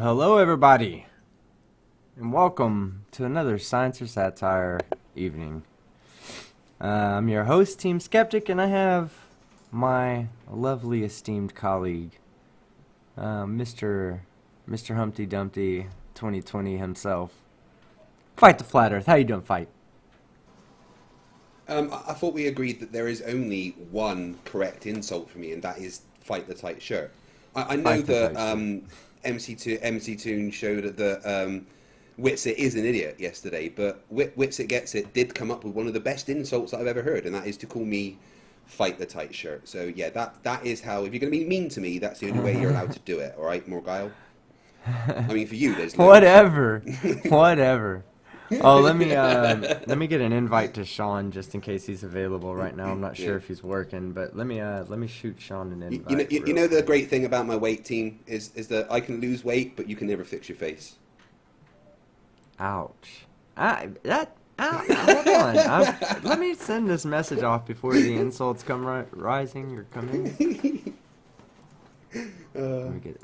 Well, hello everybody, and welcome to another Science or Satire evening. I'm your host, Team Skeptic, and I have my lovely esteemed colleague, Mr. Humpty Dumpty 2020 himself. Fight the Flat Earth. How you doing, Fight? I thought we agreed that there is only one correct insult for me, and that is "fight the tight shirt." I know Fight the that tight MC Toon showed that Witsit is an idiot yesterday, but Witsit Gets It did come up with one of the best insults that I've ever heard, and that is to call me "fight the tight shirt." So yeah, that is how, if you're going to be mean to me, that's the only way you're allowed to do it. All right, Morgile. I mean, for you, there's loads. Whatever. Oh, let me get an invite to Sean just in case he's available right now. I'm not sure if he's working, but let me shoot Sean an invite. You know the great thing about my weight team is that I can lose weight, but you can never fix your face. Ouch. Hold on. Let me send this message off before the insults come rising or come in.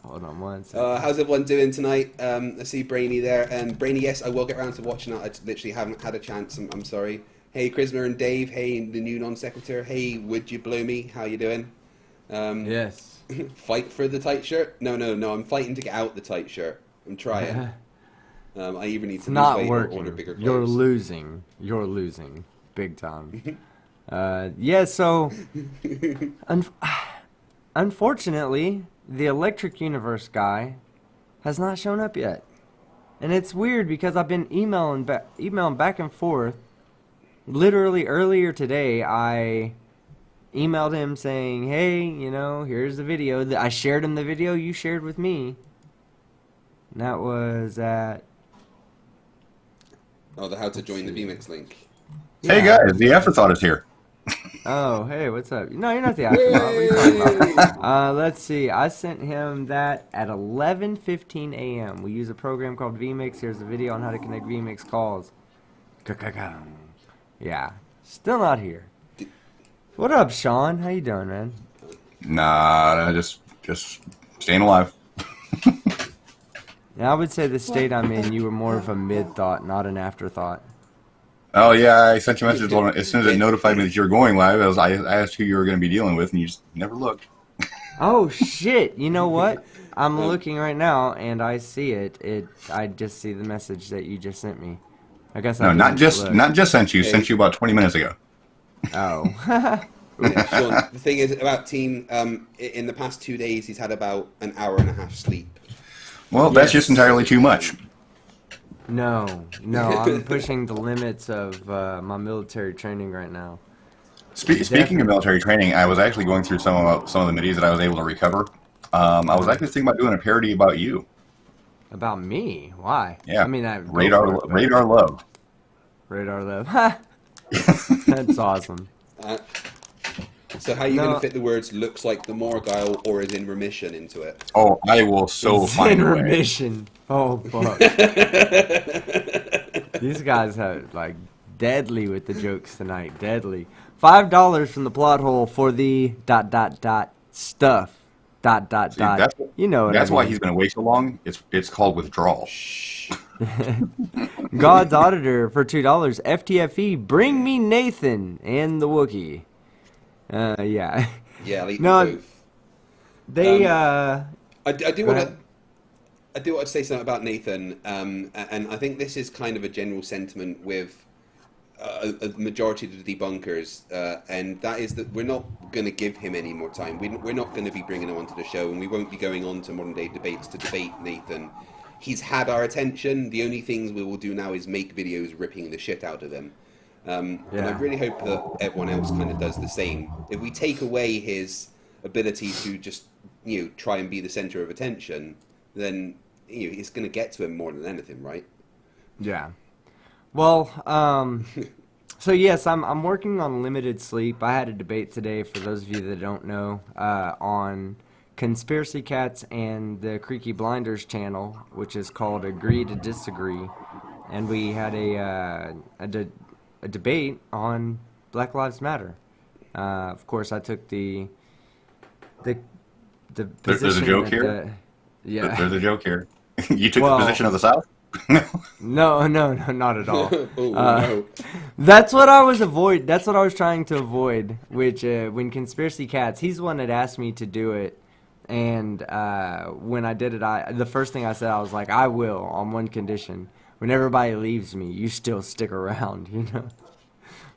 Hold on one second. How's everyone doing tonight? I see Brainy there. And Brainy, yes, I will get around to watching it. I literally haven't had a chance. I'm sorry. Hey, Chrismer and Dave. Hey, the new non-secretary. Hey, would you blow me? How you doing? Yes. Fight for the tight shirt? No. I'm fighting to get out the tight shirt. I'm trying. I even need to lose weight or order bigger clothes. You're losing. Big time. Yeah, so... Unfortunately, the Electric Universe guy has not shown up yet. And it's weird because I've been emailing back and forth. Literally earlier today, I emailed him saying, hey, here's the video. I shared him the video you shared with me. And that was at... Oh, the how to join the VMix link. Yeah. Hey guys, the afterthought is here. Oh, hey, what's up? No, you're not the afterthought. What are you talking about? Let's see. I sent him that at 11:15 a.m. We use a program called VMix. Here's a video on how to connect VMix calls. Yeah, still not here. What up, Sean? How you doing, man? Nah, just staying alive. Now, I would say the state I'm in, you were more of a mid-thought, not an afterthought. Oh yeah, I sent you a message as soon as it notified me that you were going live. I asked who you were going to be dealing with, and you just never looked. Oh shit! You know what? I'm looking right now, and I see it. I just see the message that you just sent me. I guess no, not just sent you. Sent you about 20 minutes ago. Oh. Sean, the thing is about Team. In the past 2 days, he's had about an hour and a half sleep. Well, that's just entirely too much. No, I'm pushing the limits of my military training right now. Speaking of military training, I was actually going through some of the middies that I was able to recover. I was actually thinking about doing a parody about you. About me? Why? Yeah. I mean, Radar Love. Radar Love. That's awesome. So how are you going to fit the words "looks like the Morgile" or "is in remission" into it? Oh, I will find a way. Remission. Oh, fuck. These guys have, deadly with the jokes tonight. Deadly. $5 from the plot hole for the ... stuff. ... You know what That's I mean. why he's been away so long. It's called withdrawal. God's Auditor for $2. FTFE, bring me Nathan and the Wookiee. Yeah. Yeah, I'll eat No, both. they, I do want to say something about Nathan, and I think this is kind of a general sentiment with a majority of the debunkers, and that is that we're not going to give him any more time. We're not going to be bringing him onto the show, and we won't be going on to modern day debates to debate Nathan. He's had our attention. The only things we will do now is make videos ripping the shit out of him. And I really hope that everyone else kind of does the same. If we take away his ability to just, try and be the center of attention, then, it's going to get to him more than anything, right? Yeah. Well, so yes, I'm working on limited sleep. I had a debate today, for those of you that don't know, on Conspiracy Cats and the Creaky Blinders channel, which is called Agree to Disagree. And we had a debate on Black Lives Matter. Of course, I took the There's a joke here? Yeah. There's a joke here. You took the Well, position of the South? no, not at all. Oh no. That's what I was That's what I was trying to avoid. Which when Conspiracy Cats, he's the one that asked me to do it, and when I did it, the first thing I said, I was like, I will on one condition: when everybody leaves me, you still stick around, you know.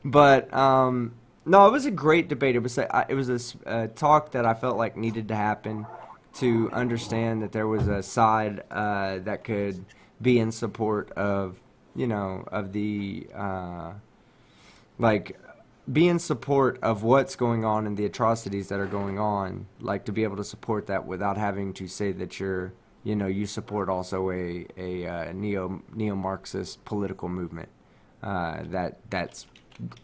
But no, it was a great debate. It was a talk that I felt like needed to happen to understand that there was a side that could be in support of, you know, of the like be in support of what's going on and the atrocities that are going on, like to be able to support that without having to say that you're, you know, you support also a neo-Marxist political movement that's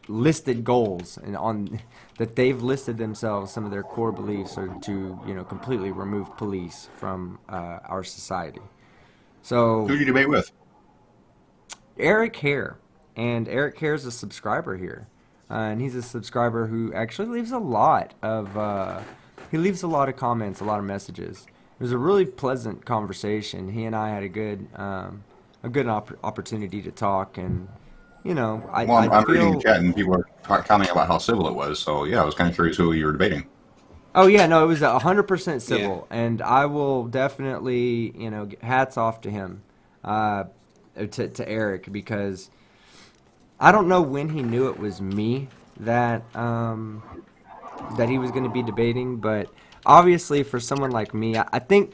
listed goals and on that they've listed themselves, some of their core beliefs are to, you know, completely remove police from our society. So Who did you debate with? Eric Hare, and Eric Hare is a subscriber here, and he's a subscriber who actually leaves a lot of comments, a lot of messages. It was a really pleasant conversation. He and I had a good opportunity to talk, and you know, I'm reading the chat and people are commenting about how civil it was. So yeah, I was kind of curious who you were debating. Oh yeah, no, it was 100% civil, and I will definitely, you know, hats off to him, to Eric, because I don't know when he knew it was me that he was going to be debating, but obviously for someone like me, I think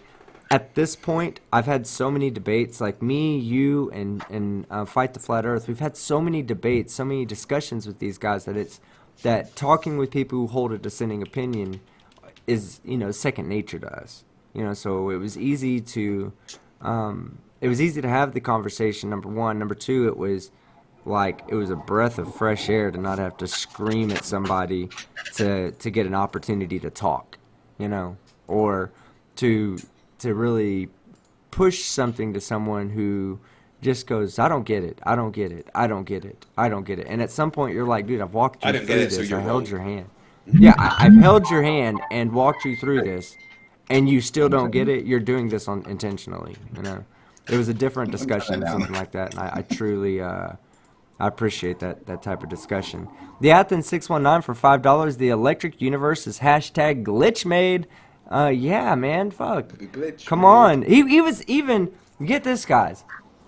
at this point I've had so many debates, like me, you, and Fight the Flat Earth. We've had so many debates, so many discussions with these guys that talking with people who hold a dissenting opinion is, you know, second nature to us, you know. So it was easy to have the conversation. Number one. Number two, it was a breath of fresh air to not have to scream at somebody to get an opportunity to talk, you know, or to really push something to someone who just goes, I don't get it, I don't get it, I don't get it, I don't get it. And at some point you're like, dude, I've walked you through this. So I held your hand. Yeah, I've held your hand and walked you through this, and you still don't get it. You're doing this intentionally, you know. It was a different discussion, something like that, and I truly I appreciate that type of discussion. The Athens 619 for $5. The Electric Universe is hashtag glitch made. Yeah, man, fuck. Glitch Come made. on. He was even, get this, guys,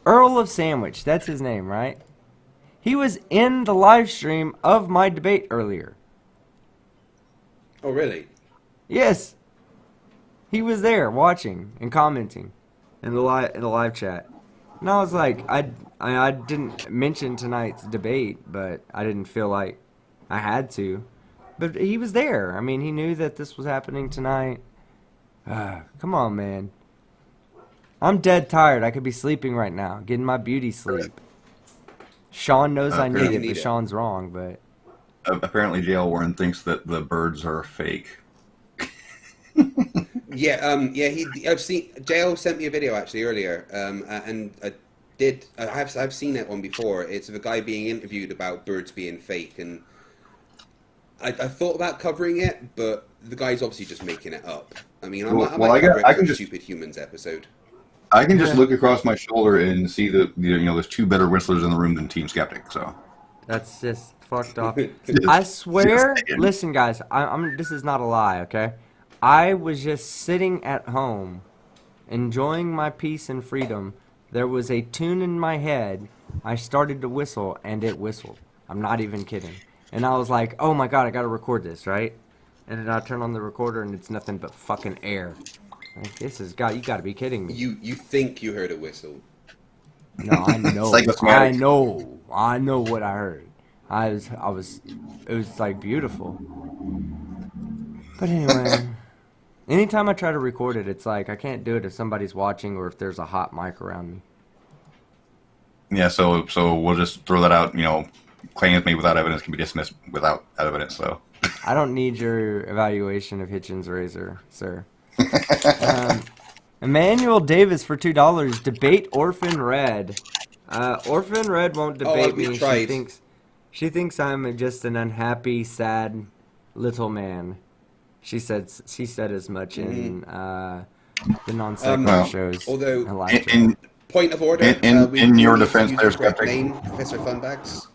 Earl of Sandwich. That's his name, right? He was in the live stream of my debate earlier. Oh, really? Yes, he was there watching and commenting in the live chat. And I was like, I didn't mention tonight's debate, but I didn't feel like I had to. But he was there. I mean, he knew that this was happening tonight. Come on, man. I'm dead tired. I could be sleeping right now, getting my beauty sleep. Sean knows I need it, but Sean's wrong. But apparently, JL Warren thinks that the birds are fake. I've seen JL sent me a video actually earlier, and I've seen that one before. It's of a guy being interviewed about birds being fake, and I thought about covering it, but the guy's obviously just making it up. I mean, I can just Stupid Humans episode. I can just look across my shoulder and see there's two better whistlers in the room than Team Skeptic. So that's just fucked up. I swear. Listen, guys, this is not a lie. Okay, I was just sitting at home, enjoying my peace and freedom. There was a tune in my head. I started to whistle, and it whistled. I'm not even kidding. And I was like, oh my god, I gotta record this, right? And then I turn on the recorder, and it's nothing but fucking air. Like, you gotta be kidding me. You think you heard a whistle? No, I know. I know what I heard. It was like beautiful. But anyway, anytime I try to record it, it's like I can't do it if somebody's watching or if there's a hot mic around me. Yeah, so we'll just throw that out. You know, claims made without evidence can be dismissed without evidence. So I don't need your evaluation of Hitchens' razor, sir. Emmanuel Davis for $2. Debate Orphan Red. Orphan Red won't debate me. She thinks I'm just an unhappy, sad little man. She said as much in the non-sequitur Well, shows. although- and live chat. In Point of order. We in do your need to defense, use there, the correct Skeptic. name, Professor Funbags.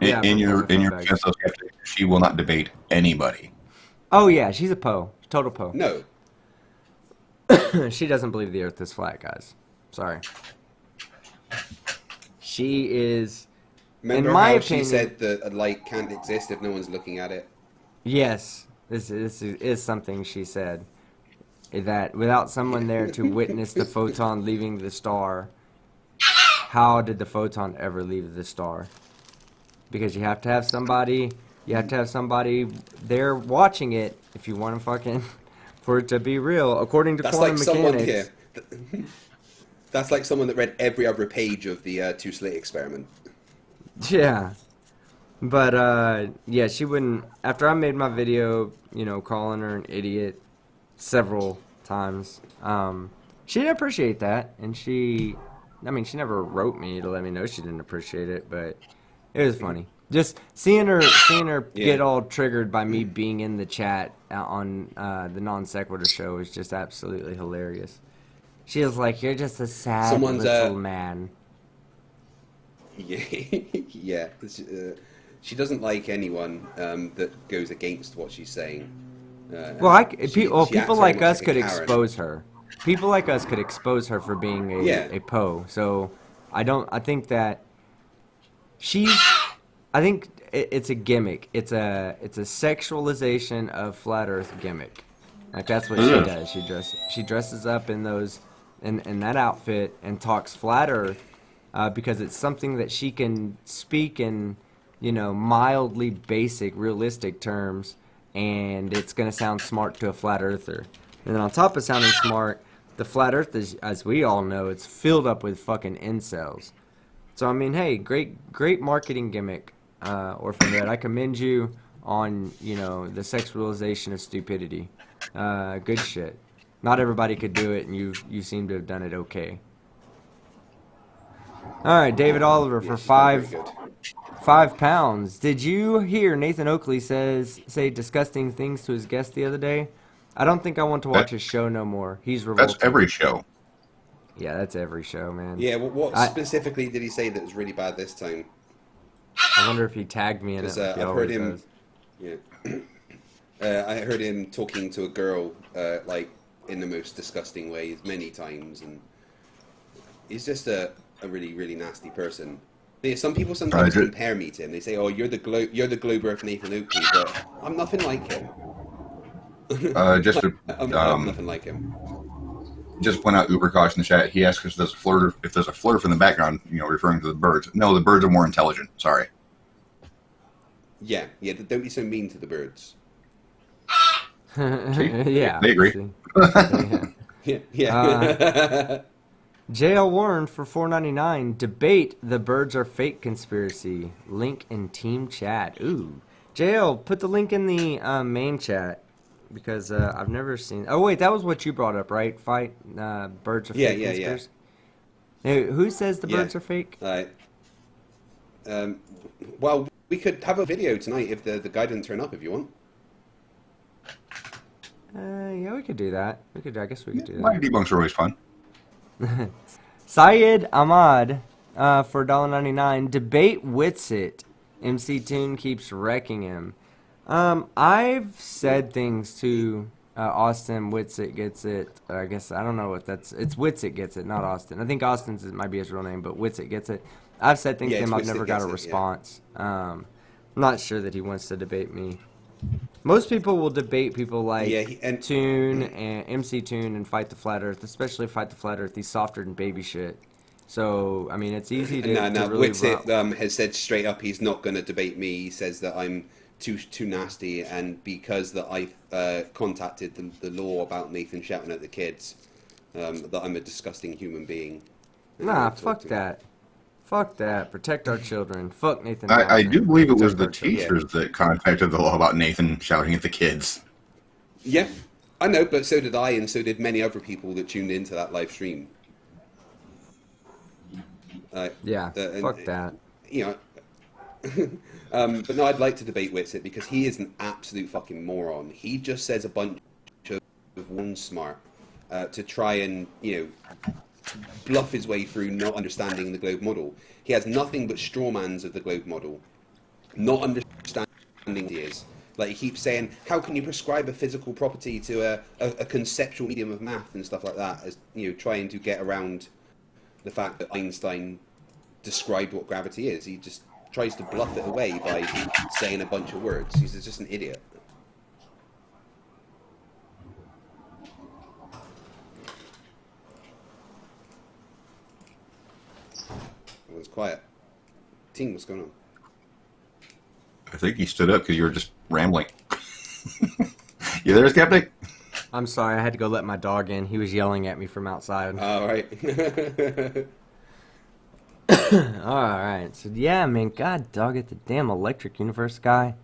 Yeah, In your Professor defense, Funbags. though, Skeptic, she will not debate anybody. Oh yeah, she's a Poe. Total Poe. No. She doesn't believe the Earth is flat, guys. Sorry. She is. Remember In my how opinion, she said that a light can't exist if no one's looking at it? yes, this is something she said. That without someone there to witness the photon leaving the star, how did the photon ever leave the star? Because you have to have somebody. You have to have somebody there watching it if you want to fucking for it to be real, according to That's quantum like someone mechanics. here. That's like someone that read every other page of the Two Slit experiment. Yeah. But, yeah, she wouldn't... After I made my video, calling her an idiot several times, she didn't appreciate that. And she never wrote me to let me know she didn't appreciate it, but it was funny. Just seeing her get all triggered by me being in the chat on the Non Sequitur show was just absolutely hilarious. She was like, "You're just a sad little man." Yeah, yeah. She doesn't like anyone that goes against what she's saying. People like us could expose her. People like us could expose her for being a Poe. So I think that I think it's a gimmick. It's a sexualization of flat Earth gimmick. Like that's what she does. She dresses up in that outfit and talks flat Earth because it's something that she can speak in, mildly basic, realistic terms, and it's gonna sound smart to a flat earther. And then on top of sounding smart, the flat Earth is, as we all know, it's filled up with fucking incels. So I mean, hey, great marketing gimmick, Orphan Red. I commend you on the sexualization of stupidity. Good shit. Not everybody could do it, and you seem to have done it okay. All right, David Oliver for £5. Did you hear Nathan Oakley say disgusting things to his guest the other day? I don't think I want to watch his show no more. He's revolting. That's every show. Yeah, that's every show, man. Yeah, well, what specifically did he say that was really bad this time? I wonder if he tagged me in it. Like I've heard him. Does. Yeah, I heard him talking to a girl like in the most disgusting ways many times, and he's just a really really nasty person. Some people sometimes compare me to him. They say, "Oh, you're the Globe Earth Nathan Oakley," but I'm nothing like him. I'm nothing like him. Just went out uber caution in the chat. He asked if there's a flirt in the background, referring to the birds. No, the birds are more intelligent. Sorry. Yeah. Don't be so mean to the birds. Yeah. They agree. Yeah. JL Warren for $4.99. Debate the birds are fake conspiracy. Link in team chat. Ooh. JL, put the link in the main chat. Because I've never seen... Oh, wait, that was what you brought up, right? Birds are fake conspiracy? Yeah. Who says the birds are fake? Well, we could have a video tonight if the guy didn't turn up, if you want. Yeah, we could do that. I guess we could do that. My debunks are always fun. Syed Ahmad for $1.99. Debate Witsit. MC Toon keeps wrecking him. I've said things to Austin. Witsit gets it. I guess I don't know what that's. It's Witsit gets it, not Austin. I think Austin's might be his real name, but Witsit gets it. I've said things to him. I've never got a response. I'm not sure that he wants to debate me. Most people will debate people like Toon and MC Toon and Fight the Flat Earth, especially Fight the Flat Earth. He's softer than baby shit. So I mean, it's easy to. No. Really Witsit has said straight up he's not going to debate me. He says that I'm too nasty, and because that I contacted the law about Nathan shouting at the kids, that I'm a disgusting human being. Nah, fuck that. Fuck that. Protect our children. Fuck Nathan. I do believe it was the teachers that contacted the law about Nathan shouting at the kids. Yeah, I know, but so did I, and so did many other people that tuned into that live stream. Fuck that. But no, I'd like to debate Witsit because he is an absolute fucking moron. He just says a bunch of one smart, to try and, bluff his way through not understanding the globe model. He has nothing but strawmans of the globe model, not understanding what he is. Like, he keeps saying, how can you prescribe a physical property to a conceptual medium of math and stuff like that, as, trying to get around the fact that Einstein described what gravity is. He just tries to bluff it away by saying a bunch of words. He's just an idiot. Everyone's quiet. Team, what's going on? I think he stood up because you were just rambling. You there, Skeptic? I'm sorry, I had to go let my dog in. He was yelling at me from outside. All right. Alright, so yeah, man, god dog it, the damn Electric Universe guy.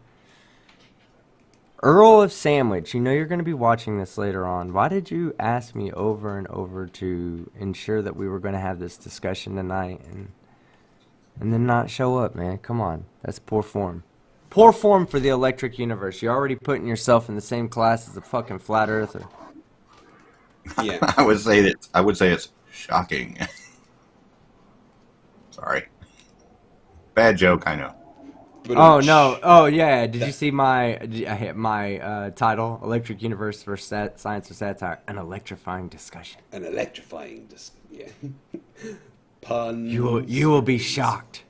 Earl of Sandwich, you're going to be watching this later on. Why did you ask me over and over to ensure that we were going to have this discussion tonight and then not show up, man? Come on, that's poor form. Poor form for the Electric Universe. You're already putting yourself in the same class as a fucking flat earther. Yeah. I would say it's shocking. Sorry. Bad joke, I know. Oh no! Oh yeah! Did you see my title? Electric Universe versus Science or Satire: An Electrifying Discussion. An electrifying yeah. Puns. You will be shocked.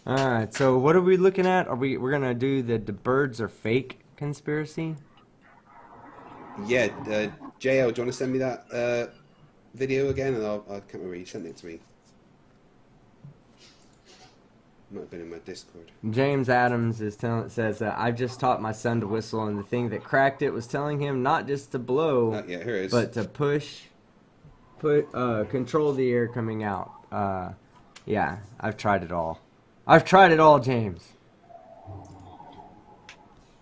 All right. So what are we looking at? We're gonna do the birds are fake conspiracy? Yeah. JL, do you want to send me that video again? And I can't remember. You sent it to me. Might have been in my Discord. James Adams says I've just taught my son to whistle, and the thing that cracked it was telling him not just to blow, Yeah, here it is. but to control the air coming out. Yeah, I've tried it all. I've tried it all, James.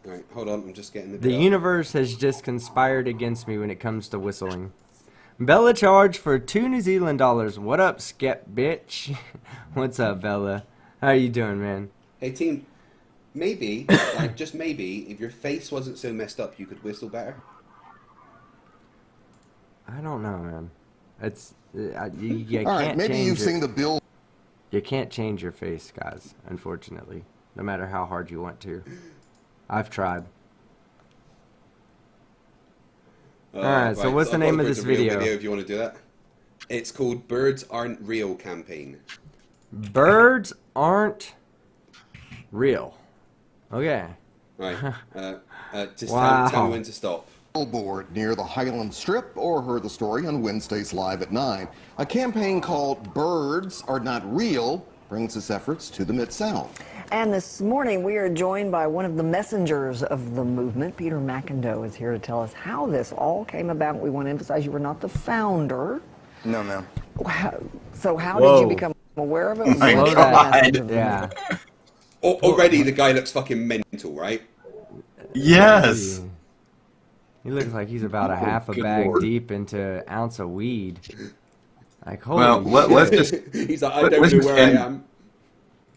Alright, hold on, I'm just getting the The universe has just conspired against me when it comes to whistling. Bella charged for $2 New Zealand. What up, Skep bitch? What's up, Bella? How you doing, man? Hey, team, maybe, just maybe, if your face wasn't so messed up, you could whistle better. I don't know, man. It's you All can't right, maybe change you've it. seen the bill. You can't change your face, guys, unfortunately. No matter how hard you want to. I've tried. Alright, so what's the name of this video? If you want to do that. It's called Birds Aren't Real Campaign. Birds aren't real. Okay. Right. Just Wow. tell me when to stop. Billboard near the Highland Strip, or heard the story on Wednesdays Live at 9. A campaign called Birds Are Not Real brings its efforts to the Mid-South. And this morning we are joined by one of the messengers of the movement. Peter McIndoe is here to tell us how this all came about. We want to emphasize you were not the founder. No, ma'am. So how Whoa. did you become aware of it? My What is the God. message of the Yeah. movement? Already, the guy looks fucking mental, right? Yes. He looks like he's about a half a Good bag Lord. deep into an ounce of weed. Like, holy Well, shit. let's just He's like, I Let- don't let's know just where end- I am.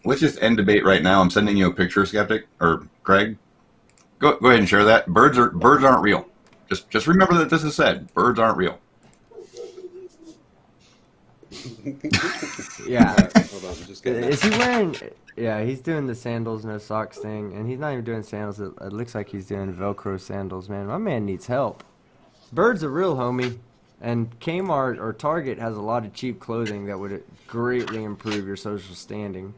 let's just end debate right now. I'm sending you a picture, Skeptic or Greg. Go ahead and share that. Birds aren't real. Just remember that this is said. Birds aren't real. Yeah. Hold on, I'm just getting Is that. he wearing... Yeah, he's doing the sandals, no socks thing. And he's not even doing sandals. It looks like he's doing Velcro sandals, man. My man needs help. Birds are real, homie. And Kmart or Target has a lot of cheap clothing that would greatly improve your social standing.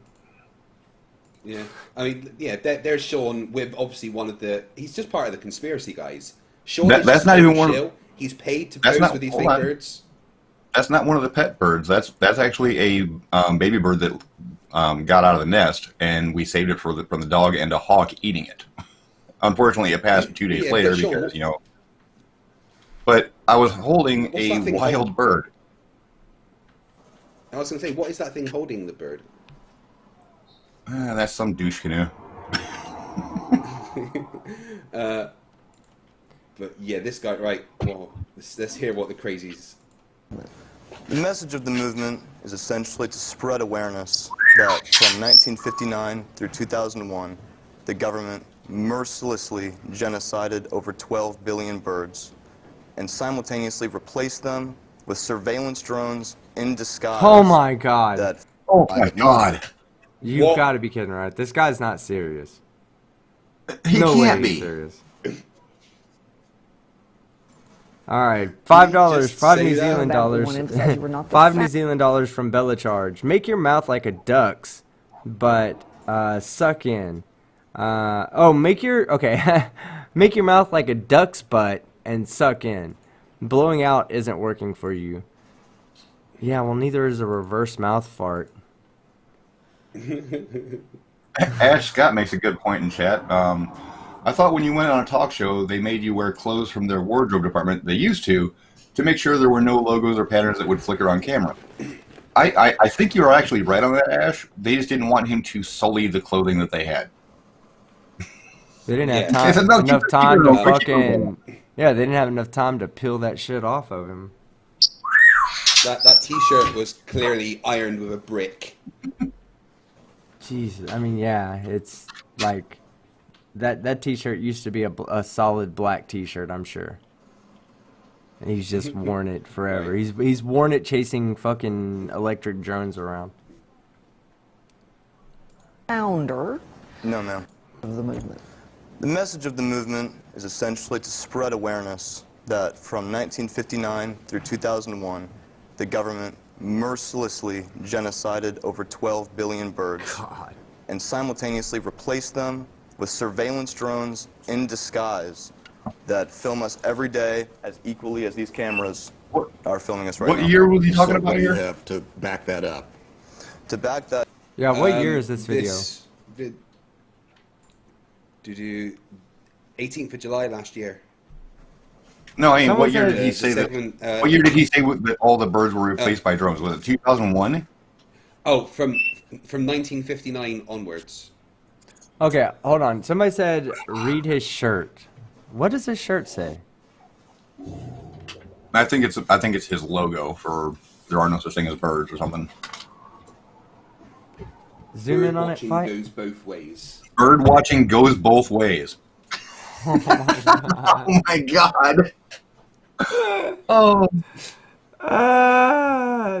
Yeah, I mean, yeah, there's Sean with obviously one of the. He's just part of the conspiracy guys. Sean That- is that's just not even total one of- chill. He's paid to That's pose not- with these hold fake on. birds. That's not one of the pet birds. That's actually a baby bird that got out of the nest, and we saved it from the dog and a hawk eating it. Unfortunately, it passed 2 days Yeah, later but Sean- because But I was holding What's a that thing wild called? bird. I was going to say, what is that thing holding the bird? That's some douche canoe. But yeah, this guy, right? Well, let's hear what the crazies. The message of the movement is essentially to spread awareness that from 1959 through 2001, the government mercilessly genocided over 12 billion birds. and simultaneously replace them with surveillance drones in disguise. Oh my god. That Oh my god. You've What? got to be kidding, right? This guy's not serious. He No way can't he's be. serious. All right, $5, just five say New that? Zealand About we dollars, wanna emphasize you were not the $5 New fa- Zealand dollars from Bella Charge. Make your mouth like a duck's, but suck in. Make your mouth like a duck's butt and suck in. Blowing out isn't working for you. Yeah, well, neither is a reverse mouth fart. Ash Scott makes a good point in chat. I thought when you went on a talk show, they made you wear clothes from their wardrobe department, they used to make sure there were no logos or patterns that would flicker on camera. I think you are actually right on that, Ash. They just didn't want him to sully the clothing that they had. They didn't have Yeah. time, It's enough enough keep it- time keep it to real quick, keep it fucking... Yeah, they didn't have enough time to peel that shit off of him. That T-shirt was clearly ironed with a brick. Jesus, I mean, yeah, it's like... That T-shirt used to be a solid black T-shirt, I'm sure. And he's just worn it forever. Right. He's worn it chasing fucking electric drones around. Founder no, ma'am. of the movement. The message of the movement is essentially to spread awareness that from 1959 through 2001, the government mercilessly genocided over 12 billion birds God. and simultaneously replaced them with surveillance drones in disguise that film us every day as equally as these cameras are filming us right now. What year was he talking So about what do you here? have to back that up? To back that, Yeah, what year is this video? Do 18th of July last year. No, I mean, Someone what year said- did he The say that? segment, What year did he say that all the birds were replaced by drones? Was it 2001? Oh, from 1959 onwards. Okay, hold on. Somebody said, read his shirt. What does his shirt say? I think it's his logo for "There Are No Such Thing as Birds" or something. Zoom in on it, Watching fight. goes both ways. Bird watching goes both ways. Oh my god! Oh,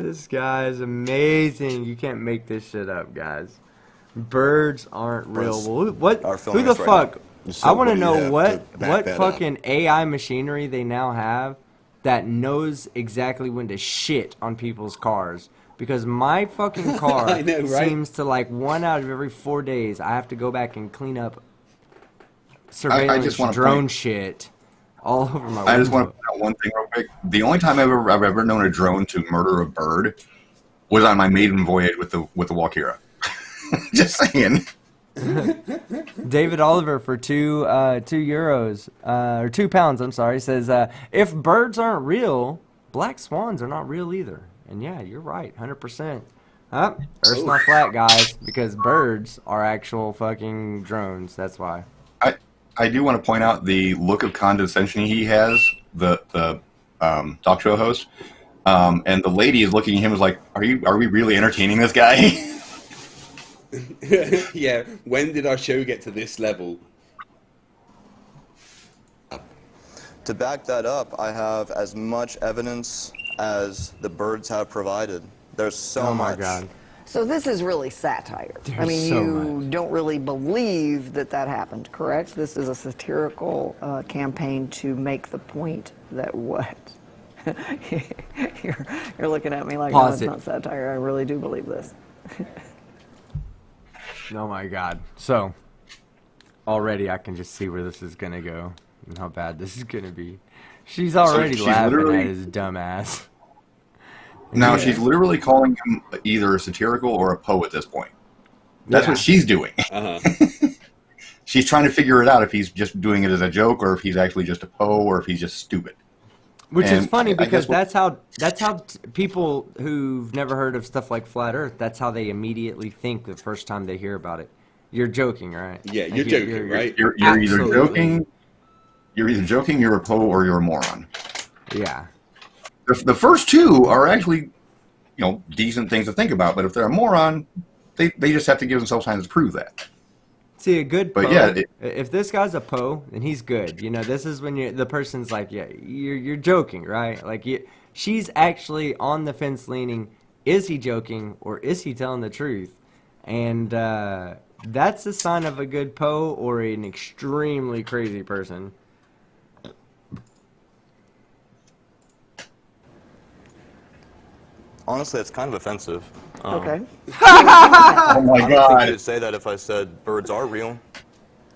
This guy is amazing. You can't make this shit up, guys. Birds aren't real. Well, what? Are Who filming the us right fuck? So I want what to do you know have what to back what that fucking AI machinery they now have that knows exactly when to shit on people's cars. Because my fucking car I know, right? seems to, like, 1 out of every 4 days, I have to go back and clean up surveillance wanna drone point- shit all over my I just want to window. point out one thing real quick. The only time I've ever known a drone to murder a bird was on my maiden voyage with the Walkira. Just saying. David Oliver for €2 or £2. I'm sorry, says if birds aren't real, black swans are not real either. And yeah, you're right, 100%. Earth's not flat, guys, because birds are actual fucking drones. That's why. I do want to point out the look of condescension he has, the talk show host, and the lady is looking at him as like, are we really entertaining this guy? Yeah, when did our show get to this level? to back that up, I have as much evidence as the birds have provided. There's so Oh my much. god. So this is really satire. I There's mean, so you much. don't really believe that that happened, correct? This is a satirical campaign to make the point that what? you're looking at me like, no, Pause it's it. not satire. I really do believe this. Oh my god. So, already I can just see where this is gonna go and how bad this is gonna be. She's already she's laughing literally- at his dumb ass. Now Yeah. she's literally calling him either a satirical or a Poe at this point. That's Yeah. what she's doing. Uh-huh. She's trying to figure it out if he's just doing it as a joke or if he's actually just a Poe or if he's just stupid. Which is And funny I because guess that's how people who've never heard of stuff like flat Earth, that's how they immediately think the first time they hear about it. You're joking, right? Yeah, Like, you're joking, right? You're either Absolutely. joking, you're a Poe, or you're a moron. Yeah. The first two are actually, decent things to think about. But if they're a moron, they just have to give themselves time to prove that. See, a good But Poe, yeah, if this guy's a Poe, then he's good. This is when the person's like, yeah, you're joking, right? Like, she's actually on the fence leaning, is he joking or is he telling the truth? And that's a sign of a good Poe or an extremely crazy person. Honestly, it's kind of offensive. Okay. oh my I don't think God. you'd say that if I said birds are real.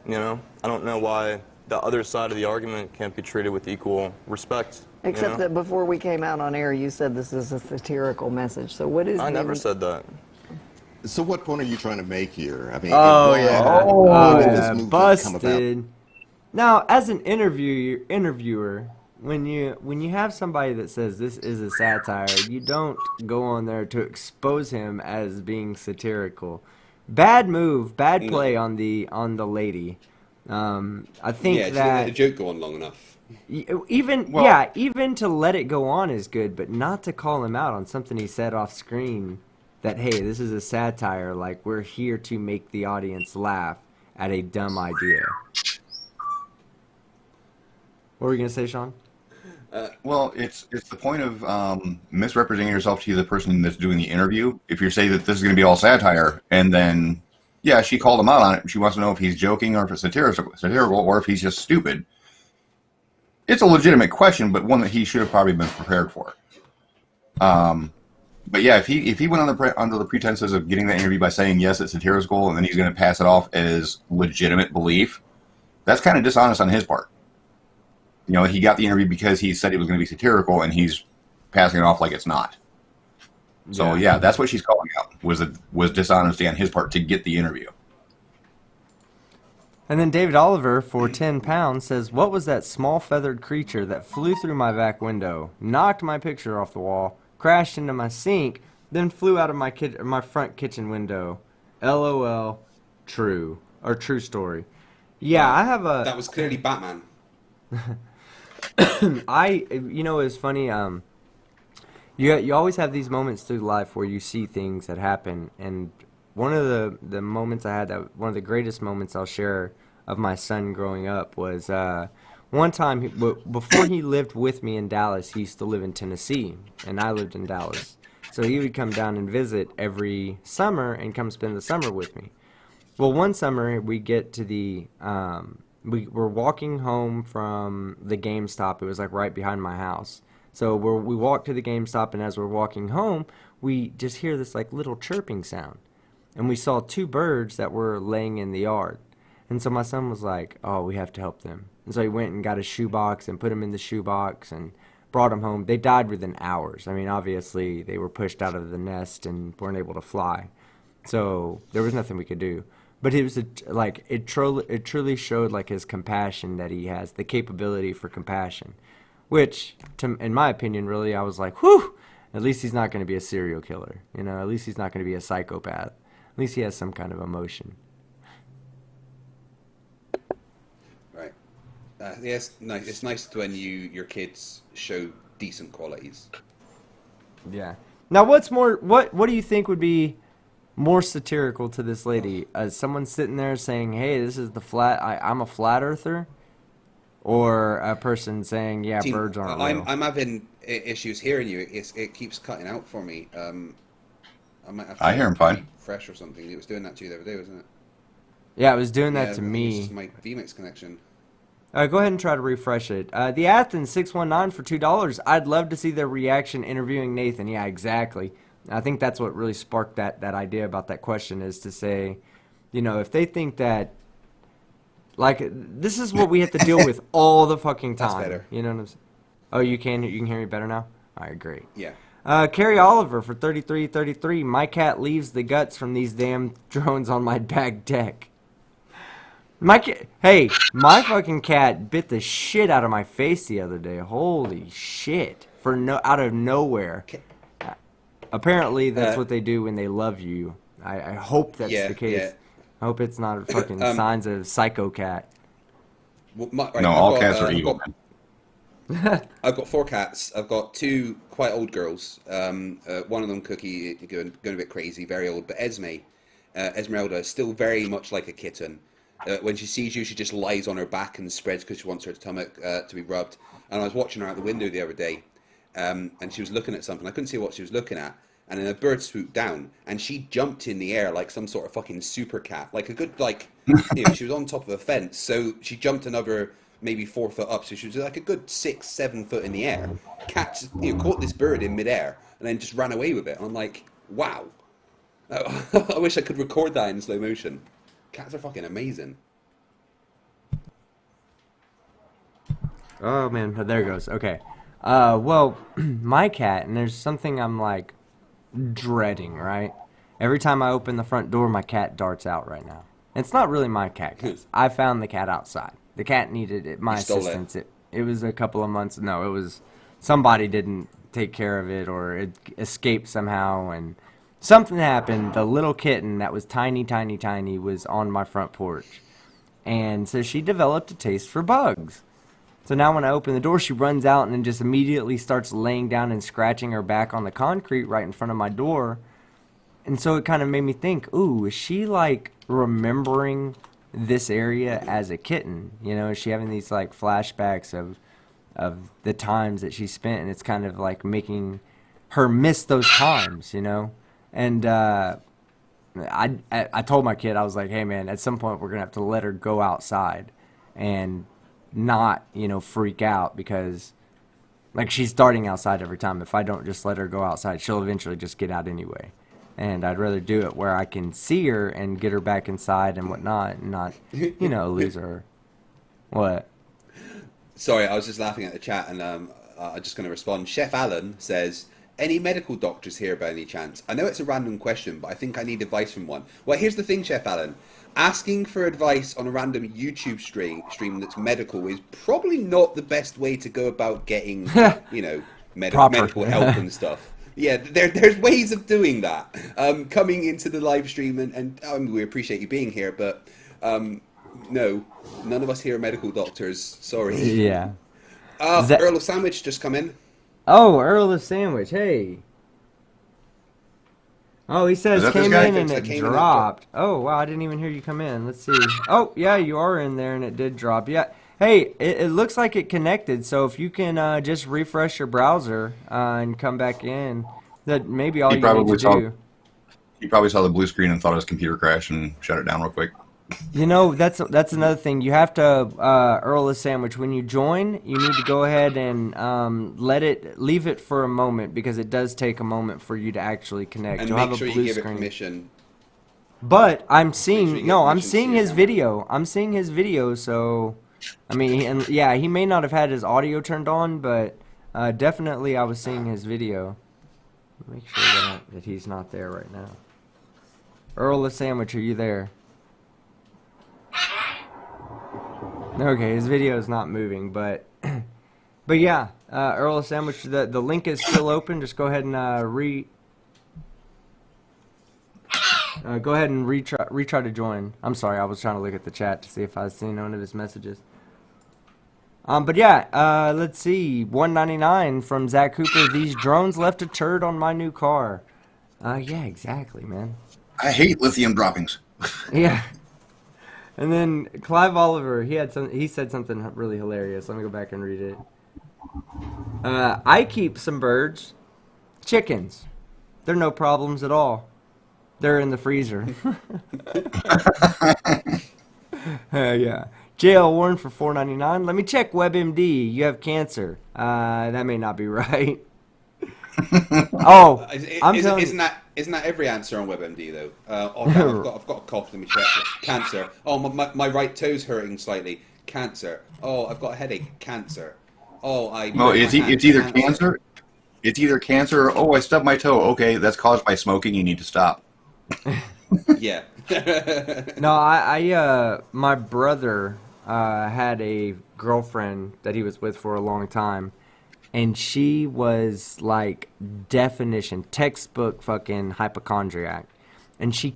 I don't know why the other side of the argument can't be treated with equal respect. Except that before we came out on air, you said this is a satirical message. So what is I never said that. So what point are you trying to make here? I mean, Oh why- yeah, why did this yeah, movement come about? busted. Now, as an interviewer, when you have somebody that says this is a satire, you don't go on there to expose him as being satirical. Bad move, bad play on the lady. I think Yeah, just that let the joke go on long enough. even to let it go on is good, but not to call him out on something he said off screen. That, hey, this is a satire. Like, we're here to make the audience laugh at a dumb idea. What were you gonna say, Sean? Well, it's the point of misrepresenting yourself to the person that's doing the interview. If you say that this is going to be all satire, and then, yeah, she called him out on it. She wants to know if he's joking or if it's satirical or if he's just stupid. It's a legitimate question, but one that he should have probably been prepared for. But yeah, if he went under the pretenses of getting the interview by saying yes, it's satirical, and then he's going to pass it off as legitimate belief, that's kind of dishonest on his part. He got the interview because he said it was going to be satirical, and he's passing it off like it's not. So yeah, that's what she's calling out, was dishonesty on his part to get the interview. And then David Oliver, for 10 pounds, says, what was that small feathered creature that flew through my back window, knocked my picture off the wall, crashed into my sink, then flew out of my front kitchen window? LOL. True. Or true story. Yeah, I have a... That was clearly Batman. It's funny, you always have these moments through life where you see things that happen, and one of the moments I had, one of the greatest moments I'll share of my son growing up was, one time, before he lived with me in Dallas, he used to live in Tennessee, and I lived in Dallas. So he would come down and visit every summer and come spend the summer with me. Well, one summer, we get to the... we were walking home from the GameStop. It was like right behind my house. So we walked to the GameStop, and as we're walking home, we just hear this like little chirping sound. And we saw two birds that were laying in the yard. And so my son was like, oh, we have to help them. And so he went and got a shoebox and put them in the shoebox and brought them home. They died within hours. I mean, obviously, they were pushed out of the nest and weren't able to fly. So there was nothing we could do. But it was it truly showed like his compassion that he has, the capability for compassion, which, in my opinion, really, I was like, whew, at least he's not going to be a serial killer. At least he's not going to be a psychopath. At least he has some kind of emotion. Right. Yes, nice. It's nice when your kids show decent qualities. Yeah. Now, what do you think would be more satirical to this lady? Someone sitting there saying, hey, this is I'm a flat earther? Or a person saying, yeah, Team, birds aren't real? I'm having issues hearing you. It keeps cutting out for me. I might have to I hear him fine. refresh or something. It was doing that to you the other day, wasn't it? Yeah, it was doing that Yeah, to I think me. It's just my vMix connection. Go ahead and try to refresh it. The Athens 619 for $2. I'd love to see their reaction interviewing Nathan. Yeah, exactly. I think that's what really sparked that idea about that question, is to say, if they think that, like, this is what we have to deal with all the fucking time. That's better. You know what I'm saying? Oh, you can hear me better now? All right, great. Yeah. Carrie Oliver for $33.33. My cat leaves the guts from these damn drones on my back deck. My fucking cat bit the shit out of my face the other day. Holy shit! Out of nowhere. Apparently, that's what they do when they love you. I hope that's the case. Yeah. I hope it's not fucking signs of psycho cat. Well, All cats are evil. I've got 4 cats. I've got 2 quite old girls. One of them, Cookie, going a bit crazy, very old. But Esmeralda is still very much like a kitten. When she sees you, she just lies on her back and spreads because she wants her stomach to be rubbed. And I was watching her out the window the other day, and she was looking at something. I couldn't see what she was looking at. And then a bird swooped down, and she jumped in the air like some sort of fucking super cat, like a good, like, she was on top of a fence, so she jumped another maybe 4 foot up, so she was like a good 6, 7 foot in the air. Caught this bird in midair, and then just ran away with it. And I'm like, wow. I wish I could record that in slow motion. Cats are fucking amazing. Oh man, there it goes. Okay. Well, my cat, and there's something I'm like dreading, right? Every time I open the front door, my cat darts out right now. It's not really my cat, 'cause I found the cat outside. The cat needed it, my assistance. It was a couple of months. No, it was somebody didn't take care of it, or it escaped somehow, and something happened. The little kitten that was tiny, tiny, tiny was on my front porch, and so she developed a taste for bugs. So now when I open the door, she runs out and then just immediately starts laying down and scratching her back on the concrete right in front of my door. And so it kind of made me think, ooh, is she like remembering this area as a kitten? You know, is she having these like flashbacks of the times that she spent, and it's kind of like making her miss those times, you know? And I told my kid, I was like, hey man, at some point we're going to have to let her go outside and not, you know, freak out, because like she's darting outside every time. If I don't just let her go outside, she'll eventually just get out anyway. And I'd rather do it where I can see her and get her back inside and whatnot, and not, you know, lose her. What? Sorry, I was just laughing at the chat, and I'm just going to respond. Chef Alan says, any medical doctors here by any chance? I know it's a random question, but I think I need advice from one. Well, here's the thing, Chef Alan. Asking for advice on a random YouTube stream that's medical is probably not the best way to go about getting, you know, medical help and stuff. Yeah, there's ways of doing that. Coming into the live stream, and we appreciate you being here, but no, none of us here are medical doctors. Sorry. Yeah. Earl of Sandwich just come in. Oh, Earl of Sandwich, hey. Oh, he says came in and it dropped. Oh, wow, I didn't even hear you come in. Let's see. Oh, yeah, you are in there and it did drop. Yeah. Hey, it looks like it connected, so if you can just refresh your browser and come back in, that maybe all you need to do. He probably saw the blue screen and thought his computer crashed and shut it down real quick. You know, that's another thing. You have to, Earl of Sandwich, when you join, you need to go ahead and leave it for a moment, because it does take a moment for you to actually connect. And You'll make have sure a blue you give screen. it permission. But I'm seeing, I'm permission seeing to his see it. video. I'm seeing his video, so, I mean, he may not have had his audio turned on, but definitely I was seeing his video. Make sure that he's not there right now. Earl of Sandwich, are you there? Okay, his video is not moving, but yeah, Earl of Sandwich, the link is still open. Just go ahead and retry to join. I'm sorry, I was trying to look at the chat to see if I was seeing one of his messages. But yeah, let's see. 199 from Zach Cooper. These drones left a turd on my new car. Yeah, exactly, man. I hate lithium droppings. Yeah. And then Clive Oliver, he said something really hilarious. Let me go back and read it. I keep some birds, chickens. They're no problems at all. They're in the freezer. Yeah. JL Warren for $4.99. Let me check WebMD. You have cancer. That may not be right. Oh, I'm telling you. Isn't that every answer on WebMD though? Damn, I've got a cough. Let me check. Cancer. Oh, my right toe's hurting slightly. Cancer. Oh, I've got a headache. Cancer. Oh, No, it's either cancer. It's either cancer or I stubbed my toe. Okay, that's caused by smoking. You need to stop. Yeah. No, my brother had a girlfriend that he was with for a long time, and she was like textbook fucking hypochondriac, and she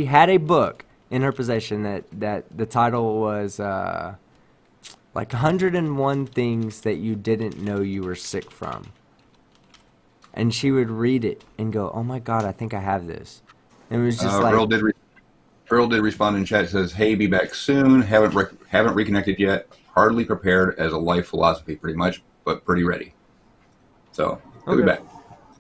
had a book in her possession that the title was like 101 things that you didn't know you were sick from, and she would read it and go, "Oh my God, I think I have this." And it was just like, Earl did respond in chat. Says, "Hey, be back soon. Haven't reconnected yet. Hardly prepared as a life philosophy, pretty much, but pretty ready." So he'll be back.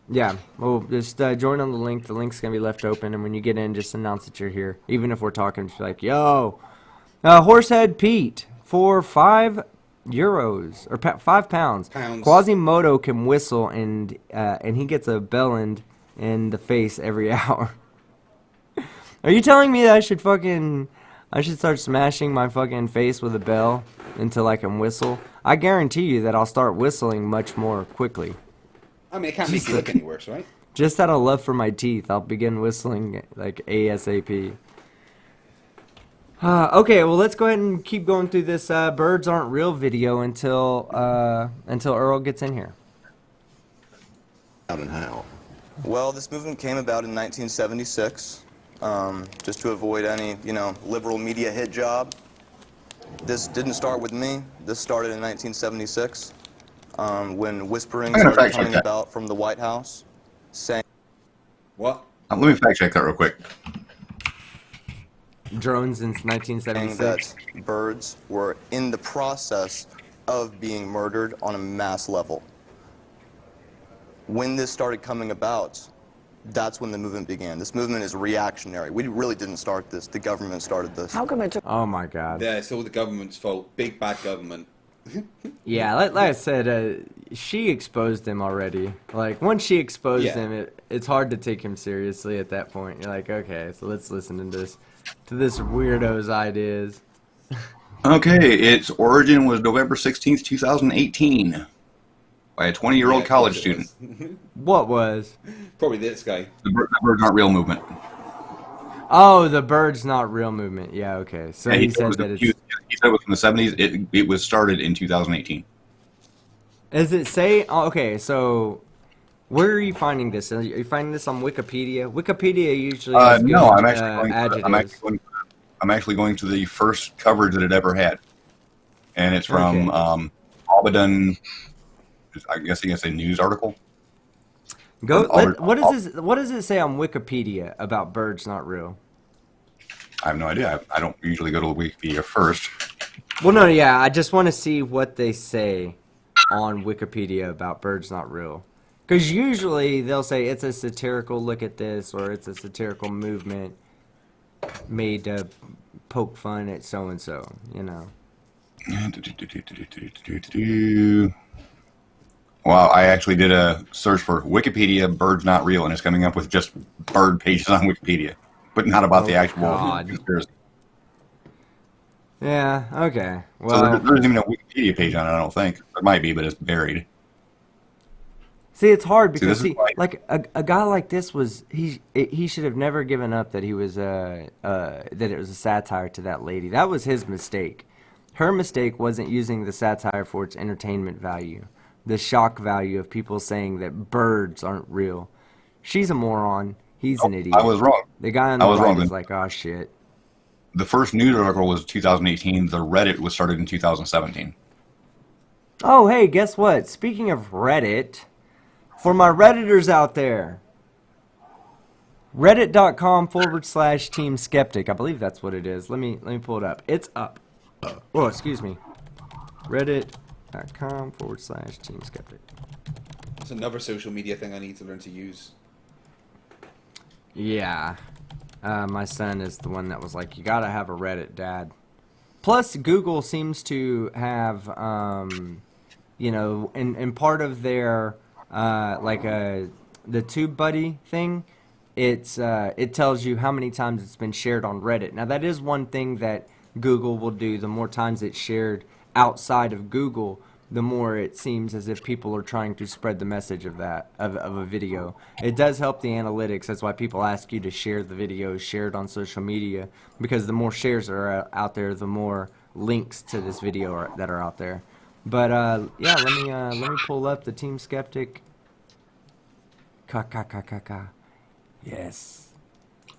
Yeah, well, just join on the link. The link's going to be left open, and when you get in, just announce that you're here. Even if we're talking, just be like, yo, Horsehead Pete for €5 or £5. Quasimodo can whistle, and he gets a bellend in the face every hour. Are you telling me that I should start smashing my fucking face with a bell until I can whistle? I guarantee you that I'll start whistling much more quickly. I mean, it can't make you look any worse, right? Just out of love for my teeth, I'll begin whistling like ASAP. Okay, well, let's go ahead and keep going through this birds aren't real video until Earl gets in here. How and how? Well, this movement came about in 1976, just to avoid any, liberal media hit job. This didn't start with me. This started in 1976, when whisperings started coming about from the White House, saying... What? Let me fact check that real quick. Drones since 1976. That birds were in the process of being murdered on a mass level. When this started coming about, that's when the movement began. This movement is reactionary. We really didn't start this. The government started this. How come it took... Oh my God. Yeah, it's all the government's fault. Big bad government. Yeah, like I said, she exposed him already. Like, once she exposed him, it's hard to take him seriously at that point. You're like, okay, so let's listen to this weirdo's ideas. Okay, its origin was November 16th, 2018, by a 20-year-old college student. What was? Probably this guy. The Birds Not Real movement. Oh, the Birds Not Real movement. Yeah, okay. So he said that it's... He said it was in the 70s. It was started in 2018. Does it say... Oh, okay, so... Where are you finding this? Are you finding this on Wikipedia? Wikipedia usually has no, good, I'm actually going to the first coverage that it ever had, and it's from Abaddon. I guess you can say news article. What does it say on Wikipedia about birds not real? I have no idea. I don't usually go to Wikipedia first. Well, no, yeah, I just want to see what they say on Wikipedia about birds not real. Because usually they'll say it's a satirical look at this, or it's a satirical movement made to poke fun at so-and-so, Wow, I actually did a search for Wikipedia birds not real, and it's coming up with just bird pages on Wikipedia, but not about the actual conspiracy. Yeah, okay. Well, so there isn't even a Wikipedia page on it, I don't think. There might be, but it's buried. See, it's hard because like a guy like this he should have never given up that he was that it was a satire to that lady. That was his mistake. Her mistake wasn't using the satire for its entertainment value, the shock value of people saying that birds aren't real. She's a moron. He's an idiot. I was wrong. The guy on the right is like, oh shit. The first news article was 2018. The Reddit was started in 2017. Oh, hey, guess what? Speaking of Reddit. For my Redditors out there, reddit.com/Team Skeptic. I believe that's what it is. Let me pull it up. It's up. Oh, excuse me. Reddit.com/Team Skeptic. That's another social media thing I need to learn to use. Yeah. My son is the one that was like, you gotta have a Reddit, Dad. Plus, Google seems to have, in part of their... the TubeBuddy thing, it tells you how many times it's been shared on Reddit. Now that is one thing that Google will do. The more times it's shared outside of Google, the more it seems as if people are trying to spread the message of a video. It does help the analytics. That's why people ask you to share the videos shared on social media, because the more shares are out there, the more links to this video that are out there. But yeah, let me pull up the Team Skeptic. Yes.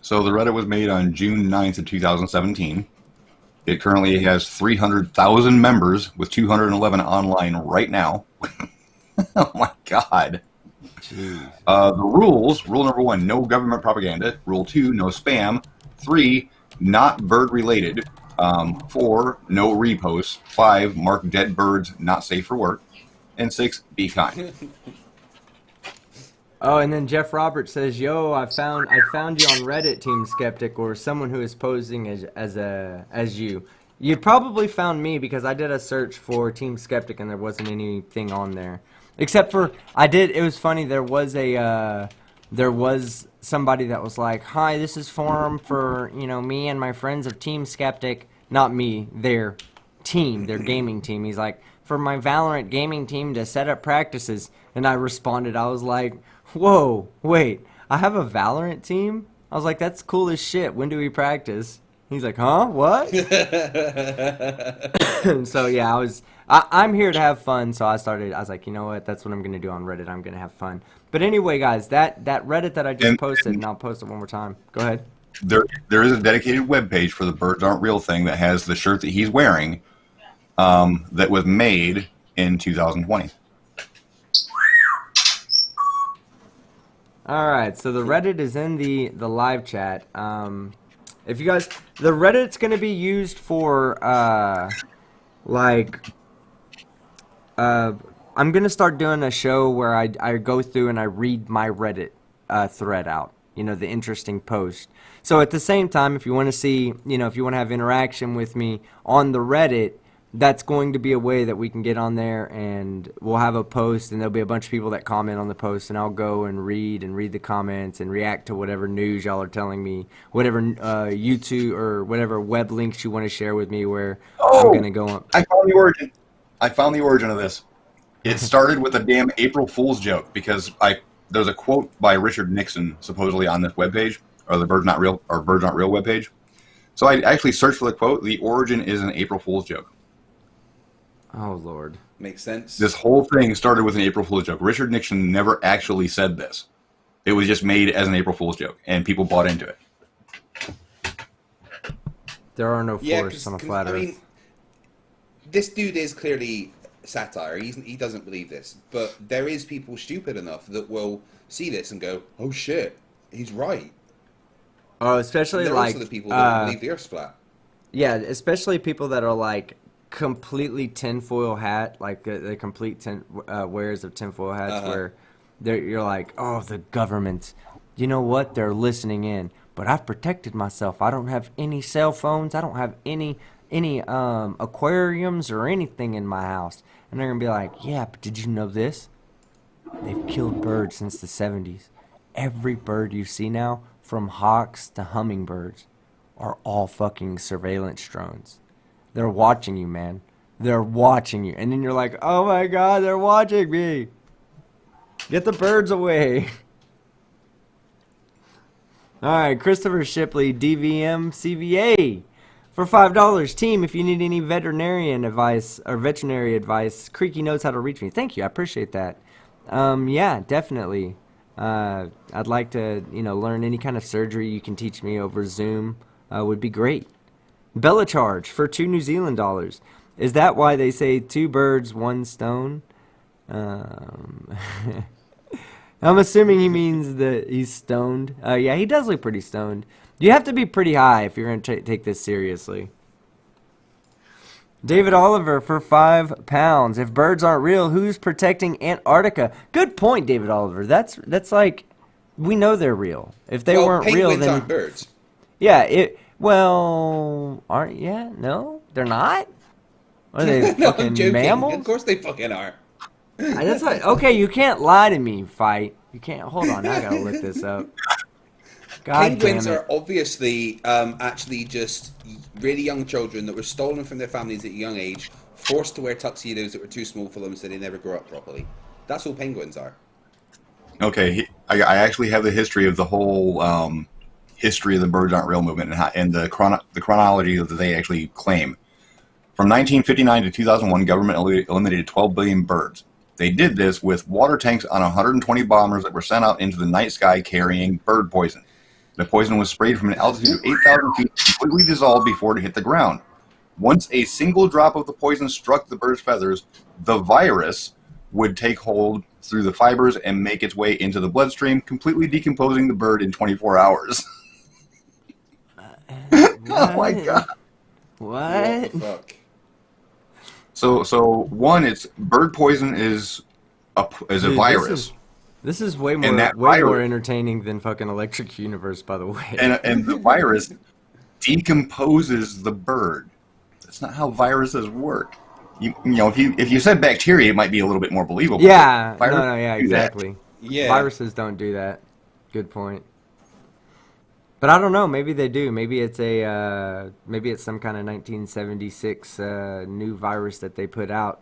So the Reddit was made on June 9th of 2017. It currently has 300,000 members with 211 online right now. Oh my God. Jeez. The rules: rule number 1, no government propaganda. Rule 2, no spam. 3, not bird related. 4, no reposts. 5, mark dead birds not safe for work. And 6, be kind. Oh, and then Jeff Roberts says, "Yo, I found you on Reddit, Team Skeptic, or someone who is posing as you. You probably found me because I did a search for Team Skeptic and there wasn't anything on there, except for I did. It was funny. There was somebody that was like, "Hi, this is forum for me and my friends of Team Skeptic, not me, their team, their gaming team." He's like, "For my Valorant gaming team to set up practices," and I responded. I was like, "Whoa, wait, I have a Valorant team?" I was like, "That's cool as shit. When do we practice?" He's like, "Huh? What?" So yeah, I'm here to have fun. So I was like, you know what? That's what I'm gonna do on Reddit. I'm gonna have fun. But anyway, guys, that Reddit that I just posted, and I'll post it one more time. Go ahead. There is a dedicated webpage for the Birds Aren't Real thing that has the shirt that he's wearing, that was made in 2020. All right, so the Reddit is in the live chat. If you guys, the Reddit's going to be used for, I'm going to start doing a show where I go through and I read my Reddit thread out, the interesting post. So at the same time, if you want to see, if you want to have interaction with me on the Reddit, that's going to be a way that we can get on there, and we'll have a post, and there'll be a bunch of people that comment on the post, and I'll go and read the comments and react to whatever news y'all are telling me, whatever YouTube or whatever web links you want to share with me where I'm going to go on. I found the origin of this. It started with a damn April Fool's joke because there's a quote by Richard Nixon supposedly on this webpage, or the Birds Not Real webpage. So I actually searched for the quote. The origin is an April Fool's joke. Oh, Lord. Makes sense. This whole thing started with an April Fool's joke. Richard Nixon never actually said this. It was just made as an April Fool's joke, and people bought into it. There are no forests on a flat Earth. I mean, this dude is clearly satire. He doesn't believe this. But there is people stupid enough that will see this and go, "Oh, shit, he's right." Oh, especially and like... also the people that believe the Earth's flat. Yeah, especially people that are like... completely tinfoil hat, like the complete wearers of tinfoil hats, where you're like, oh, the government, you know what? They're listening in, but I've protected myself. I don't have any cell phones. I don't have any aquariums or anything in my house. And they're gonna be like, yeah, but did you know this? They've killed birds since the 70s. Every bird you see now, from hawks to hummingbirds, are all fucking surveillance drones. They're watching you, man. They're watching you. And then you're like, oh my God, they're watching me. Get the birds away. All right, Christopher Shipley, DVM CVA. For $5, team, if you need any veterinarian advice or veterinary advice, Creaky knows how to reach me. Thank you. I appreciate that. Yeah, definitely. I'd like to, learn any kind of surgery you can teach me over Zoom. Would be great. Bella charge for $2 New Zealand dollars. Is that why they say 2 birds, 1 stone? I'm assuming he means that he's stoned. Yeah, he does look pretty stoned. You have to be pretty high if you're going to take this seriously. David Oliver for £5. If birds aren't real, who's protecting Antarctica? Good point, David Oliver. That's like, we know they're real. If they weren't real, then aren't birds. Yeah, no, they're not. Are they No, fucking I'm joking. mammals? Of course they fucking are. That's like, okay, you can't lie to me, fight. You can't. Hold on, I gotta look this up. God Penguins damn it. are obviously actually just really young children that were stolen from their families at a young age, forced to wear tuxedos that were too small for them, so they never grew up properly. That's all penguins are. Okay, I actually have the history of the whole history of the Birds Aren't Real movement and the chronology that they actually claim. From 1959 to 2001, government eliminated 12 billion birds. They did this with water tanks on 120 bombers that were sent out into the night sky carrying bird poison. The poison was sprayed from an altitude of 8,000 feet, completely dissolved before it hit the ground. Once a single drop of the poison struck the bird's feathers, the virus would take hold through the fibers and make its way into the bloodstream, completely decomposing the bird in 24 hours. Oh my god. What? What the fuck? So one, it's bird poison is a Dude, virus, This is way and that more virus, entertaining than fucking Electric Universe, by the way. and the virus decomposes the bird. That's not how viruses work. You know, if you said bacteria, it might be a little bit more believable. Yeah, Viruses yeah, do that. exactly. Yeah. Viruses don't do that. Good point. But I don't know. Maybe they do. Maybe it's some kind of 1976 new virus that they put out.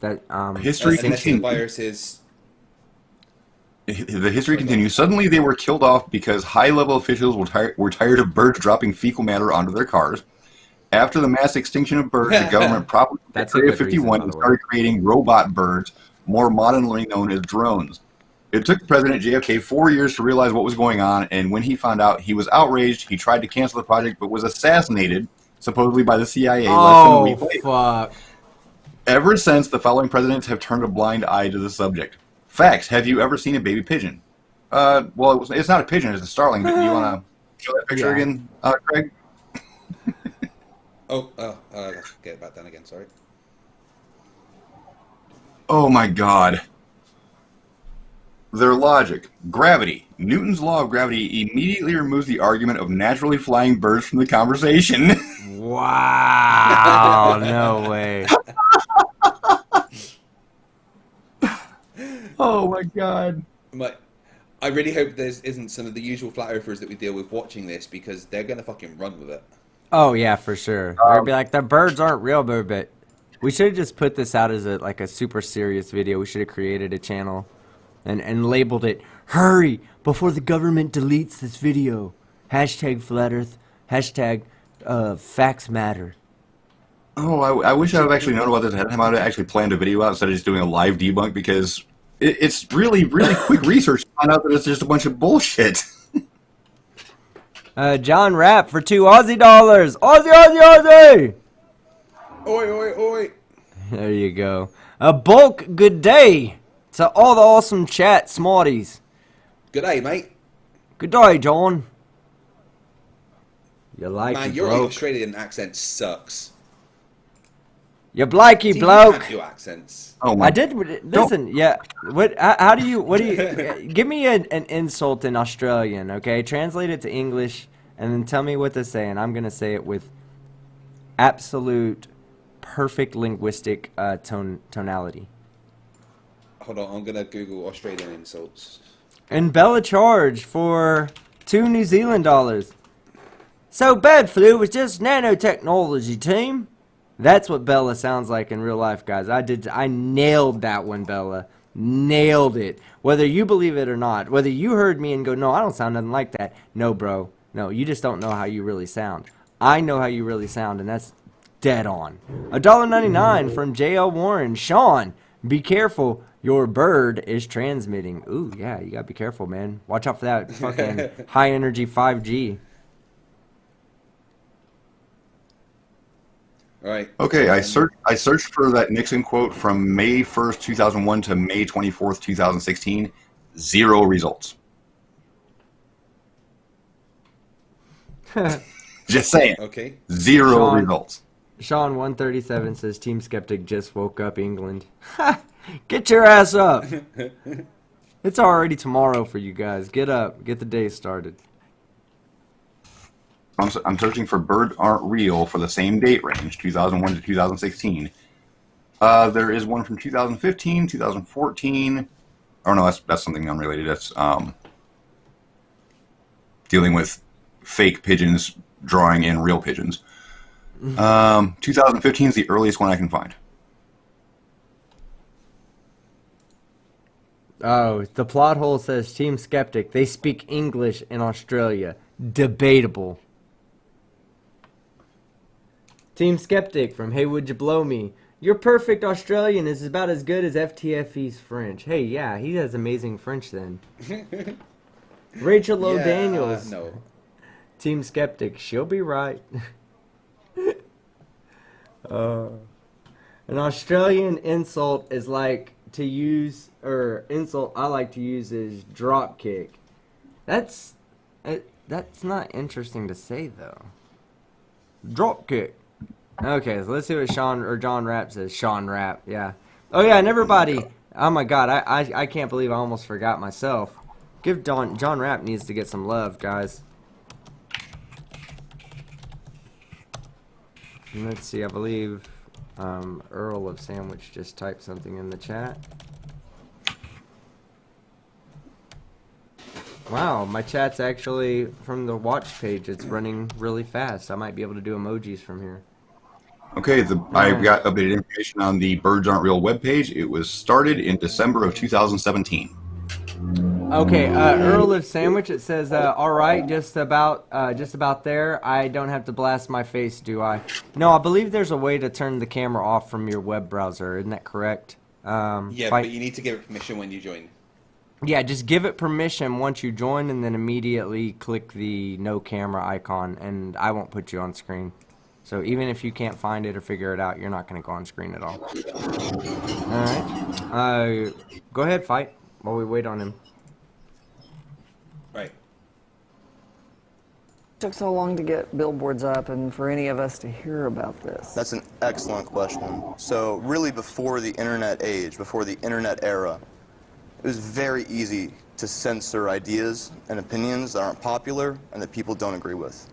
That History Unless the continues. virus is... The history continues. Suddenly, they were killed off because high-level officials were tired of birds dropping fecal matter onto their cars. After the mass extinction of birds, the government propagated That's a Area good 51 reason, by and the way. started creating robot birds, more modernly known as drones. It took President JFK 4 years to realize what was going on, and when he found out, he was outraged. He tried to cancel the project, but was assassinated, supposedly by the CIA, less than a week later. Fuck. Ever since, the following presidents have turned a blind eye to the subject. Facts. Have you ever seen a baby pigeon? Well, it's not a pigeon, it's a starling, but do you want to show that picture again, Craig? I get back down again, sorry. Oh my god. Their logic. Gravity. Newton's law of gravity immediately removes the argument of naturally flying birds from the conversation. Wow. No way. Oh my god. I really hope there isn't some of the usual flat earthers that we deal with watching this, because they're gonna fucking run with it. Oh yeah, for sure. They'd be like, the birds aren't real, but we should have just put this out as a super serious video. We should have created a channel and labeled it, "Hurry before the government deletes this video." Hashtag flat earth. Hashtag facts matter. Oh, I wish I had actually known about this ahead of time. I would have actually planned a video out instead of just doing a live debunk, because it's really, really quick research to find out that it's just a bunch of bullshit. John Rapp for $2 Aussie dollars. Aussie, Aussie, Aussie. Oi, oi, oi! There you go. A bulk good day to all the awesome chat smarties. Good day, mate. Good day, John. You like Man, it, your bloke. Australian accent sucks. You blakey See, you bloke. can't do accents. Oh my. I did listen. Yeah. What? How do you? What do you? Give me an insult in Australian, okay? Translate it to English, and then tell me what to say, and I'm gonna say it with absolute perfect linguistic tonality. Hold on, I'm gonna Google Australian insults. And Bella charged for $2 New Zealand dollars. So bad flu was just nanotechnology, team. That's what Bella sounds like in real life, guys. I nailed that one, Bella. Nailed it. Whether you believe it or not, whether you heard me and go, no, I don't sound nothing like that. No, bro. No, you just don't know how you really sound. I know how you really sound, and that's dead on. $1.99 from J.L. Warren. Sean, be careful. Your bird is transmitting. Ooh, yeah, you gotta be careful, man. Watch out for that fucking high energy 5G. All right. Okay, I searched for that Nixon quote from May 1st, 2001 to May 24th, 2016. 0 results. Just saying. Okay. 0 Sean. results. Sean 137 says Team Skeptic just woke up England. Get your ass up. It's already tomorrow for you guys. Get up. Get the day started. I'm searching for birds aren't real for the same date range, 2001 to 2016. There is one from 2015, 2014. Oh no, that's something unrelated. That's dealing with fake pigeons drawing in real pigeons. 2015 is the earliest one I can find. Oh, the plot hole says Team Skeptic. They speak English in Australia. Debatable. Team Skeptic from Hey Would You Blow Me. Your perfect Australian is about as good as FTFE's French. Hey, yeah, he has amazing French then. Rachel O'Daniels. No. Team Skeptic. She'll be right. An Australian insult is like to use, or insult I like to use is drop kick. That's not interesting to say though. Drop kick. Okay, so let's see what John Rapp says. Sean Rapp, yeah. Oh yeah, and everybody. Oh my God, I can't believe I almost forgot myself. Give John Rapp needs to get some love, guys. And let's see, I believe Earl of Sandwich just typed something in the chat. Wow, my chat's actually from the watch page. It's running really fast. I might be able to do emojis from here. Okay, I've got updated information on the Birds Aren't Real webpage. It was started in December of 2017. Okay, Earl of Sandwich. It says, all right, just about there. I don't have to blast my face, do I? No, I believe there's a way to turn the camera off from your web browser. Isn't that correct? Yeah, but you need to give it permission when you join. Yeah, just give it permission once you join, and then immediately click the no camera icon, and I won't put you on screen. So even if you can't find it or figure it out, you're not going to go on screen at all. Alright. Go ahead, fight, while we wait on him. Right. Took so long to get billboards up and for any of us to hear about this? That's an excellent question. So really before the internet age, before the internet era, it was very easy to censor ideas and opinions that aren't popular and that people don't agree with.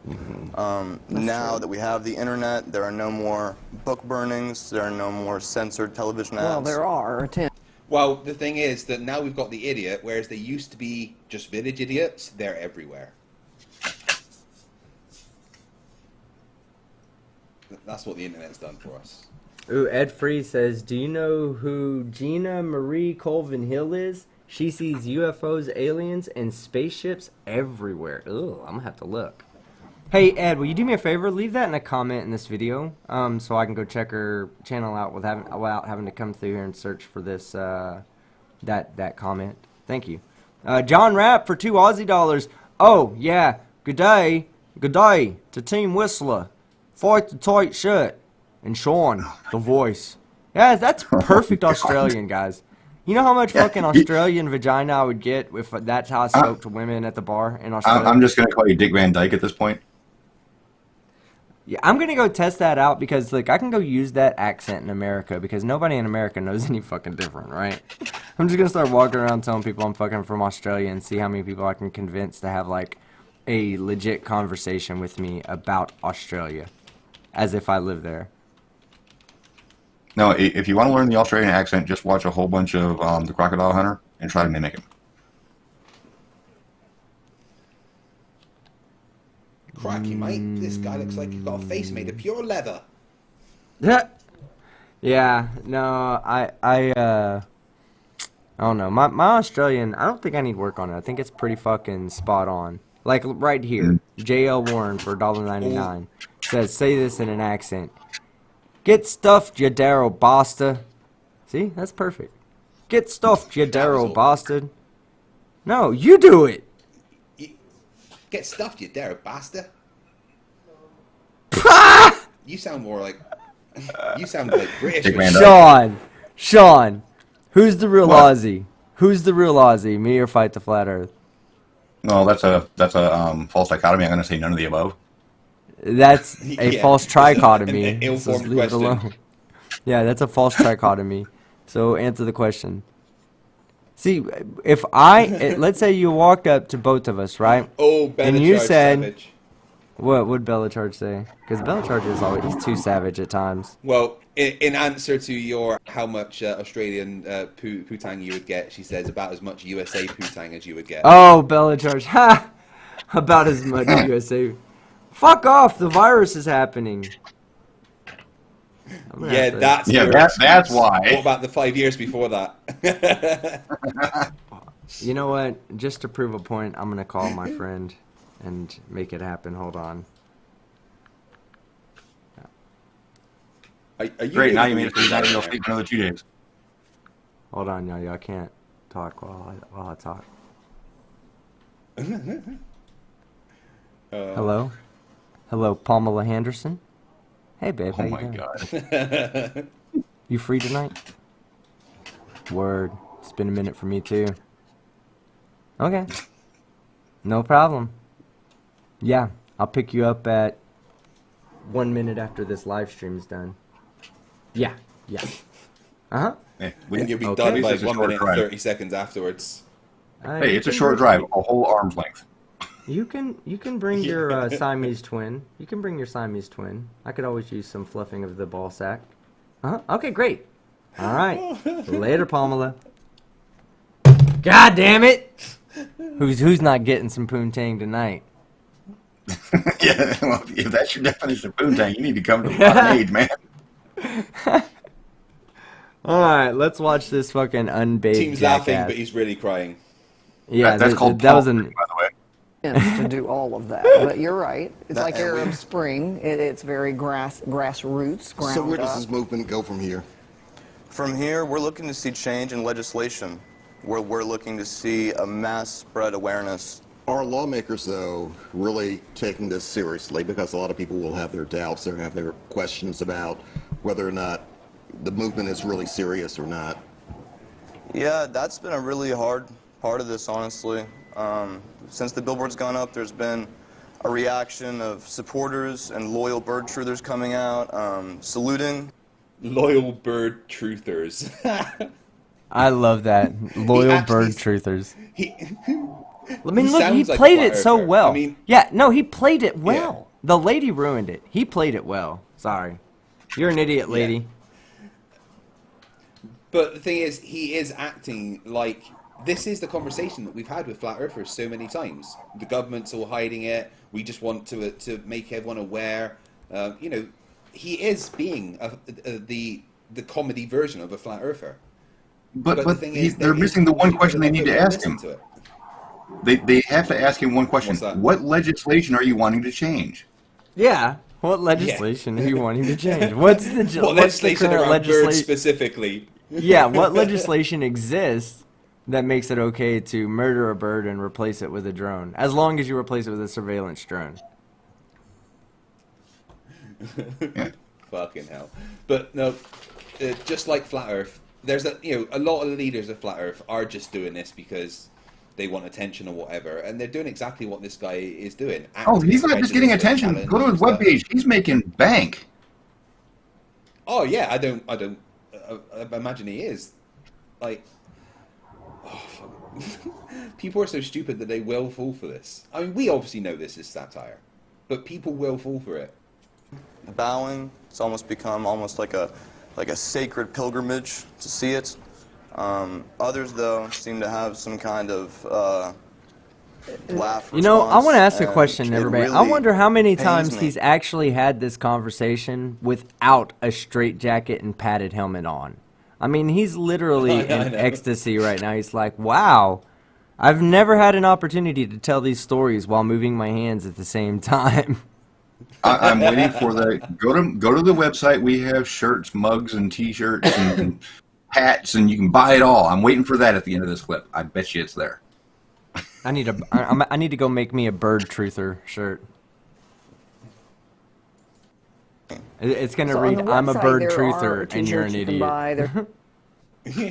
Now that we have the internet, there are no more book burnings, there are no more censored television ads. Well, there are attempts. Well, the thing is that now we've got the idiot, whereas they used to be just village idiots. They're everywhere. That's what the internet's done for us. Ooh, Ed Free says, do you know who Gina Marie Colvin Hill is? She sees UFOs, aliens, and spaceships everywhere. Ugh, I'm gonna have to look. Hey, Ed, will you do me a favor? Leave that in a comment in this video, so I can go check her channel out without having to come through here and search for this, that comment. Thank you. John Rapp for 2 Aussie dollars. Oh, yeah. Good day to Team Whistler. Fight the tight shirt. And Sean, the voice. Yeah, that's perfect Australian, guys. You know how much fucking Australian vagina I would get if that's how I spoke to women at the bar in Australia? I'm just going to call you Dick Van Dyke at this point. Yeah, I'm going to go test that out because, like, I can go use that accent in America because nobody in America knows any fucking different, right? I'm just going to start walking around telling people I'm fucking from Australia and see how many people I can convince to have, like, a legit conversation with me about Australia as if I live there. No, if you want to learn the Australian accent, just watch a whole bunch of The Crocodile Hunter and try to mimic him. Cracky, mate. This guy looks like he's got a face made of pure leather. Yeah, no, I don't know. My Australian, I don't think I need work on it. I think it's pretty fucking spot on. Like, right here, J.L. Warren for $1.99 says, say this in an accent. Get stuffed, you Darrow bastard. See? That's perfect. Get stuffed, you Darrow bastard. No, you do it. Get stuffed, you dare bastard. You sound more like... You sound like British. Sean, who's the real Aussie? Who's the real Aussie? Me or Fight the Flat Earth? No, that's a false dichotomy. I'm going to say none of the above. That's a false trichotomy. An ill-formed Just leave it alone. Yeah, that's a false trichotomy. So answer the question. See, if let's say you walked up to both of us, right? Oh, Bellacharge and you said, savage. What would Bellacharge say? Because Bellacharge is always too savage at times. Well, in answer to your how much Australian poo-tang you would get, she says about as much USA poo-tang as you would get. Oh, Bellacharge. Ha! About as much USA. Fuck off! The virus is happening. Yeah, that's why. What about the 5 years before that? You know what? Just to prove a point, I'm gonna call my friend and make it happen. Hold on. Are you Great, now you made it so you're not going to sleep for another 2 days. Hold on, y'all. Y'all can't talk while I talk. Hello? Hello, Pamela Henderson? Hey, babe, how Oh you my doing? god. You free tonight? Word. It's been a minute for me, too. Okay. No problem. Yeah, I'll pick you up at 1 minute after this live stream is done. Yeah. Uh-huh. Hey, And you'll be Okay. done by It's a 1 short minute and drive. 30 seconds afterwards. Hey, it's a short drive, a whole arm's length. You can bring your Siamese twin. You can bring your Siamese twin. I could always use some fluffing of the ball sack. Uh-huh. Okay, great. All right. Later, Pamela. God damn it! Who's not getting some poontang tonight? Yeah, well, if that's your definition of poontang, you need to come to the Promenade, man. All right, let's watch this fucking unbathed Team's jackass. laughing, but he's really crying. Yeah, that's called that was Paul, an. by the way. To do all of that, but you're right. It's That- like Arab Spring. It's very grassroots. Ground So where does up. this movement go from here? From here, we're looking to see change in legislation. We're looking to see a mass spread awareness. Are lawmakers, though, really taking this seriously? Because a lot of people will have their doubts, they'll have their questions about whether or not the movement is really serious or not. Yeah, that's been a really hard part of this, honestly. Since the billboard's gone up, there's been a reaction of supporters and loyal bird truthers coming out, saluting. Loyal bird truthers. I love that. Loyal actually- bird truthers. he, I mean, He look, he sounds like a played flat it so earther. well. I mean- yeah, no, he played it well. The lady ruined it. He played it well. Sorry. You're an idiot, lady. But the thing is, he is acting like this is the conversation that we've had with flat earthers so many times. The government's all hiding it. We just want to make everyone aware. You know, he is being the comedy version of a flat earther. But the thing is, they're missing the one question they need to ask him. To it. They have to ask him one question. What's that? What legislation are you wanting to change? Yeah. What legislation are you wanting to change? What's the What what's the legislation current around birds legislation? specifically? Yeah, what legislation exists that makes it okay to murder a bird and replace it with a drone, as long as you replace it with a surveillance drone? Fucking hell. But no, just like flat Earth, there's a lot of the leaders of flat Earth are just doing this because they want attention or whatever, and they're doing exactly what this guy is doing. Oh, he's not just getting attention. Challenge Go to his and stuff. webpage. He's making bank. Oh yeah, I don't imagine he is. Like, oh, fuck. People are so stupid that they will fall for this. I mean, we obviously know this is satire, but people will fall for it. Bowing, it's almost become like a sacred pilgrimage to see it. Others, though, seem to have some kind of laugh You know, I want to ask a response, question, and it everybody. I really wonder how many pains times me. he's actually had this conversation without a straight jacket and padded helmet on. I mean, he's literally I in know. ecstasy right now. He's like, wow, I've never had an opportunity to tell these stories while moving my hands at the same time. I'm waiting for the go to the website. We have shirts, mugs, and T-shirts and hats, and you can buy it all. I'm waiting for that at the end of this clip. I bet you it's there. I need to go make me a bird truther shirt. It's gonna So on read, the "I'm a website, bird there are truther and you're an t-shirts you can idiot." buy.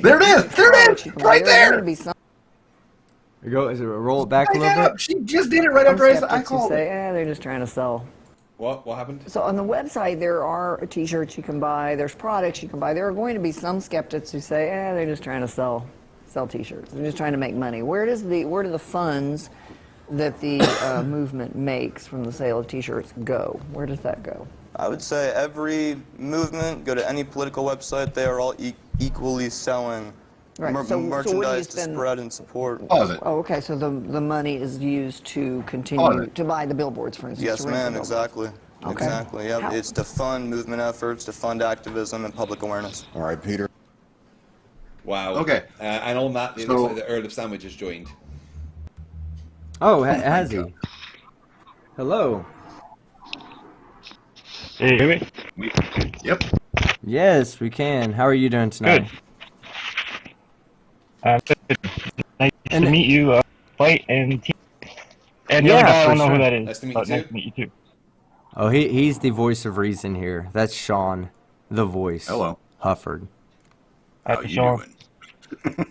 There it is. There it You is. can buy. Right There's going to there. be some Go, is it roll it back a Pick little it bit? up. She just did it right after I skeptics who called say, it. they're just trying to sell. What happened? So on the website, there are t-shirts you can buy. There's products you can buy. There are going to be some skeptics who say, they're just trying to sell t-shirts. They're just trying to make money. Where do the funds that the movement makes from the sale of t-shirts go? Where does that go? I would say every movement, go to any political website, they are all equally selling Right, so what do you merchandise to spend- spread and support. Pause it. Oh, okay. So the money is used to Oh, continue no. to buy the billboards, for instance. Yes, to rent the ma'am, billboards. exactly. Okay. Exactly, yeah. How- It's to fund movement efforts, to fund activism and public awareness. All right, Peter. Wow. Okay. And on that, it So- looks like the Earl of Sandwich has joined. Oh, has he? Hello. Hey, you hear me? Yep. Yes, we can. How are you doing tonight? Good. Good. Nice And- to meet you, White and T. And the Yeah, other guy, I for don't know sure. who that is. Nice to meet but you nice too. to meet you too. Oh, he's the voice of reason here. That's Sean, the voice. Hello. Hufford. How Hi, you Sean. doing?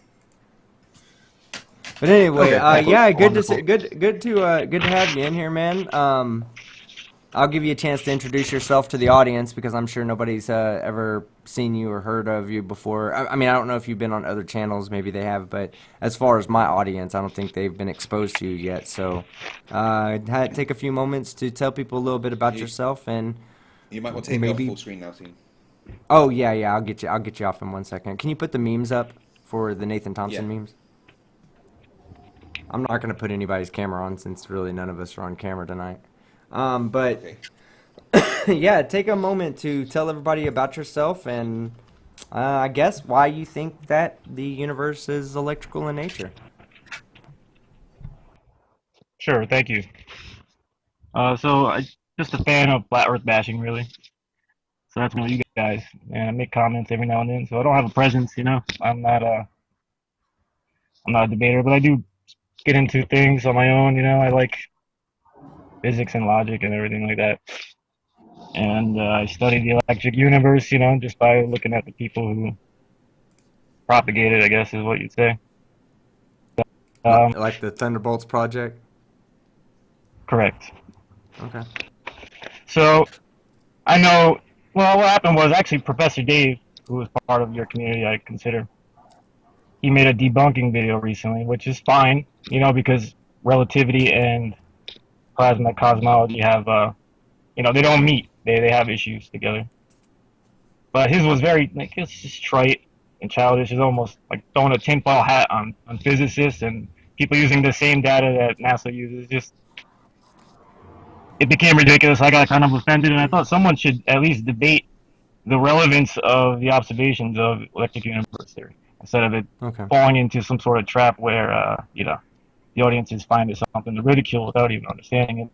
But anyway, Okay, yeah, good to wonderful. see, good to have you in here, man. I'll give you a chance to introduce yourself to the audience because I'm sure nobody's ever seen you or heard of you before. I mean, I don't know if you've been on other channels, maybe they have, but as far as my audience, I don't think they've been exposed to you yet. So, take a few moments to tell people a little bit about yourself and You might want to take me off full screen now, too. Oh yeah, I'll get you off in 1 second. Can you put the memes up for the Nathan Thompson memes? I'm not gonna put anybody's camera on since really none of us are on camera tonight. But Okay. yeah, take a moment to tell everybody about yourself and I guess why you think that the universe is electrical in nature. Sure, thank you. So I just a fan of flat Earth bashing, really. So that's one of you guys, and I make comments every now and then. So I don't have a presence, you know. I'm not a debater, but I do get into things on my own. You know, I like physics and logic and everything like that. And I studied the electric universe, you know, just by looking at the people who propagate it, I guess is what you'd say. Like the Thunderbolts project? Correct. Okay. So I know, well, what happened was actually Professor Dave, who was part of your community, I consider, he made a debunking video recently, which is fine, you know, because relativity and plasma cosmology have, you know, they don't meet. They have issues together. But his was very, like, it's just trite and childish. It's almost like throwing a tinfoil hat on physicists and people using the same data that NASA uses. Just, it became ridiculous. I got kind of offended, and I thought someone should at least debate the relevance of the observations of electric universe theory instead of it falling into some sort of trap where, you know, the audience is finding something to ridicule without even understanding it.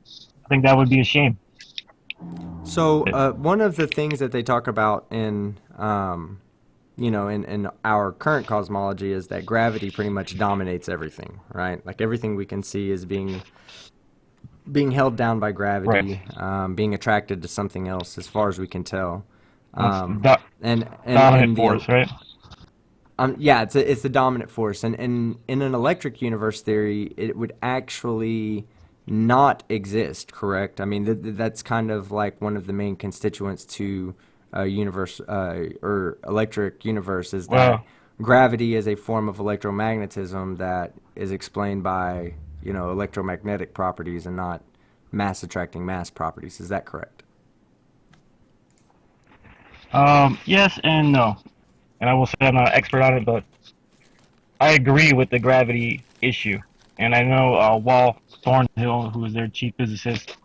I think that would be a shame. So one of the things that they talk about in, you know, in our current cosmology is that gravity pretty much dominates everything, right? Like everything we can see is being held down by gravity, being attracted to something else, as far as we can tell. Dominant force, right? Yeah, it's the dominant force, and in an electric universe theory, it would actually not exist, correct? I mean, that's kind of like one of the main constituents to a universe or electric universe is that gravity is a form of electromagnetism that is explained by, you know, electromagnetic properties and not mass attracting mass properties. Is that correct? Yes and no. And I will say I'm not an expert on it, but I agree with the gravity issue. And I know Walt Thornhill, who is their chief physicist,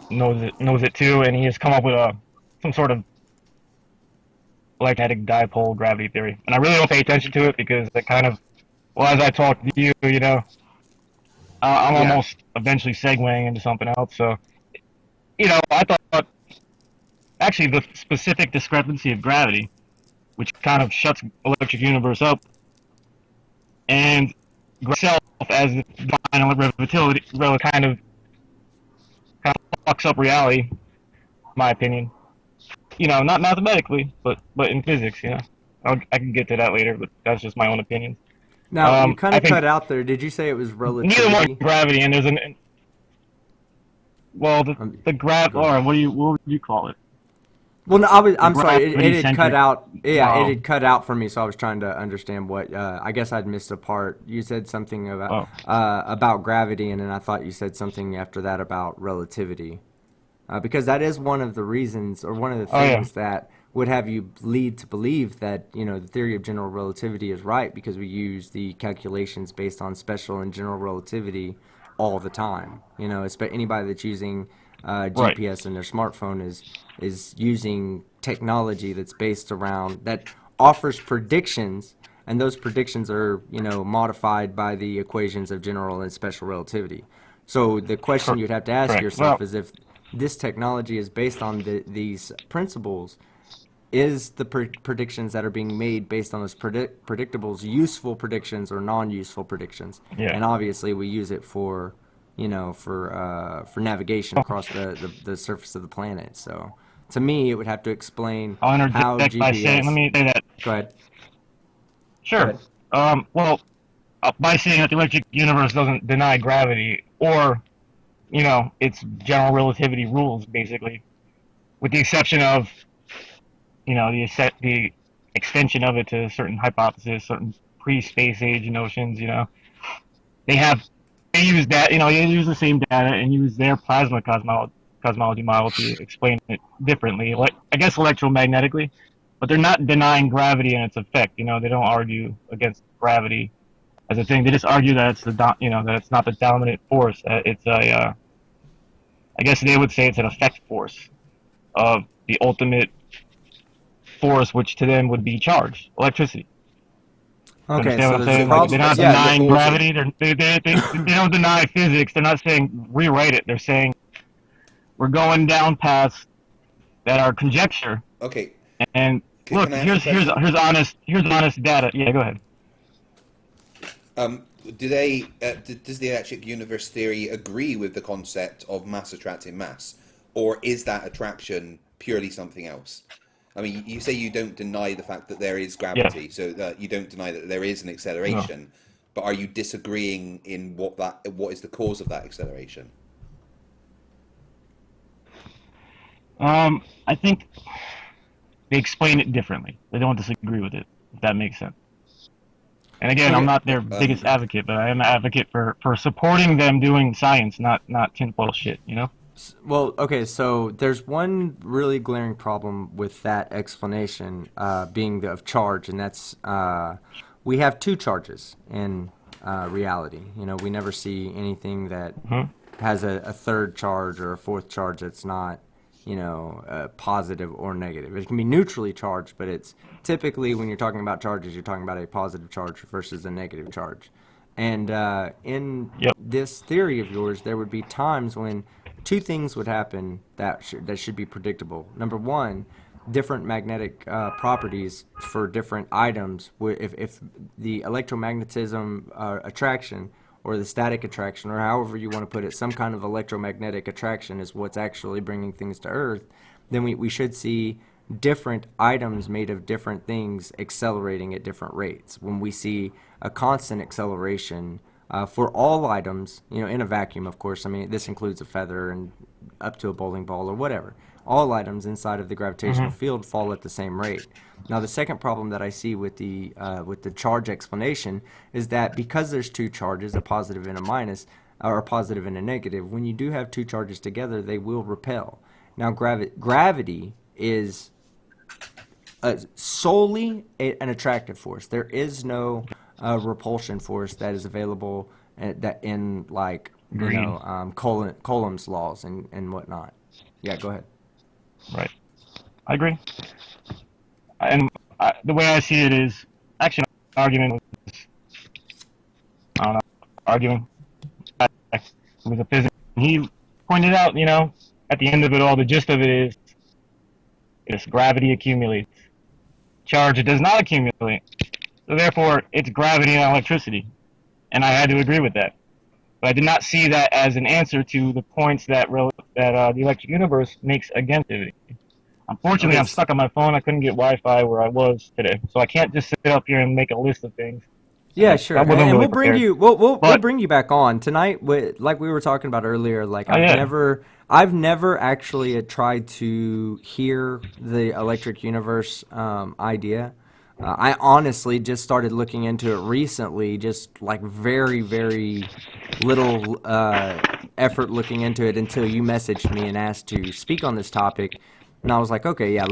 knows it too, and he has come up with some sort of electromagnetic dipole gravity theory. And I really don't pay attention to it because it kind of, well, as I talk to you, you know, I'm almost eventually segueing into something else. So, you know, I thought actually the specific discrepancy of gravity, which kind of shuts electric universe up, and itself as the divine relativity kind of fucks up reality, in my opinion. You know, not mathematically, but in physics. You know, I can get to that later, but that's just my own opinion. Now you kind of cut out there. Did you say it was relativity? Neither one gravity, and there's the grav, or what would you call it? Well, no, I'm sorry. It had cut out. Yeah, it had cut out for me, so I was trying to understand what. I guess I'd missed a part. You said something about gravity, and then I thought you said something after that about relativity, because that is one of the reasons, or one of the things that would have you lead to believe that, you know, the theory of general relativity is right, because we use the calculations based on special and general relativity all the time. You know, anybody that's using GPS in their smartphone is using technology that's based around, that offers predictions, and those predictions are, you know, modified by the equations of general and special relativity. So the question you'd have to ask yourself is, if this technology is based on these principles, is the predictions that are being made based on those predictables useful predictions or non-useful predictions? And obviously we use it for, you know, for navigation across the surface of the planet. So to me, it would have to explain how GPS. By saying, let me say that. Go ahead. Sure. Go ahead. Well, by saying that the electric universe doesn't deny gravity, or it's general relativity rules, basically, with the exception of, the extension of it to certain hypotheses, certain pre-space age notions. They use that, they use the same data and use their plasma cosmology model to explain it differently, like, I guess electromagnetically, but they're not denying gravity and its effect. They don't argue against gravity as a thing. They just argue that that it's not the dominant force. It's I guess they would say it's an effect force of the ultimate force, which to them would be charge, electricity. Okay, Understand so what I'm there's a saying? problem. They're not Yeah, denying the force- gravity. They don't deny physics. They're not saying rewrite it. They're saying we're going down paths that are conjecture. Okay. And look, Can I ask a question? here's honest data. Yeah, go ahead. Does the electric universe theory agree with the concept of mass attracting mass, or is that attraction purely something else? I mean, you say you don't deny the fact that there is gravity, so that you don't deny that there is an acceleration, but are you disagreeing in what is the cause of that acceleration? I think they explain it differently. They don't disagree with it, if that makes sense. And again, I'm not their biggest advocate, but I am an advocate for supporting them doing science, not tinfoil shit, Well, okay, so there's one really glaring problem with that explanation being of charge, and that's we have two charges in reality. We never see anything that has a third charge or a fourth charge that's not, positive or negative. It can be neutrally charged, but it's typically, when you're talking about charges, you're talking about a positive charge versus a negative charge. And in this theory of yours, there would be times when two things would happen that should be predictable. Number one, different magnetic properties for different items. If the electromagnetism attraction or the static attraction, or however you want to put it, some kind of electromagnetic attraction is what's actually bringing things to Earth, then we should see different items made of different things accelerating at different rates. When we see a constant acceleration for all items, in a vacuum, of course. I mean, this includes a feather and up to a bowling ball or whatever. All items inside of the gravitational field fall at the same rate. Now, the second problem that I see with the charge explanation is that because there's two charges, a positive and a minus, or a positive and a negative, when you do have two charges together, they will repel. Now, gravity is solely an attractive force. There is no repulsion force that is available that in Coulomb's laws and whatnot. Yeah, go ahead. Right. I agree. And the way I see it is actually an argument. I don't know, arguing with a physicist. He pointed out, at the end of it all, the gist of it is gravity accumulates. Charge does not accumulate. So therefore, it's gravity and electricity. And I had to agree with that. But I did not see that as an answer to the points that the electric universe makes against gravity. Unfortunately, I'm stuck on my phone. I couldn't get Wi-Fi where I was today, so I can't just sit up here and make a list of things. Yeah, sure. And really we'll bring you. We'll bring you back on tonight. Like we were talking about earlier. Like I've never actually tried to hear the electric universe idea. I honestly just started looking into it recently, just like very, very little effort looking into it until you messaged me and asked to speak on this topic. And I was like, okay, yeah,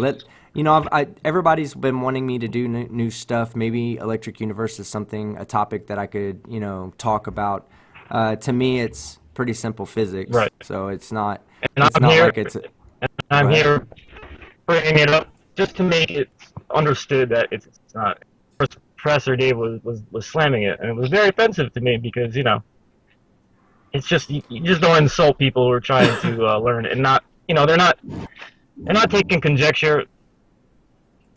everybody's been wanting me to do new stuff. Maybe electric universe is a topic that I could, talk about. To me, it's pretty simple physics. Right. So it's not, I'm here bringing it up just to make it understood that it's not. Professor Dave was slamming it, and it was very offensive to me because, it's just, you just don't insult people who are trying to learn and not, they're not taking conjecture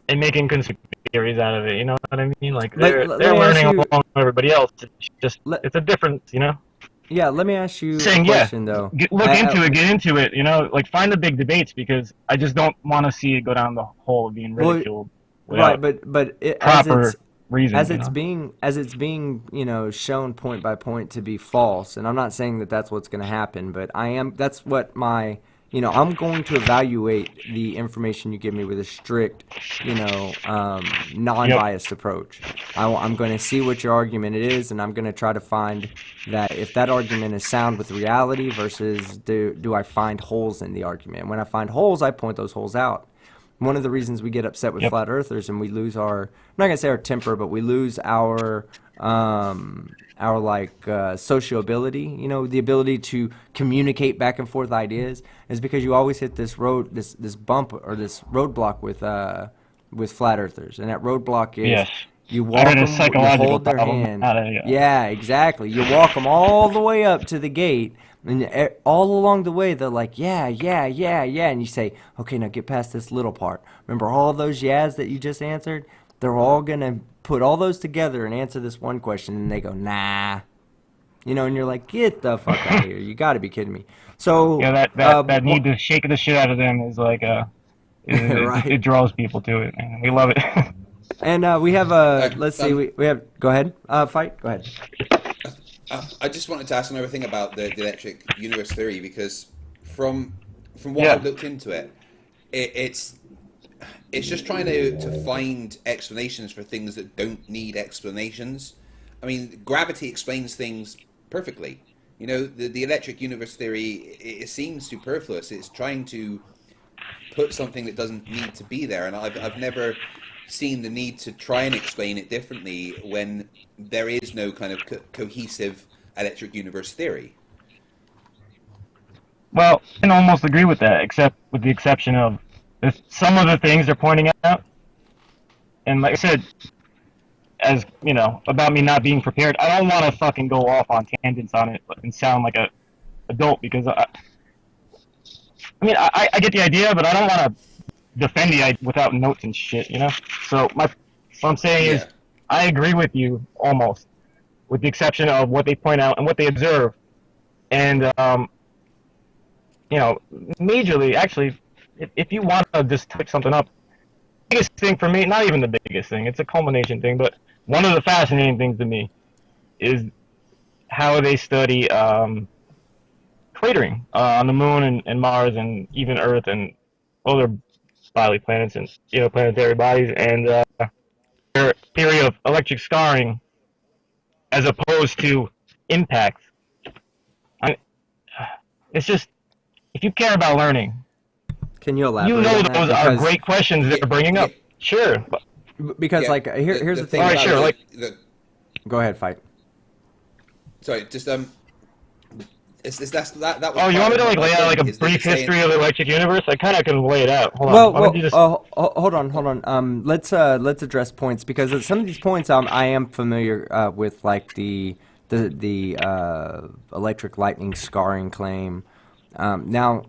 and making conspiracy theories out of it. You know what I mean? Like they're learning along with everybody else. It's just it's a difference, Yeah, let me ask you a question though. Get into it. Like find the big debates because I just don't want to see it go down the hole of being ridiculed. Right, but reason. as you it's know? being shown point by point to be false, and I'm not saying that that's what's going to happen, but that's what I'm going to evaluate the information you give me with a strict Yep. non-biased approach. I'm going to see what your argument is, and I'm going to try to find that if that argument is sound with reality versus do I find holes in the argument. When I find holes, I point those holes out. One of the reasons we get upset with Yep. flat earthers and we lose I'm not gonna say our temper, but we lose our sociability, the ability to communicate back and forth ideas, is because you always hit this bump or this roadblock with flat earthers, and that roadblock is Yes. you I walk heard a them, you psychological hold their problem, hand. not a, Yeah, exactly. You walk them all the way up to the gate, and all along the way, they're like, yeah, yeah, yeah, yeah. And you say, okay, now get past this little part. Remember all those yeahs that you just answered? They're all going to put all those together and answer this one question. And they go, nah. And you're like, get the fuck out of here. You got to be kidding me. So, Yeah, that need to shake the shit out of them is like Right. it draws people to it, and we love it. And we have let's see, we have, go ahead, Fight, go ahead. I just wanted to ask another thing about the electric universe theory, because from what Yeah. I've looked into it's just trying to find explanations for things that don't need explanations. I mean, gravity explains things perfectly. The electric universe theory, it seems superfluous. It's trying to put something that doesn't need to be there, and I've never seen the need to try and explain it differently when there is no kind of cohesive electric universe theory. Well, I can almost agree with that, except with the exception of some of the things they're pointing out. And like I said, as about me not being prepared, I don't want to fucking go off on tangents on it and sound like a adult, because I get the idea, but I don't want to defend the idea without notes and shit, So what I'm saying is, I agree with you almost, with the exception of what they point out and what they observe. And majorly, actually, if you want to just touch something up, the biggest thing for me, not even the biggest thing, it's a culmination thing, but one of the fascinating things to me is how they study cratering on the moon and Mars and even Earth and other bodily planets and planetary bodies, and their theory of electric scarring as opposed to impact. It's just, if you care about learning, Can you elaborate those on that? are great questions they're bringing up. Sure. Because Yeah, here's the thing. All right, sure, Go ahead, Fight. Sorry, just that was. Oh, you want me to lay out like a brief history of the electric universe? I kind of can lay it out. Hold on. Why don't you just... hold on. Let's address points, because some of these points I am familiar with, like the electric lightning scarring claim. Now,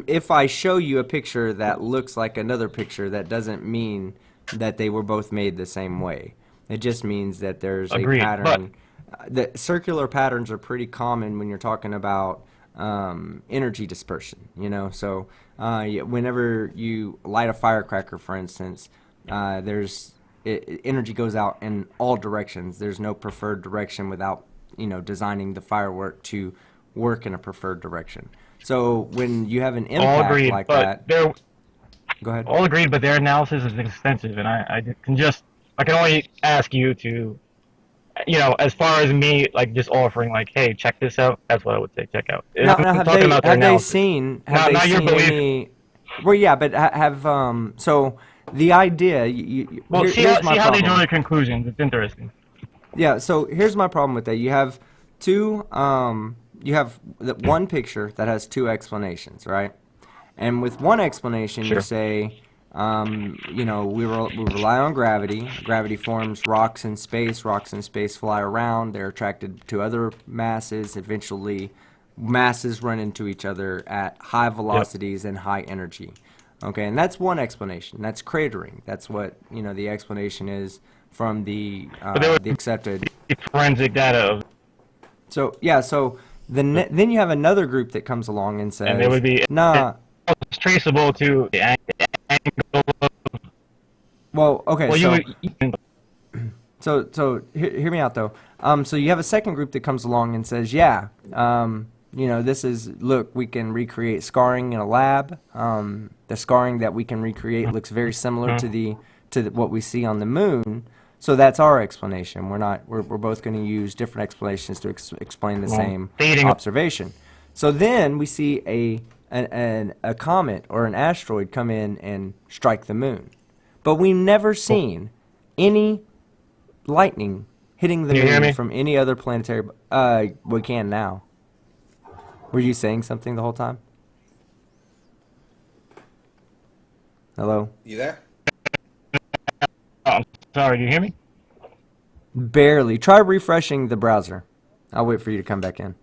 if I show you a picture that looks like another picture, that doesn't mean that they were both made the same way. It just means that there's Agreed, a pattern. The circular patterns are pretty common when you're talking about energy dispersion. So whenever you light a firecracker, for instance, energy goes out in all directions. There's no preferred direction without designing the firework to work in a preferred direction. So when you have an impact like that, go ahead. All agreed, but their analysis is extensive, and I can only ask you to, as far as me, like, just offering, like, hey, check this out. That's what I would say. Check out. Now, have they seen your belief. any? Well, yeah, but so the idea. See how they draw their conclusions. It's interesting. Yeah. So here's my problem with that. You have two. You have one picture that has two explanations, right? And with one explanation, Sure. you say, we rely on gravity. Gravity forms rocks in space. Rocks in space fly around. They're attracted to other masses. Eventually, masses run into each other at high velocities and high energy. Okay, and that's one explanation. That's cratering. That's what the explanation is from the accepted forensic data. So yeah, then you have another group that comes along and says, And it would be it's traceable to the angle. Well, okay, So hear me out though. So you have a second group that comes along and says, yeah, this is, look, we can recreate scarring in a lab. The scarring that we can recreate looks very similar to what we see on the moon. So that's our explanation. We're both going to use different explanations to explain the same observation. So then we see a comet or an asteroid come in and strike the moon. But we've never seen any lightning hitting the moon from any other planetary. We can now. Were you saying something the whole time? Hello? You there? Oh, sorry, do you hear me? Barely. Try refreshing the browser. I'll wait for you to come back in.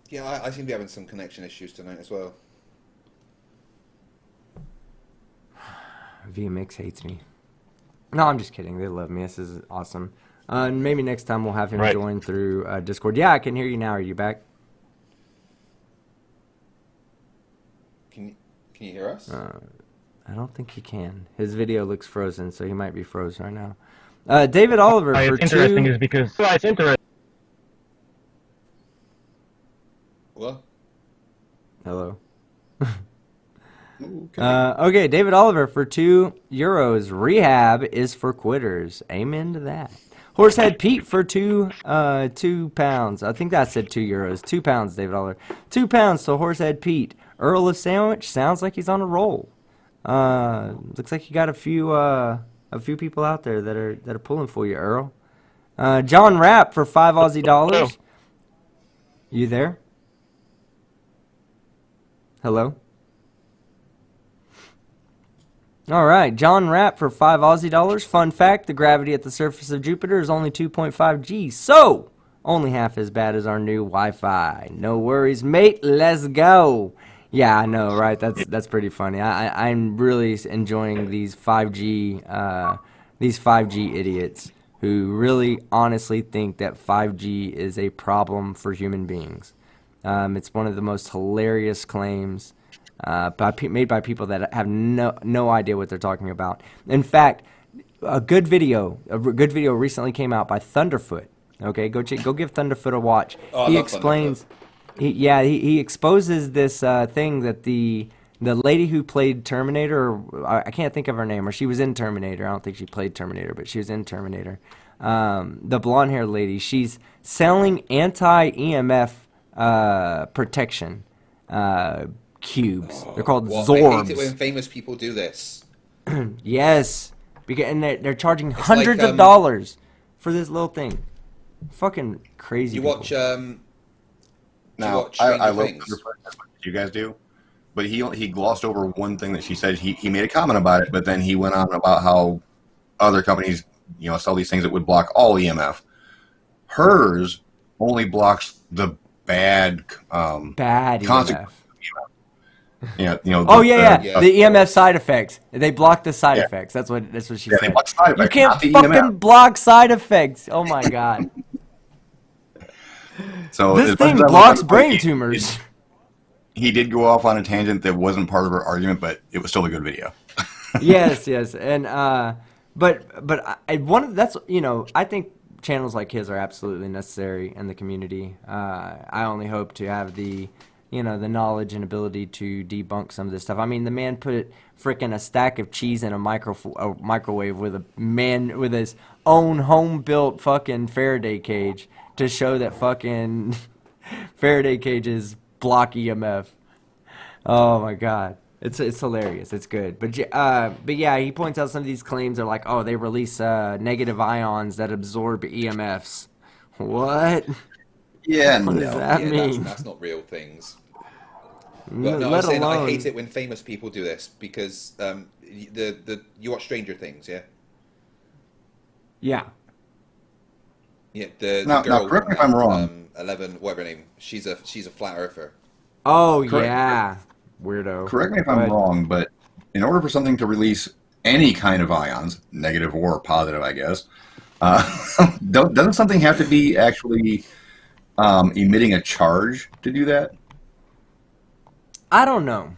Yeah, I seem to be having some connection issues tonight as well. VMX hates me. No, I'm just kidding. They love me. This is awesome. Maybe next time we'll have him join through Discord. Yeah, I can hear you now. Are you back? Can you hear us? I don't think he can. His video looks frozen, so he might be frozen right now. David Oliver for it's interesting is because it's interesting. What? Hello. Ooh, Okay, David Oliver for €2. Rehab is for quitters. Amen to that. Horsehead Pete for £2. I think that said €2. £2, David Oliver. £2 to Horsehead Pete. Earl of Sandwich sounds like he's on a roll. Looks like you got a few people out there that are pulling for you, Earl. John Rapp for $5 Aussie dollars. You there? Hello? All right, John Rapp for $5 Aussie dollars. Fun fact, the gravity at the surface of Jupiter is only 2.5 G, so only half as bad as our new Wi-Fi. No worries, mate, let's go. Yeah, I know, right? That's pretty funny. I'm really enjoying these 5G idiots who really honestly think that 5G is a problem for human beings. It's one of the most hilarious claims made by people that have no idea what they're talking about. In fact, a good video recently came out by Thunderfoot. Okay, go give Thunderfoot a watch. Oh, He I love explains. He exposes this thing that the lady who played Terminator, or I can't think of her name, or she was in Terminator. I don't think she played Terminator, but she was in Terminator. The blonde-haired lady, she's selling anti-EMF protection cubes. They're called Zorbs. I hate it when famous people do this. Yes, and they're charging It's hundreds like, of dollars for this little thing. Fucking crazy. You people. watch Now, I love Thunderfoot as much as you guys do, but he glossed over one thing that she said. He made a comment about it, but then he went on about how other companies, sell these things that would block all EMF. Hers only blocks the bad EMF. Yeah, The EMF side effects. They block the side effects. That's what she said. They block side effects, You can't not the fucking EMF. block side effects. Oh my god. So This as much thing as I love blocks Thunderfoot, brain tumors. He did go off on a tangent that wasn't part of her argument, but it was still a good video. yes, and I think channels like his are absolutely necessary in the community. I only hope to have the knowledge and ability to debunk some of this stuff. I mean, the man put frickin' a stack of cheese in a microwave with his own home-built fucking Faraday cage to show that fucking Faraday cages block EMF. Oh my god. It's hilarious. It's good. But yeah, he points out some of these claims are like, oh, they release negative ions that absorb EMFs. What? Yeah, What does that mean? That's not real things. But no, I Let was saying I alone- hate it when famous people do this because you watch Stranger Things, yeah? Yeah. Yeah, the Now, girl. correct me if I'm wrong. 11, whatever her name. She's a flat earther. Oh Correct. yeah. Weirdo. Correct me if I'm wrong, but in order for something to release any kind of ions, negative or positive, I guess, doesn't something have to be actually emitting a charge to do that? I don't know.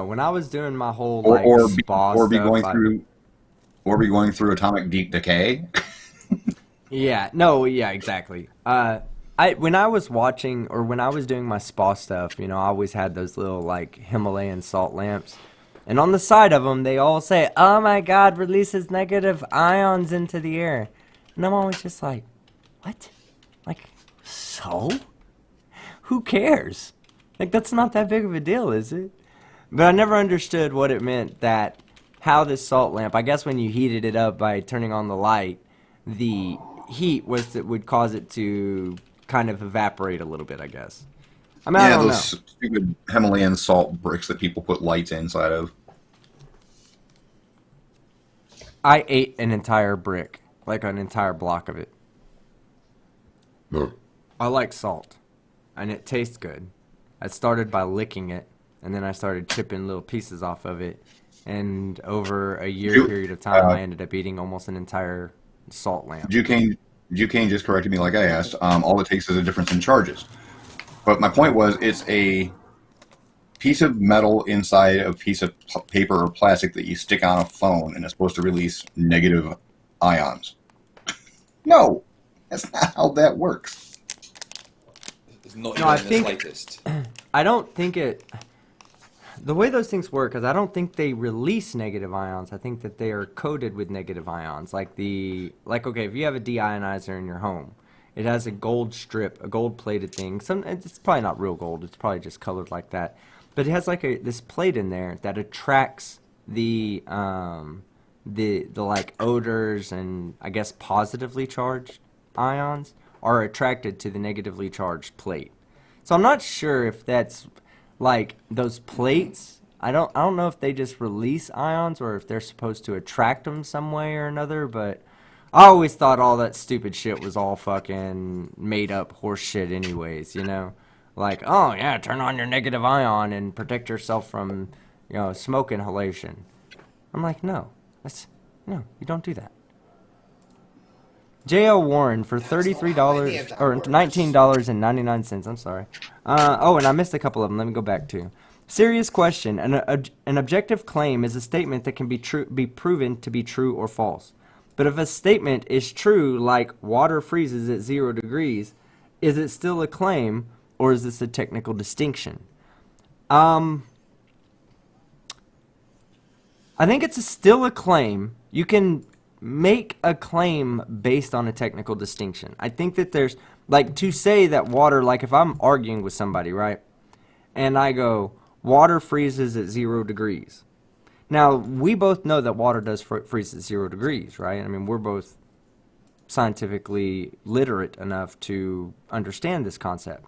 When I was doing my whole Or be spa going stuff, Or be going through atomic deep decay. Yeah, no, yeah, exactly. When I was watching or when I was doing my spa stuff, I always had those little like Himalayan salt lamps, and on the side of them they all say, "Oh my God, releases negative ions into the air," and I'm always just like, "What? Like, so? Who cares? Like, that's not that big of a deal, is it?" But I never understood what it meant that how this salt lamp. I guess when you heated it up by turning on the light, the heat would cause it to kind of evaporate a little bit, I guess. I mean, I don't those know. stupid Himalayan salt bricks that people put lights inside of. I ate an entire brick, like an entire block of it. I like salt, and it tastes good. I started by licking it, and then I started chipping little pieces off of it, and over a year period of time, I ended up eating almost an entire salt lamp. Duquesne just corrected me like I asked. All it takes is a difference in charges. But my point was, it's a piece of metal inside a piece of paper or plastic that you stick on a phone, and it's supposed to release negative ions. No, that's not how that works. It's not No, I even the think- slightest. I don't think it. The way those things work is I don't think they release negative ions. I think that they are coated with negative ions. Like okay, if you have a deionizer in your home, it has a gold strip, a gold plated thing. It's probably not real gold. It's probably just colored like that. But it has like this plate in there that attracts the like odors and I guess positively charged ions are attracted to the negatively charged plate. So I'm not sure if that's like those plates. I don't know if they just release ions or if they're supposed to attract them some way or another, but I always thought all that stupid shit was all fucking made up horse shit anyways, Like, oh yeah, turn on your negative ion and protect yourself from, smoke inhalation. I'm like, no, you don't do that. J.L. Warren for $33 or $19.99. I'm sorry. And I missed a couple of them. Let me go back to. Serious question. An objective claim is a statement that can be proven to be true or false. But if a statement is true, like water freezes at 0 degrees, is it still a claim or is this a technical distinction? I think it's still a claim. You can make a claim based on a technical distinction. I think that there's, like, to say that water, like if I'm arguing with somebody, right, and I go, water freezes at 0 degrees. Now, we both know that water does freeze at 0 degrees, right? I mean, we're both scientifically literate enough to understand this concept.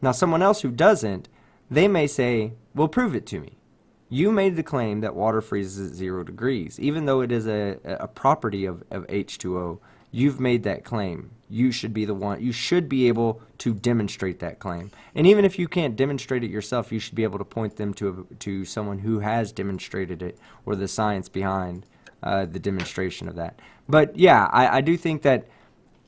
Now, someone else who doesn't, they may say, well, prove it to me. You made the claim that water freezes at 0 degrees. Even though it is a property of H2O, you've made that claim. You should be the one. You should be able to demonstrate that claim. And even if you can't demonstrate it yourself, you should be able to point them to someone who has demonstrated it or the science behind the demonstration of that. But yeah, I do think that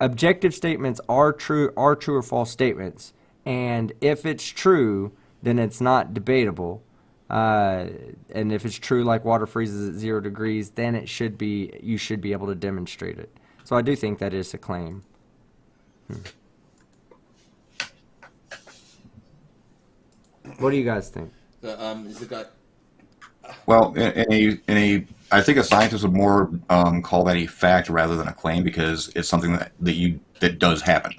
objective statements are true or false statements. And if it's true, then it's not debatable. And if it's true, like water freezes at 0 degrees, then you should be able to demonstrate it. So I do think that is a claim. What do you guys think? Is the guy? Well, I think a scientist would more call that a fact rather than a claim because it's something that does happen.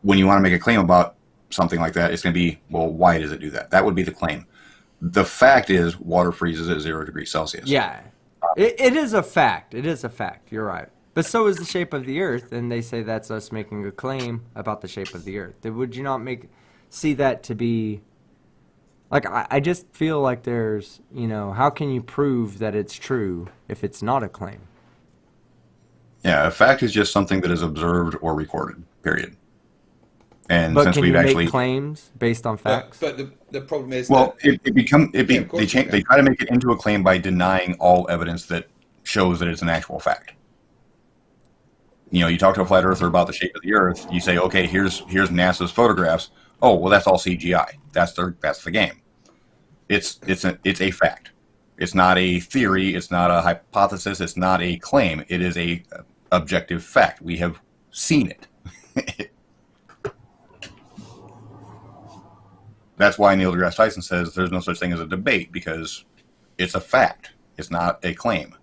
When you want to make a claim about something like that, it's going to be, well, why does it do that? That would be the claim. The fact is water freezes at 0 degrees Celsius. Yeah, it is a fact. It is a fact. You're right. But so is the shape of the Earth, and they say that's us making a claim about the shape of the Earth. Would you not see that to be, like, I just feel like there's, how can you prove that it's true if it's not a claim? Yeah, a fact is just something that is observed or recorded, period. And But since can we've you actually make claims based on facts? But the problem is well, that they try to make it into a claim by denying all evidence that shows that it's an actual fact. You talk to a flat earther about the shape of the Earth. You say, okay, here's NASA's photographs. Oh, well, that's all CGI. That's the game. It's a fact. It's not a theory. It's not a hypothesis. It's not a claim. It is a objective fact. We have seen it. That's why Neil deGrasse Tyson says there's no such thing as a debate, because it's a fact. It's not a claim.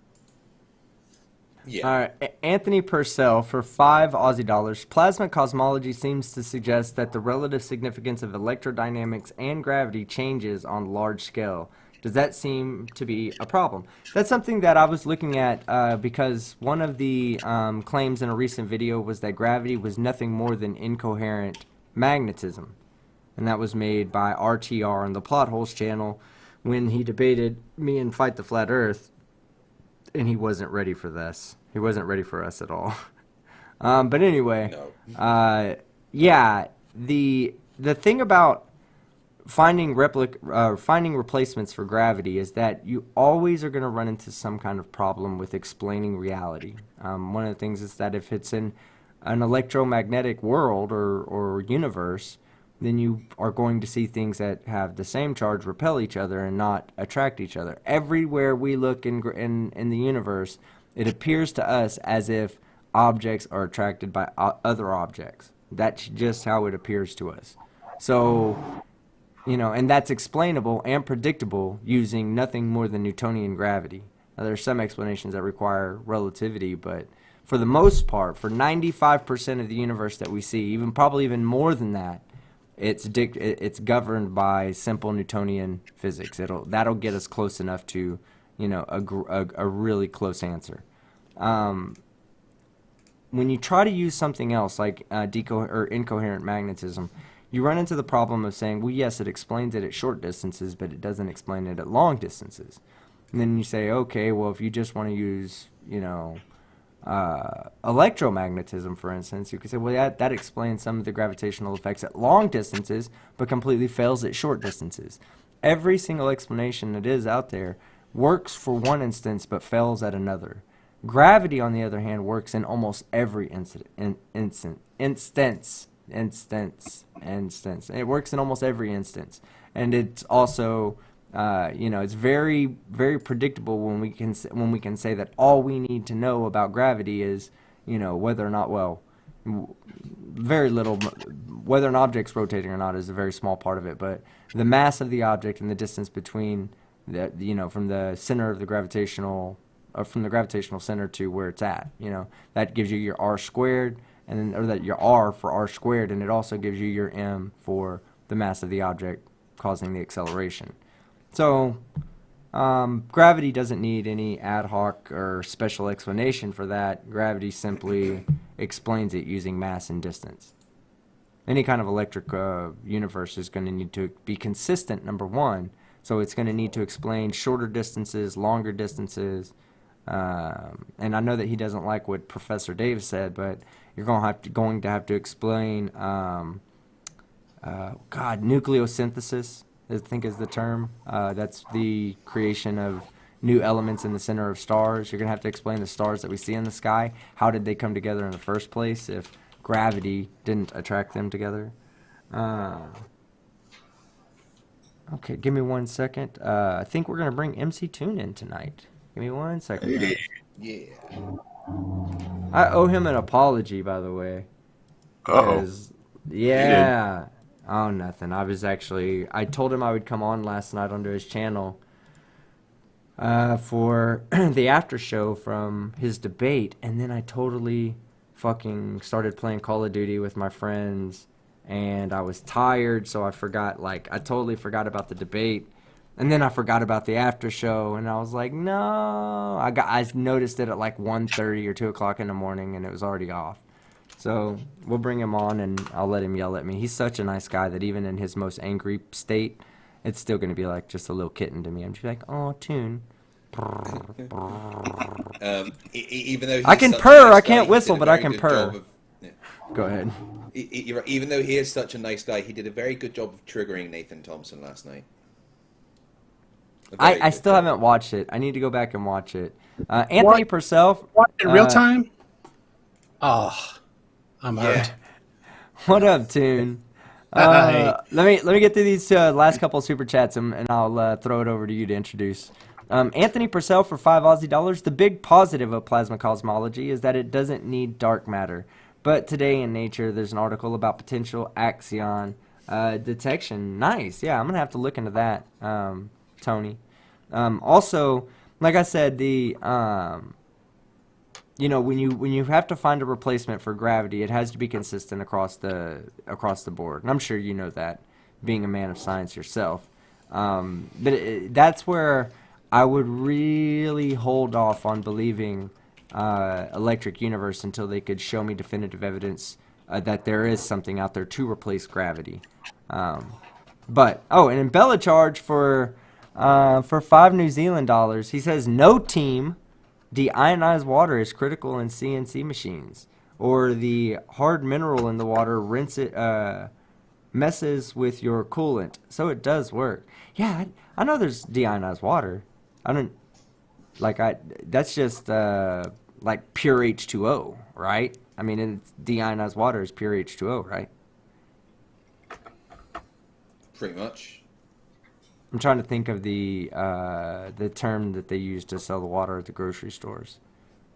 Yeah. All right, Anthony Purcell for $5 Aussie. Plasma cosmology seems to suggest that the relative significance of electrodynamics and gravity changes on large scale. Does that seem to be a problem? That's something that I was looking at because one of the claims in a recent video was that gravity was nothing more than incoherent magnetism. And that was made by RTR on the Plot Holes channel when he debated me and Fight the Flat Earth. And he wasn't ready for this. He wasn't ready for us at all. But anyway, yeah, the thing about finding replacements for gravity is that you always are going to run into some kind of problem with explaining reality. One of the things is that if it's in an electromagnetic world or universe, then you are going to see things that have the same charge repel each other and not attract each other. Everywhere we look in the universe, it appears to us as if objects are attracted by other objects. That's just how it appears to us. So, and that's explainable and predictable using nothing more than Newtonian gravity. Now, there are some explanations that require relativity, but for the most part, for 95% of the universe that we see, probably even more than that, it's governed by simple Newtonian physics. That'll get us close enough to, a really close answer. When you try to use something else like incoherent magnetism, you run into the problem of saying, well, yes, it explains it at short distances, but it doesn't explain it at long distances. And then you say, okay, well, if you just want to use, electromagnetism, for instance, you could say, well, that explains some of the gravitational effects at long distances, but completely fails at short distances. Every single explanation that is out there works for one instance, but fails at another. Gravity, on the other hand, works in almost every instance. It works in almost every instance, and it's also it's very, very predictable when we can say that all we need to know about gravity is, whether or not, very little, whether an object's rotating or not is a very small part of it, but the mass of the object and the distance between from the center of the from the gravitational center to where it's at, that gives you your r squared, your r for r squared, and it also gives you your m for the mass of the object causing the acceleration. So, gravity doesn't need any ad hoc or special explanation for that. Gravity simply explains it using mass and distance. Any kind of electric universe is going to need to be consistent, number one. So it's going to need to explain shorter distances, longer distances. And I know that he doesn't like what Professor Dave said, but you're going to have to explain, nucleosynthesis, I think is the term. That's the creation of new elements in the center of stars. You're going to have to explain the stars that we see in the sky. How did they come together in the first place if gravity didn't attract them together? Okay, give me 1 second. I think we're going to bring MC Toon in tonight. Give me 1 second. Guys. Yeah. I owe him an apology, by the way. Uh-oh. Yeah. Oh, nothing. I told him I would come on last night onto his channel for the after show from his debate, and then I totally fucking started playing Call of Duty with my friends, and I was tired, so I totally forgot about the debate, and then I forgot about the after show, and I was like, no. I noticed it at like 1:30 or 2 o'clock in the morning, and it was already off. So we'll bring him on, and I'll let him yell at me. He's such a nice guy that even in his most angry state, it's still going to be like just a little kitten to me. I'm just like, oh, Toon. Even though I can purr. I can't whistle, but I can purr. Go ahead. Even though he is such a nice guy, he did a very good job of triggering Nathan Thompson last night. I still haven't watched it. I need to go back and watch it. Anthony Purcell. What, in real time? Oh, I'm hurt. What up, Toon? Let me get through these last couple of super chats and I'll throw it over to you to introduce. Anthony Purcell for $5 Aussie. The big positive of plasma cosmology is that it doesn't need dark matter. But today in Nature, there's an article about potential axion detection. Nice. Yeah, I'm gonna have to look into that, Tony. Also, like I said, the when you have to find a replacement for gravity, it has to be consistent across the board, and I'm sure you know that, being a man of science yourself. But that's where I would really hold off on believing electric universe until they could show me definitive evidence that there is something out there to replace gravity. But and in Bella Charge for $5 New Zealand dollars, he says no team. Deionized water is critical in CNC machines, or the hard mineral in the water messes with your coolant, so it does work. Yeah, I know there's deionized water. That's just like pure H2O, right? I mean, it's deionized water is pure H2O, right? Pretty much. I'm trying to think of the term that they use to sell the water at the grocery stores.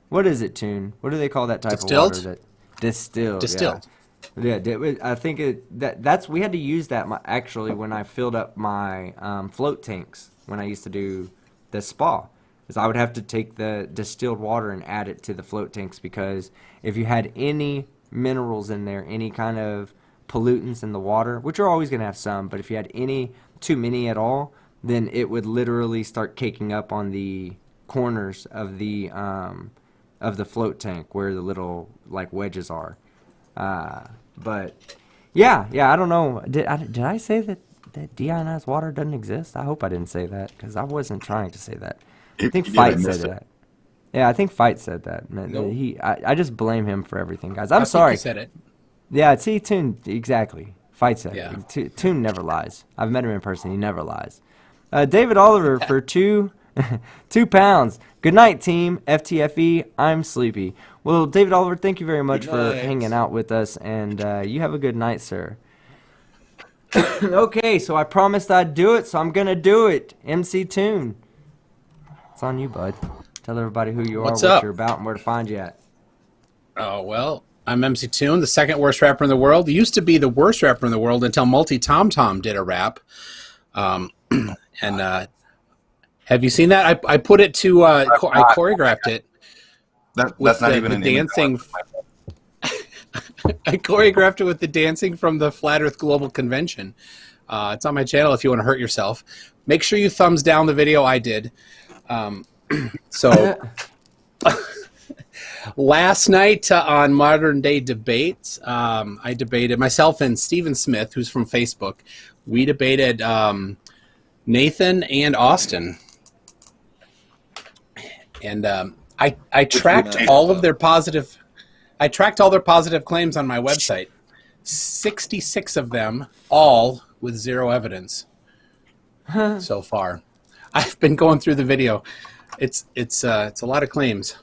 What is it, Toon? What do they call that type Distilled? of water? Distilled. Distilled. Yeah, I think that's we had to use that actually when I filled up my float tanks when I used to do the spa. Is I would have to take the distilled water and add it to the float tanks, because if you had any minerals in there, any kind of pollutants in the water, which are always going to have some, but if you had too many at all, then it would literally start caking up on the corners of the float tank where the little like wedges are. But yeah, I don't know. Did I say that deionized water doesn't exist? I hope I didn't say that, because I wasn't trying to say that. I think Fight said that. Yeah, I think Fight said that. Nope. I just blame him for everything, guys. I'm sorry. He said it. Yeah, see, Toon, exactly. Fight said Yeah. it. Toon never lies. I've met him in person. He never lies. David Oliver for £2. Good night, team. FTFE, I'm sleepy. Well, David Oliver, thank you very much for hanging out with us, and you have a good night, sir. Okay, so I promised I'd do it, so I'm going to do it. MC Toon. It's on you, bud. Tell everybody who you are, What's what up? you're about, and where to find you at. Oh, well, I'm MC Toon, the second worst rapper in the world. Used to be the worst rapper in the world until Multi Tom Tom did a rap. Have you seen that? I put it to, I choreographed it. That's not even the an dancing. I choreographed it with the dancing from the Flat Earth Global Convention. It's on my channel if you want to hurt yourself. Make sure you thumbs down the video I did. Last night on Modern Day Debates, I debated myself and Stephen Smith, who's from Facebook. We debated Nathan and Austin. And I tracked all of their positive. I tracked all their positive claims on my website. 66 of them, all with zero evidence so far. I've been going through the video. It's a lot of claims,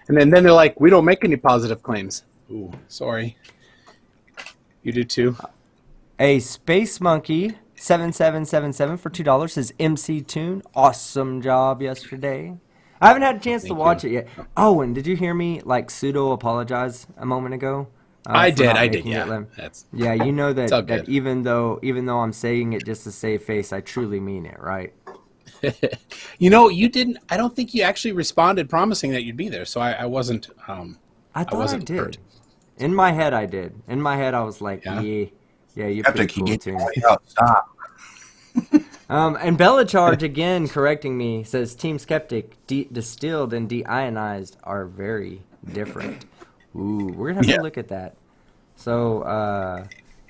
and then they're like, we don't make any positive claims. Ooh, sorry. You do too. A Space Monkey 7777 for $2 says MC Toon. Awesome job yesterday. I haven't had a chance to watch it yet. Oh, and did you hear me like pseudo apologize a moment ago? I for did. not I did. making it Yeah. Yeah, you know It's all that good. even though I'm saying it just to save face, I truly mean it, right? You know, you didn't. I don't think you actually responded promising that you'd be there. So I wasn't. I thought I wasn't did. hurt. In my head, I did. In my head, I was like, Yeah? yeah, you're Have to pretty cool, keep Toon. Stop. And Bella Charge again correcting me says Team Skeptic distilled and deionized are very different. Ooh, we're gonna have to look at that. So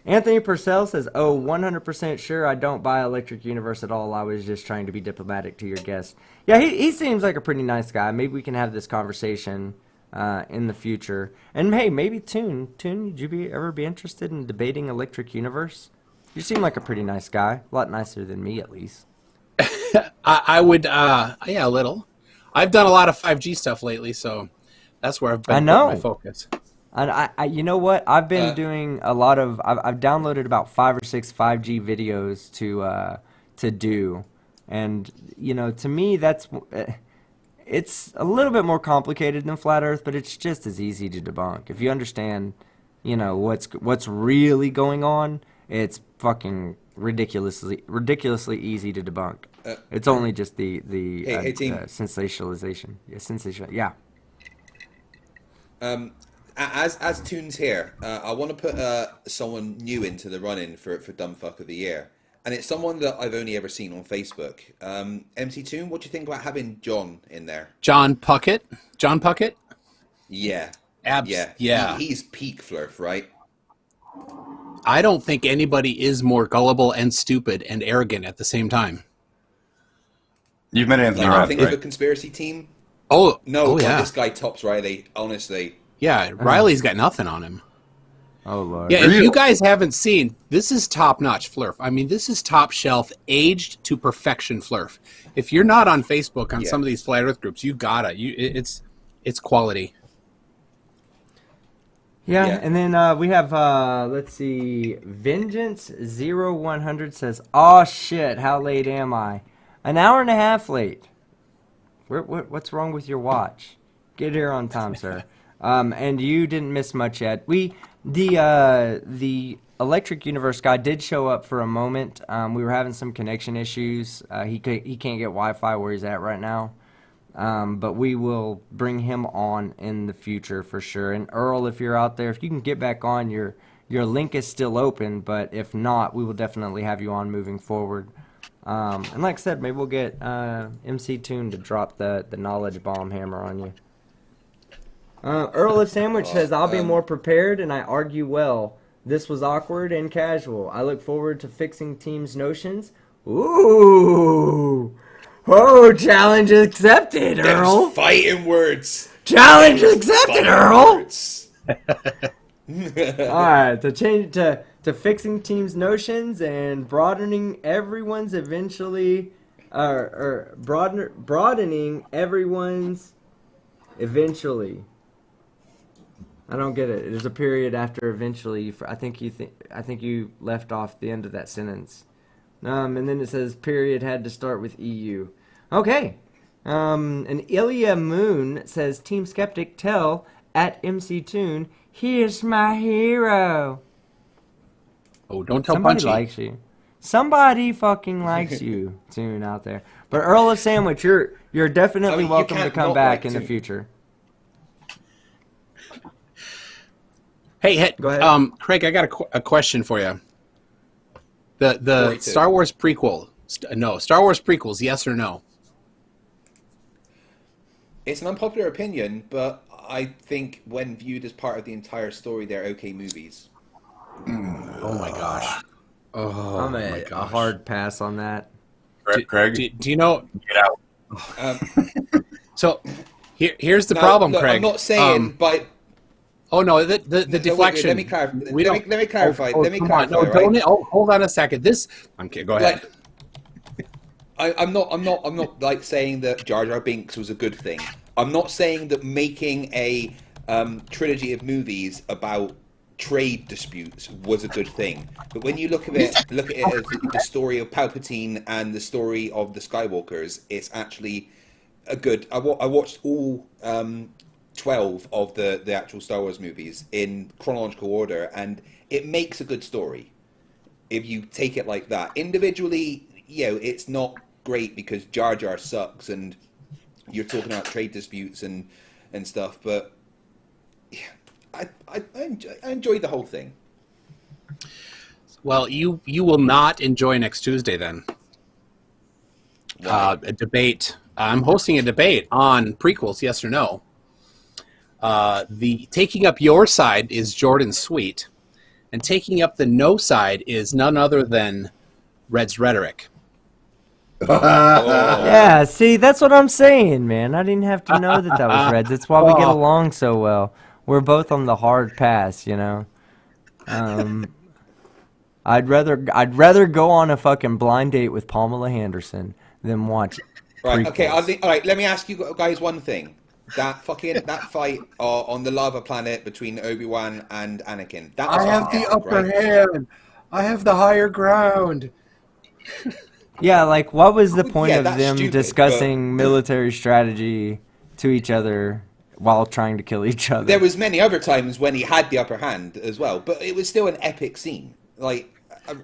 Anthony Purcell says, "Oh, 100% sure I don't buy Electric Universe at all. I was just trying to be diplomatic to your guest." Yeah, he seems like a pretty nice guy. Maybe we can have this conversation in the future. And hey, maybe Toon, would you ever be interested in debating Electric Universe? You seem like a pretty nice guy. A lot nicer than me, at least. I would. Yeah, a little. I've done a lot of 5G stuff lately, so that's where I've been putting my focus. And you know what? I've been doing a lot of. I've downloaded about 5 or 6 5G videos to do, and to me that's it's a little bit more complicated than flat Earth, but it's just as easy to debunk if you understand, what's really going on. It's fucking ridiculously easy to debunk. It's only just the team. sensationalization. Yeah, sensational. Yeah. As Toons here, I want to put someone new into the run-in for Dumb Fuck of the Year. And it's someone that I've only ever seen on Facebook. MC Toon, what do you think about having John in there? John Puckett? John Puckett? Yeah. Yeah. He's peak Flurf, right? I don't think anybody is more gullible and stupid and arrogant at the same time. You've met Anthony I Rath, think right? of a conspiracy team. Oh, No, yeah. this guy tops Riley, honestly. Yeah, Riley's got nothing on him. Oh Lord. Yeah, if you guys haven't seen, this is top-notch Flurf. I mean, this is top-shelf, aged to perfection Flurf. If you're not on Facebook on some of these Flat Earth groups, you gotta. It's quality. Yeah, Yeah. and then we have, let's see, Vengeance0100 says, "Oh shit, how late am I? An hour and a half late. What's wrong with your watch? Get here on time, sir." And you didn't miss much yet. The Electric Universe guy did show up for a moment. We were having some connection issues. He can't get Wi-Fi where he's at right now. But we will bring him on in the future for sure. And Earl, if you're out there, if you can get back on, your link is still open. But if not, we will definitely have you on moving forward. And like I said, maybe we'll get MC Toon to drop the knowledge bomb hammer on you. Earl of Sandwich says, "I'll be more prepared and I argue well. This was awkward and casual. I look forward to fixing teams' notions." Ooh. Oh, challenge accepted, Earl. There's fighting words. Challenge accepted, Earl. Words. All right, to fixing teams' notions and broadening everyone's broadening everyone's eventually. I don't get it. There's a period after eventually. I think you left off the end of that sentence. And then it says period had to start with EU. Okay. And Ilya Moon says, "Team Skeptic, tell at MC Toon, here's my hero." Oh, don't tell Somebody Punchy. likes you. Somebody fucking likes you, Toon, out there. But Earl of Sandwich, you're definitely you welcome to can't come not back like in the Toon. future. Hey, Go ahead. Craig, I got a question for you. The 42. Star Wars prequel. Star Wars prequels, yes or no? It's an unpopular opinion, but I think when viewed as part of the entire story, they're okay movies. Oh my gosh. Oh I'm my a gosh. hard pass on that. Craig, Do you know? get out. So here's the Now, problem, look, Craig. I'm not saying, but Oh no, the no, deflection. Let me clarify. We Let don't- me clarify. Oh, Let me come on. clarify. No, right? don't. Hold on a second. I'm kidding. Go ahead. Like, I'm not like saying that Jar Jar Binks was a good thing. I'm not saying that making a trilogy of movies about trade disputes was a good thing. But when you look at it as the story of Palpatine and the story of the Skywalkers, it's actually a good. I watched all 12 of the actual Star Wars movies in chronological order, and it makes a good story if you take it like that. Individually, it's not great because Jar Jar sucks and you're talking about trade disputes and stuff, but yeah, I enjoyed the whole thing. Well, you will not enjoy next Tuesday then. A debate. I'm hosting a debate on prequels, yes or no. The taking up your side is Jordan Sweet, and taking up the no side is none other than Red's Rhetoric. Yeah, see, that's what I'm saying, man. I didn't have to know that was Reds. That's why we get along so well. We're both on the hard pass, I'd rather go on a fucking blind date with Pamela Henderson than watch Right. prequels. Okay. All right. Let me ask you guys one thing. that fight on the lava planet between Obi-Wan and Anakin. That was I have the epic, upper right? hand. I have the higher ground. Yeah, like what was the point Yeah, of that's them stupid, discussing military strategy to each other while trying to kill each other? There was many other times when he had the upper hand as well, but it was still an epic scene. Like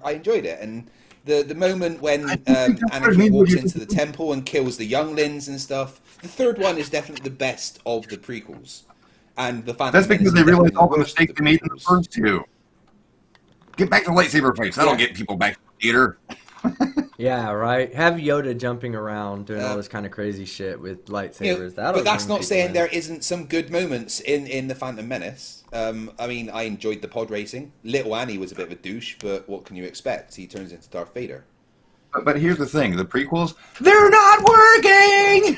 I enjoyed it, and the moment when Anakin walks into the temple and kills the younglings and stuff. The third one is definitely the best of the prequels, and the Phantom That's because Menace they is realized definitely all the worst of mistakes they made in the prequels. first two. Get back to lightsaber fights. That'll Yeah. get people back to the theater. Yeah, right. Have Yoda jumping around doing all this kind of crazy shit with lightsabers. You know, That'll but that's bring not people saying in. there isn't some good moments in the Phantom Menace. I mean, I enjoyed the pod racing. Little Annie was a bit of a douche, but what can you expect? He turns into Darth Vader. But here's the thing: the prequels, they're not working.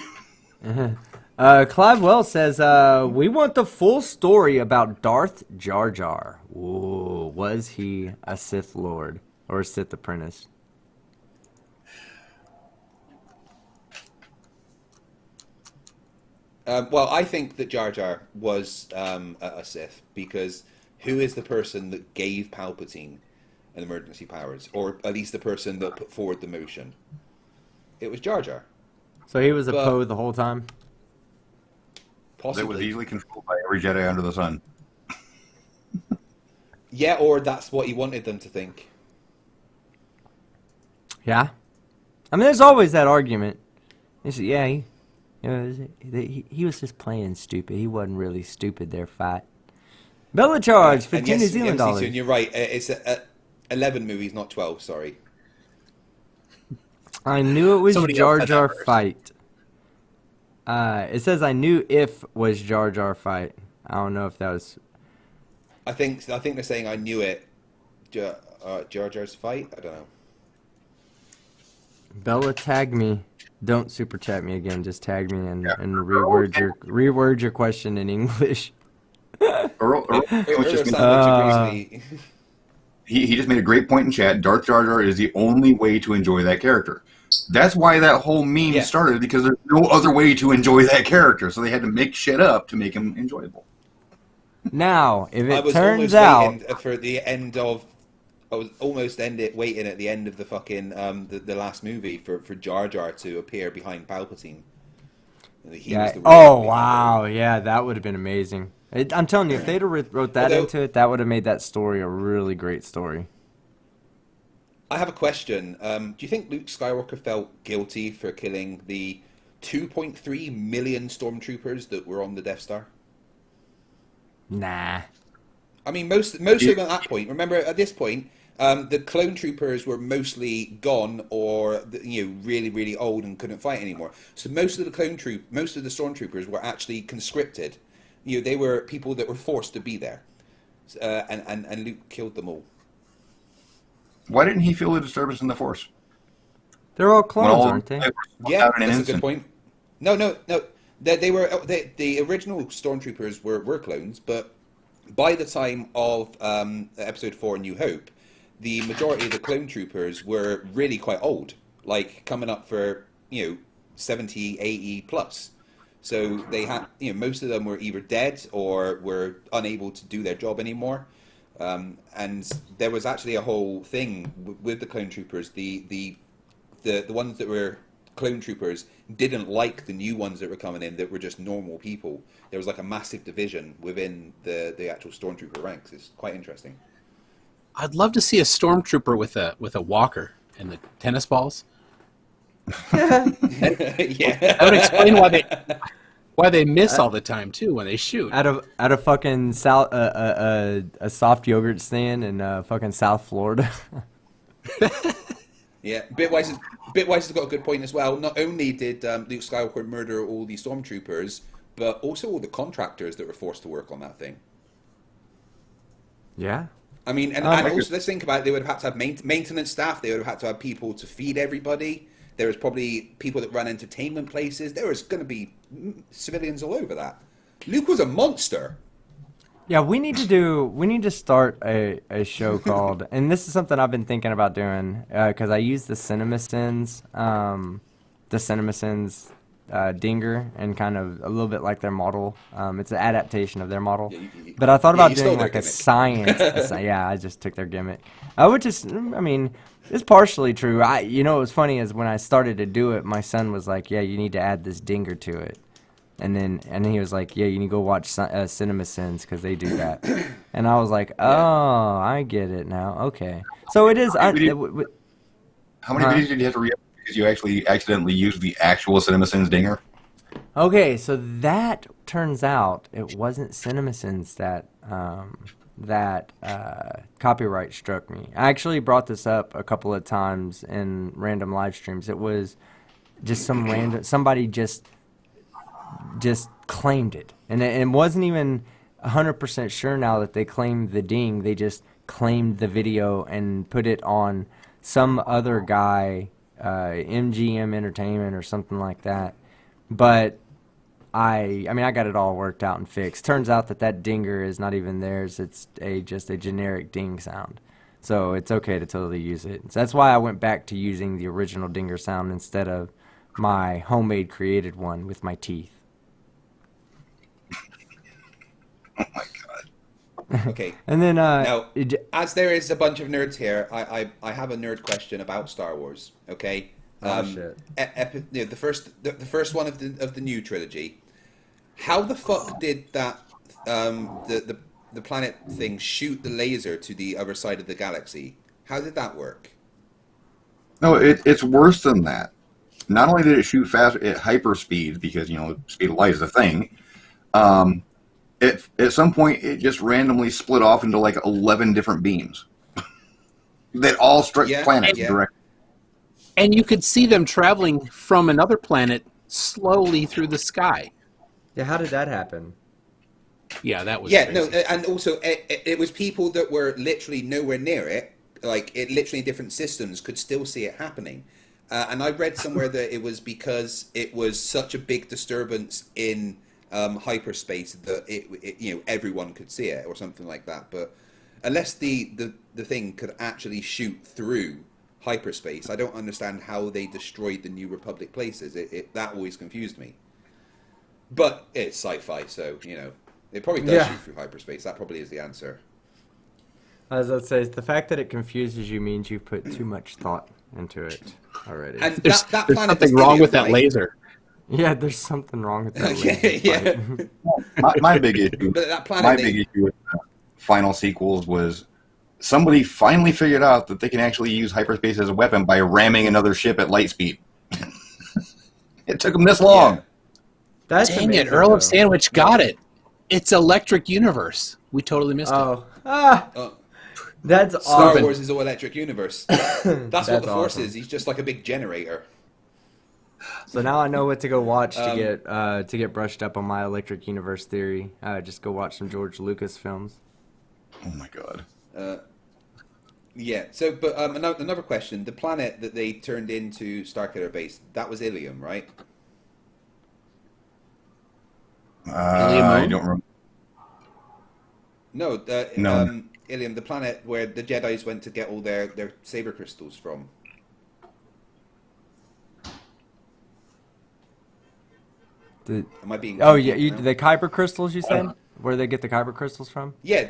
Clive Wells says, we want the full story about Darth Jar Jar. Ooh, was he a Sith Lord or a Sith apprentice? Well, I think that Jar Jar was a Sith because who is the person that gave Palpatine an emergency powers, or at least the person that put forward the motion? It was Jar Jar. So he was a But- Poe the whole time? That was Possibly. easily controlled by every Jedi under the sun. Yeah, or that's what he wanted them to think. Yeah. I mean, there's always that argument. Yeah, he was just playing stupid. He wasn't really stupid there, fight. Bella charge, And 15 New yes, Zealand MC2, dollars. and you're right. It's 11 movies, not 12. Sorry. I knew it was Somebody else Jar said that Jar first. fight. It says I knew if was Jar Jar fight. I don't know if that was. I think they're saying I knew it. Jar Jar's fight. I don't know. Bella, tag me. Don't super chat me again. Just tag me and, Yeah. and reword your question in English. Earl was just Sandwich agrees with me. he just made a great point in chat. Darth Jar Jar is the only way to enjoy that character. That's why that whole meme Yeah. started, because there's no other way to enjoy that character. So they had to make shit up to make him enjoyable. Now, if I it was turns almost out, waiting for the end of. I was almost waiting at the end of the fucking the last movie for Jar Jar to appear behind Palpatine. And he was the real oh Vader. wow, yeah, that would have been amazing. I'm telling you, if they'd have wrote that Although- into it, that would have made that story a really great story. I have a question. Do you think Luke Skywalker felt guilty for killing the 2.3 million stormtroopers that were on the Death Star? Nah. I mean, most of them at that point. Remember, at this point, the clone troopers were mostly gone, or really, really old and couldn't fight anymore. So most of the stormtroopers were actually conscripted. They were people that were forced to be there, and Luke killed them all. Why didn't he feel a disturbance in the Force? They're all When clones, all aren't they? Yeah, out in an that's a instant. good point. No. The original stormtroopers were clones, but by the time of Episode 4: New Hope, the majority of the clone troopers were really quite old, like coming up for 70, 80 plus. So they had most of them were either dead or were unable to do their job anymore. And there was actually a whole thing with the clone troopers. The ones that were clone troopers didn't like the new ones that were coming in that were just normal people. There was like a massive division within the actual stormtrooper ranks. It's quite interesting. I'd love to see a stormtrooper with a walker and the tennis balls. Yeah, That would explain why they miss all the time too when they shoot. At a fucking a soft yogurt stand in fucking South Florida. Yeah. Bitwise has got a good point as well. Not only did Luke Skywalker murder all the stormtroopers, but also all the contractors that were forced to work on that thing. Yeah. I mean, and also let's think about it. They would have had to have maintenance staff. They would have had to have people to feed everybody. There was probably people that run entertainment places. There was going to be civilians all over that. Luke was a monster. Yeah, we need to start a show called, and this is something I've been thinking about doing, because I use the CinemaSins dinger and kind of a little bit like their model. It's an adaptation of their model. Yeah, But I thought yeah, about you stole doing their like a gimmick. science. Yeah, I just took their gimmick. Which is, I mean, it's partially true. You know, what was funny is when I started to do it, my son was like, "Yeah, you need to add this dinger to it." And then he was like, "Yeah, you need to go watch Cinema Sins because they do that." And I was like, "Oh, I get it now. Okay." So it is. How many videos did you have to re-up because you actually accidentally used the actual CinemaSins dinger? Okay, so that turns out it wasn't CinemaSins that copyright struck me. I actually brought this up a couple of times in random live streams. It was just somebody just claimed it, and it wasn't even 100% sure now that they claimed the ding. They just claimed the video and put it on some other guy, MGM Entertainment or something like that. But I mean, I got it all worked out and fixed. Turns out that dinger is not even theirs. It's just a generic ding sound. So it's okay to totally use it. So that's why I went back to using the original dinger sound instead of my homemade created one with my teeth. Oh my god. Okay. And then Now, as there is a bunch of nerds here, I have a nerd question about Star Wars. Okay. Shit. The first one of the new trilogy. How the fuck did that the planet thing shoot the laser to the other side of the galaxy? How did that work? No, it's worse than that. Not only did it shoot fast at hyperspeed, because speed of light is a thing. At some point, it just randomly split off into like 11 different beams that all struck planets directly. And you could see them traveling from another planet slowly through the sky. Yeah, how did that happen? Yeah, that was crazy. No, and also it was people that were literally nowhere near it, like it literally in different systems could still see it happening. And I read somewhere that it was because it was such a big disturbance in hyperspace that it everyone could see it or something like that. But unless the thing could actually shoot through hyperspace, I don't understand how they destroyed the New Republic places. That always confused me. But it's sci-fi, so it probably does shoot through hyperspace. That probably is the answer. As I say, the fact that it confuses you means you've put too much thought into it already. And there's planet something wrong with that laser. Yeah, there's something wrong with that laser. My big issue. But that planet My big issue with the final sequels was somebody finally figured out that they can actually use hyperspace as a weapon by ramming another ship at light speed. It took them this long. Yeah. That's Dang amazing, it, Earl of though. Sandwich got it. It's Electric Universe. We totally missed it. That's Star awesome. Wars is all electric universe. That's what the Force awesome. is. He's just like a big generator. So now I know what to go watch to get brushed up on my Electric Universe theory. Just go watch some George Lucas films. Oh my god. Yeah. So, but another question: the planet that they turned into Starkiller Base, that was Ilium, right? I don't remember. No. No. Ilium, the planet where the Jedi's went to get all their saber crystals from. Am I being? Oh yeah, confused now? the Kyber crystals you said? Where they get the Kyber crystals from? Yeah.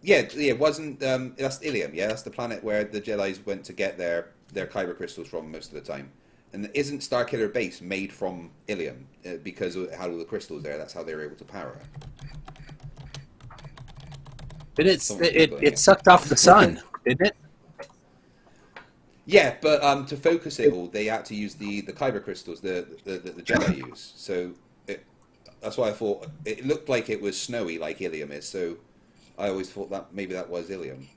It wasn't. That's Ilium. Yeah, that's the planet where the Jedi's went to get their kyber crystals from most of the time. And isn't Starkiller Base made from Ilium because of how the crystals there? That's how they were able to power it. But it sucked off the sun, didn't it? Yeah, but to focus it all, they had to use the kyber crystals the Jedi use. So that's why I thought it looked like it was snowy like Ilium is. So I always thought that maybe that was Ilium.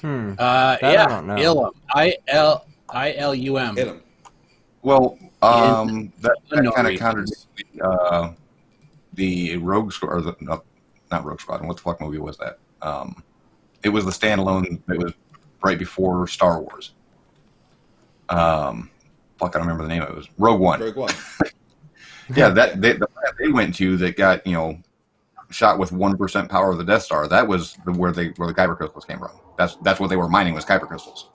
I don't know. Ilum. ILUM. Ilium. Well, that unknown kind of reasons. contradicts the Rogue Squad, or not Rogue Squadron. What the fuck movie was that? It was the standalone that was right before Star Wars. Fuck, I don't remember the name of it. It was Rogue One. Rogue One. Yeah, the planet they went to that got shot with 1% power of the Death Star. That was where the kyber crystals came from. That's what they were mining, was kyber crystals.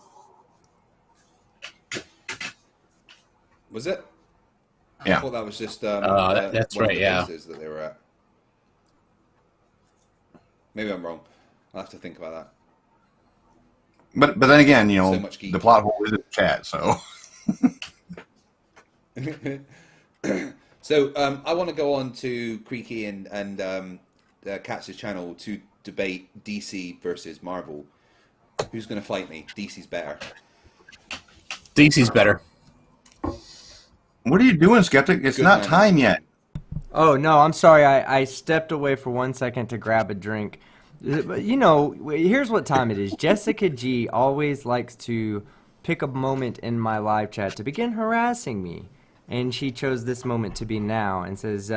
Was it? I Yeah. thought that was just that's one right, of the yeah. bases that they were at. Maybe I'm wrong. I'll have to think about that. But then again, So much geek. the plot hole is in the chat, so. So I want to go on to Creaky and Katz's channel to debate DC versus Marvel. Who's going to fight me? DC's better. DC's better. What are you doing, Skeptic? It's Good not man. time yet. Oh, no, I'm sorry. I stepped away for 1 second to grab a drink. But, here's what time it is. Jessica G always likes to pick a moment in my live chat to begin harassing me. And she chose this moment to be now and says,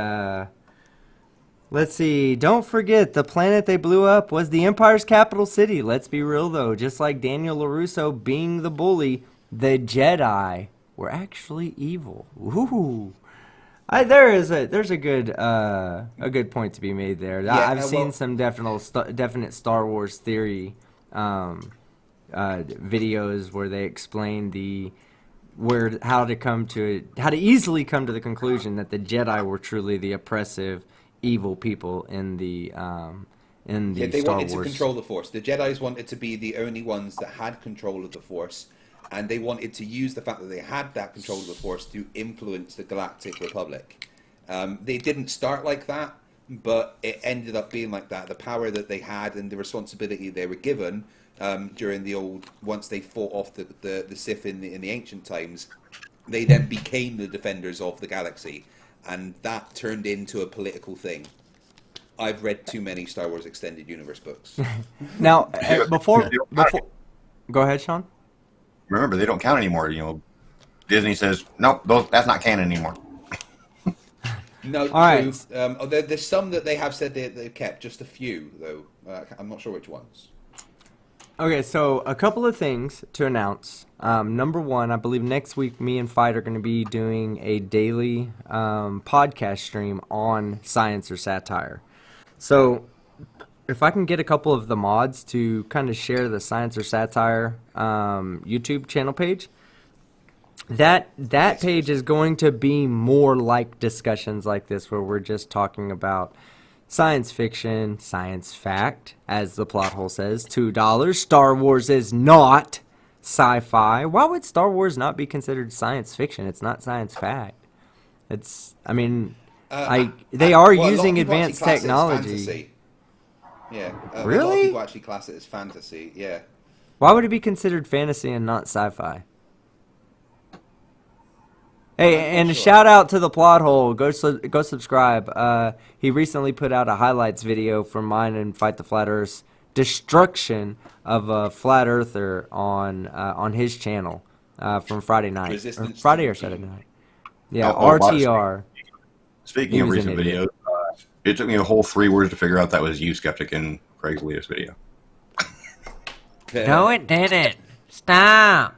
let's see, don't forget, the planet they blew up was the Empire's capital city. Let's be real, though. Just like Daniel LaRusso being the bully, the Jedi were actually evil. Ooh. There's a good point to be made there. Yeah, I've seen some definite Star Wars theory videos where they explain how to easily come to the conclusion that the Jedi were truly the oppressive, evil people in the They Star wanted Wars. to control the Force. The Jedi's wanted to be the only ones that had control of the Force, and they wanted to use the fact that they had that control of the Force to influence the Galactic Republic. They didn't start like that, but it ended up being like that. The power that they had and the responsibility they were given during once they fought off the Sith in the ancient times, they then became the defenders of the galaxy, and that turned into a political thing. I've read too many Star Wars Extended Universe books. Now, before, go ahead, Sean. Remember, they don't count anymore. Disney says, nope, that's not canon anymore. No, All true. right. There's some that they have said they've kept, just a few, though. I'm not sure which ones. Okay, so a couple of things to announce. Number one, I believe next week me and Fight are going to be doing a daily podcast stream on science or satire. So if I can get a couple of the mods to kind of share the science or satire YouTube channel page, that page is going to be more like discussions like this where we're just talking about science fiction, science fact, as the plot hole says, $2. Star Wars is not sci-fi. Why would Star Wars not be considered science fiction? It's not science fact. They are using advanced technology. Yeah. A lot Really? of people actually class it as fantasy. Yeah. Why would it be considered fantasy and not sci-fi? Hey, and a shout out to the plot hole. Go subscribe. He recently put out a highlights video from mine and Fight the Flat Earth's destruction of a flat earther on his channel from Friday night, Resistance Friday to or the Saturday Beam. night. Yeah, Oh, RTR. Speaking He of was recent an idiot. videos, it took me a whole 3 words to figure out that was you, Skeptic, in Craig's latest video. No, it didn't. Stop.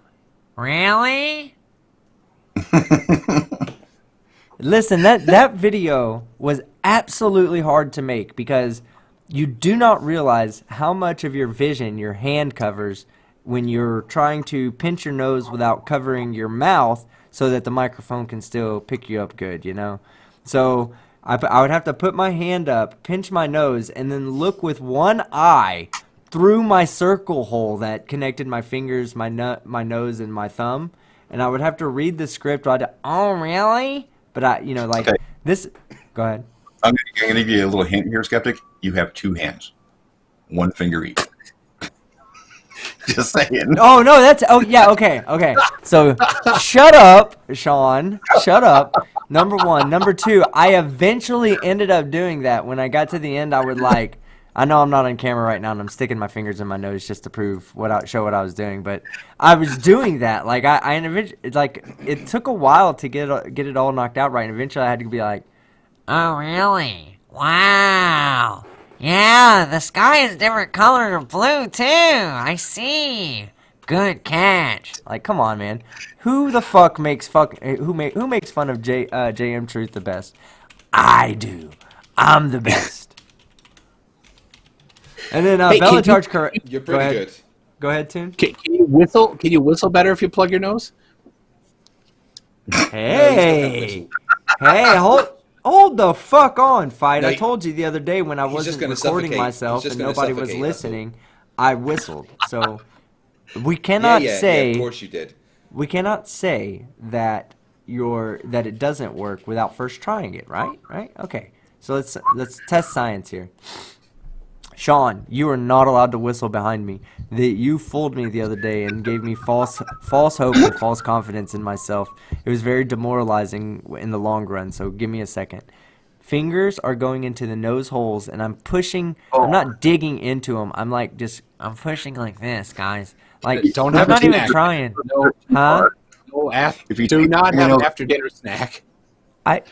Really? Listen, that video was absolutely hard to make because you do not realize how much of your vision your hand covers when you're trying to pinch your nose without covering your mouth so that the microphone can still pick you up good, So I would have to put my hand up, pinch my nose, and then look with one eye through my circle hole that connected my fingers, my nose, and my thumb. And I would have to read the script. Oh, really? But Okay. this. Go ahead. I'm going to give you a little hint here, Skeptic. You have 2 hands. 1 finger each. Just saying. Oh, no, yeah, okay. So, shut up, Sean. Shut up. Number one. Number two, I eventually ended up doing that. When I got to the end, I would I know I'm not on camera right now, and I'm sticking my fingers in my nose just to show what I was doing. But I was doing that. It took a while to get it all knocked out right, and eventually I had to be like, Oh, really? Wow. Yeah, the sky is different color of blue, too. I see. Good catch. come on, man. Who the fuck makes who makes fun of JM Truth the best? I do. I'm the best. And then Hey, Bellatar's correct. You're Go pretty ahead. good. Go ahead, Toon. Can you whistle? Can you whistle better if you plug your nose? Hey. Hey, hold the fuck on, Fight. No, I told you the other day when I he's just wasn't gonna recording suffocate. myself He's just and gonna nobody was suffocate, that's all. listening, I whistled. So we cannot Yeah, say of course you did. we cannot say that that it doesn't work without first trying it, right? Right? Okay. So let's test science here. Sean, you are not allowed to whistle behind me. You fooled me the other day and gave me false hope and false confidence in myself. It was very demoralizing in the long run, so give me a second. Fingers are going into the nose holes, and I'm pushing. I'm not digging into them. I'm pushing like this, guys. Like, Don't I'm have a not even snack. trying. No, Huh? no If you do take not your have an nose- after dinner snack. I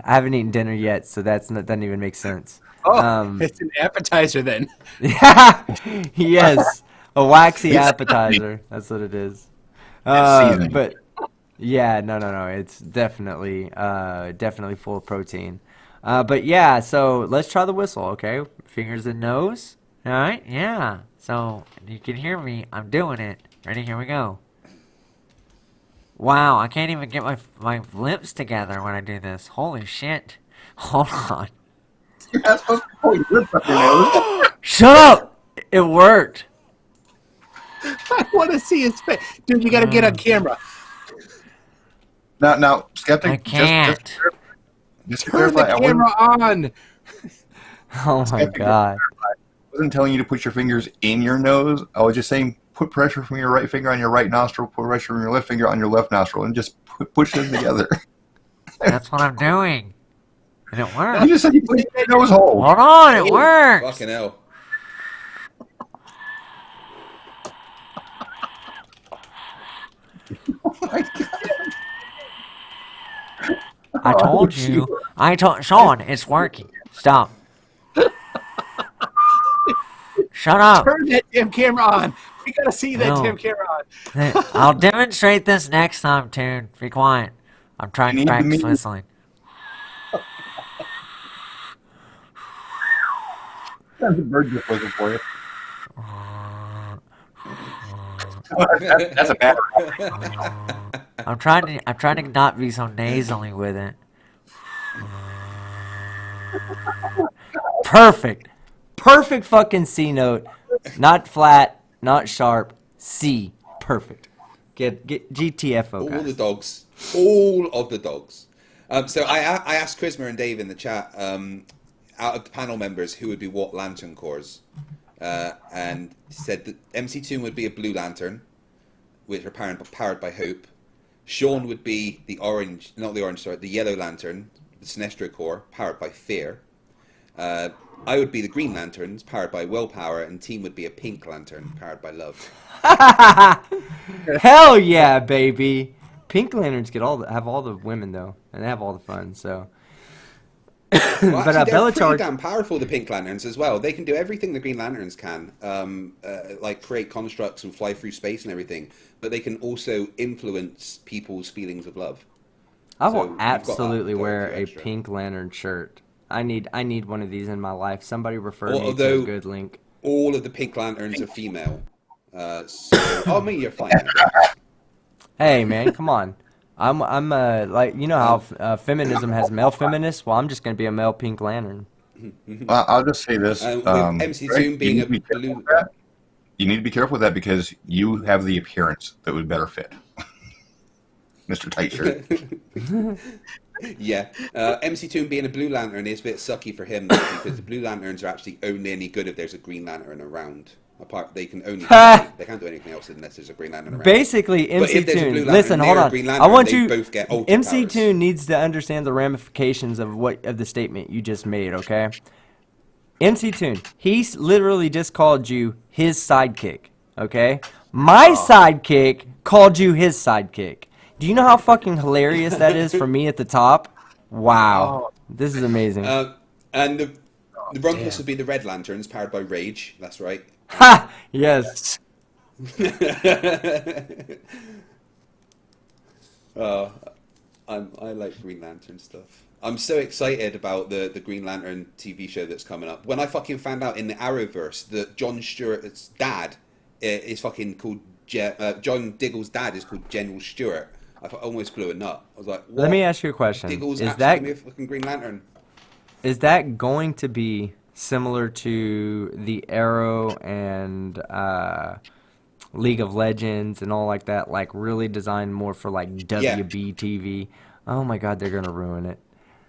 haven't eaten dinner yet, so doesn't even make sense. Oh, it's an appetizer then. Yes, a waxy appetizer. That's what it is. seasoning. But yeah, no. It's definitely full of protein. But yeah, so let's try the whistle, okay? Fingers and nose. All right, yeah. So you can hear me. I'm doing it. Ready? Here we go. Wow, I can't even get my lips together when I do this. Holy shit. Hold on. You're not supposed to pull your lips up your nose. Shut up! It worked. I want to see his face. Dude, you got to get on camera. Now, Skeptic, I can't. just to Turn the clarify, camera on. Oh my god. I wasn't telling you to put your fingers in your nose. I was just saying put pressure from your right finger on your right nostril, put pressure from your left finger on your left nostril, and just push them together. That's what I'm doing. And it You worked. just said you put it in your nose hole. Hold on, it worked. Fucking hell. I told you. Sean, it's working. Stop. Shut up. Turn that damn camera on. We got to see that No. damn camera on. I'll demonstrate this next time, Toon. Be quiet. I'm trying to You need to practice meet- whistling. That's a bird just whistle for you. That's a bad one. I'm trying to not be so nasally with it. Perfect. Perfect fucking C note. Not flat, not sharp. C. Perfect. Get GTFO, All the guys. dogs. All of the dogs. So I asked Chrisma and Dave in the chat, out of the panel members, who would be what lantern cores, and said that MC Toon would be a blue lantern, which are powered by hope. Sean would be the the yellow lantern, the Sinestro core, powered by fear. I would be the green lanterns, powered by willpower, and Team would be a pink lantern, powered by love. Hell yeah, baby. Pink lanterns have all the women though, and they have all the fun. So, Well, but actually, they're pretty Bellatrix. damn powerful, the Pink Lanterns, as well. They can do everything the Green Lanterns can, like create constructs and fly through space and everything, but they can also influence people's feelings of love. I So will you've got absolutely that wear going a extra. Pink Lantern shirt. I need one of these in my life. Somebody refer me to Although- a good link. All of the Pink Lanterns are female. Oh, me, you're fine. Hey man, come on. I'm like, you know how feminism has male feminists. Well, I'm just gonna be a male Pink Lantern. I'll just say this. With MC Greg, Toon you being need a to be careful blue. with that. You need to be careful with that because you have the appearance that would better fit. Mr. Tight Shirt. Yeah, MC Toon being a Blue Lantern is a bit sucky for him though, because the Blue Lanterns are actually only any good if there's a Green Lantern around. Apart, they can only they can't do anything else unless there's a Green Lantern around. Basically, But MC if there's a Blue Toon. Lantern Listen, hold near a on. Green I Lantern, want they you. both get ultra MC powers. Toon needs to understand the ramifications of the statement you just made. Okay. MC Toon. He's literally just called you his sidekick. Okay. My sidekick called you his sidekick. Do you know how fucking hilarious that is for me at the top? Wow. This is amazing. And the Rumpus would be the Red Lanterns, powered by Rage. That's right. Ha! Yes. I like Green Lantern stuff. I'm so excited about the Green Lantern TV show that's coming up. When I fucking found out in the Arrowverse that John Stewart's dad is fucking called John Diggle's dad is called General Stewart, I almost blew a nut. I was like, what? Let me ask you a question. Diggle's Is actually that going to be a fucking Green Lantern? going to be similar to the Arrow and League of Legends and all like that, like really designed more for like Yeah. WB TV? Oh my God, they're gonna ruin it.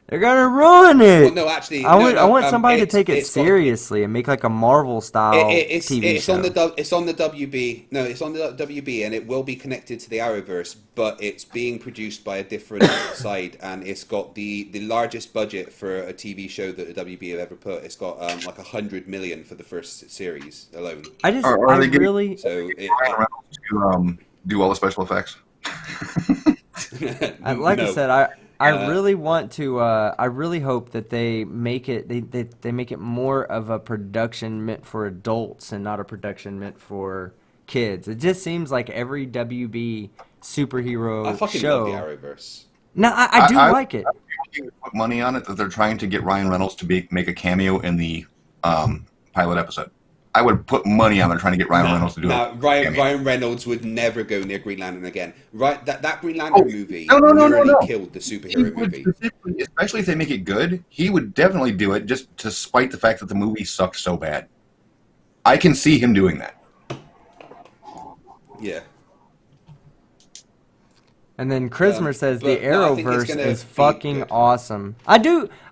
They're gonna ruin it. Well, no, actually, I want somebody to take it it's got- seriously and make like a Marvel style TV it's show. on it's on the WB. No, it's on the WB, and it will be connected to the Arrowverse, but it's being produced by a different side, and it's got the largest budget for a TV show that the WB have ever put. It's got like 100 million for the first series alone. I just, Are I they getting- really, So Ryan Reynolds to do all the special effects. like I no. said, I really want to. I really hope that they make it. They make it more of a production meant for adults and not a production meant for kids. It just seems like every WB superhero I fucking show. love the Arrowverse. No, I do like it. Put money on it that they're trying to get Ryan Reynolds to make a cameo in the pilot episode. I would put money on it trying to get Ryan Reynolds to do it. Ryan Reynolds would never go near Green Lantern again. Right, that Green Lantern movie No. nearly killed the He superhero would movie. especially if they make it good, he would definitely do it just to spite the fact that the movie sucked so bad. I can see him doing that. Yeah. And then Chrismer says the but no, I think it's Arrowverse gonna is be fucking good. awesome.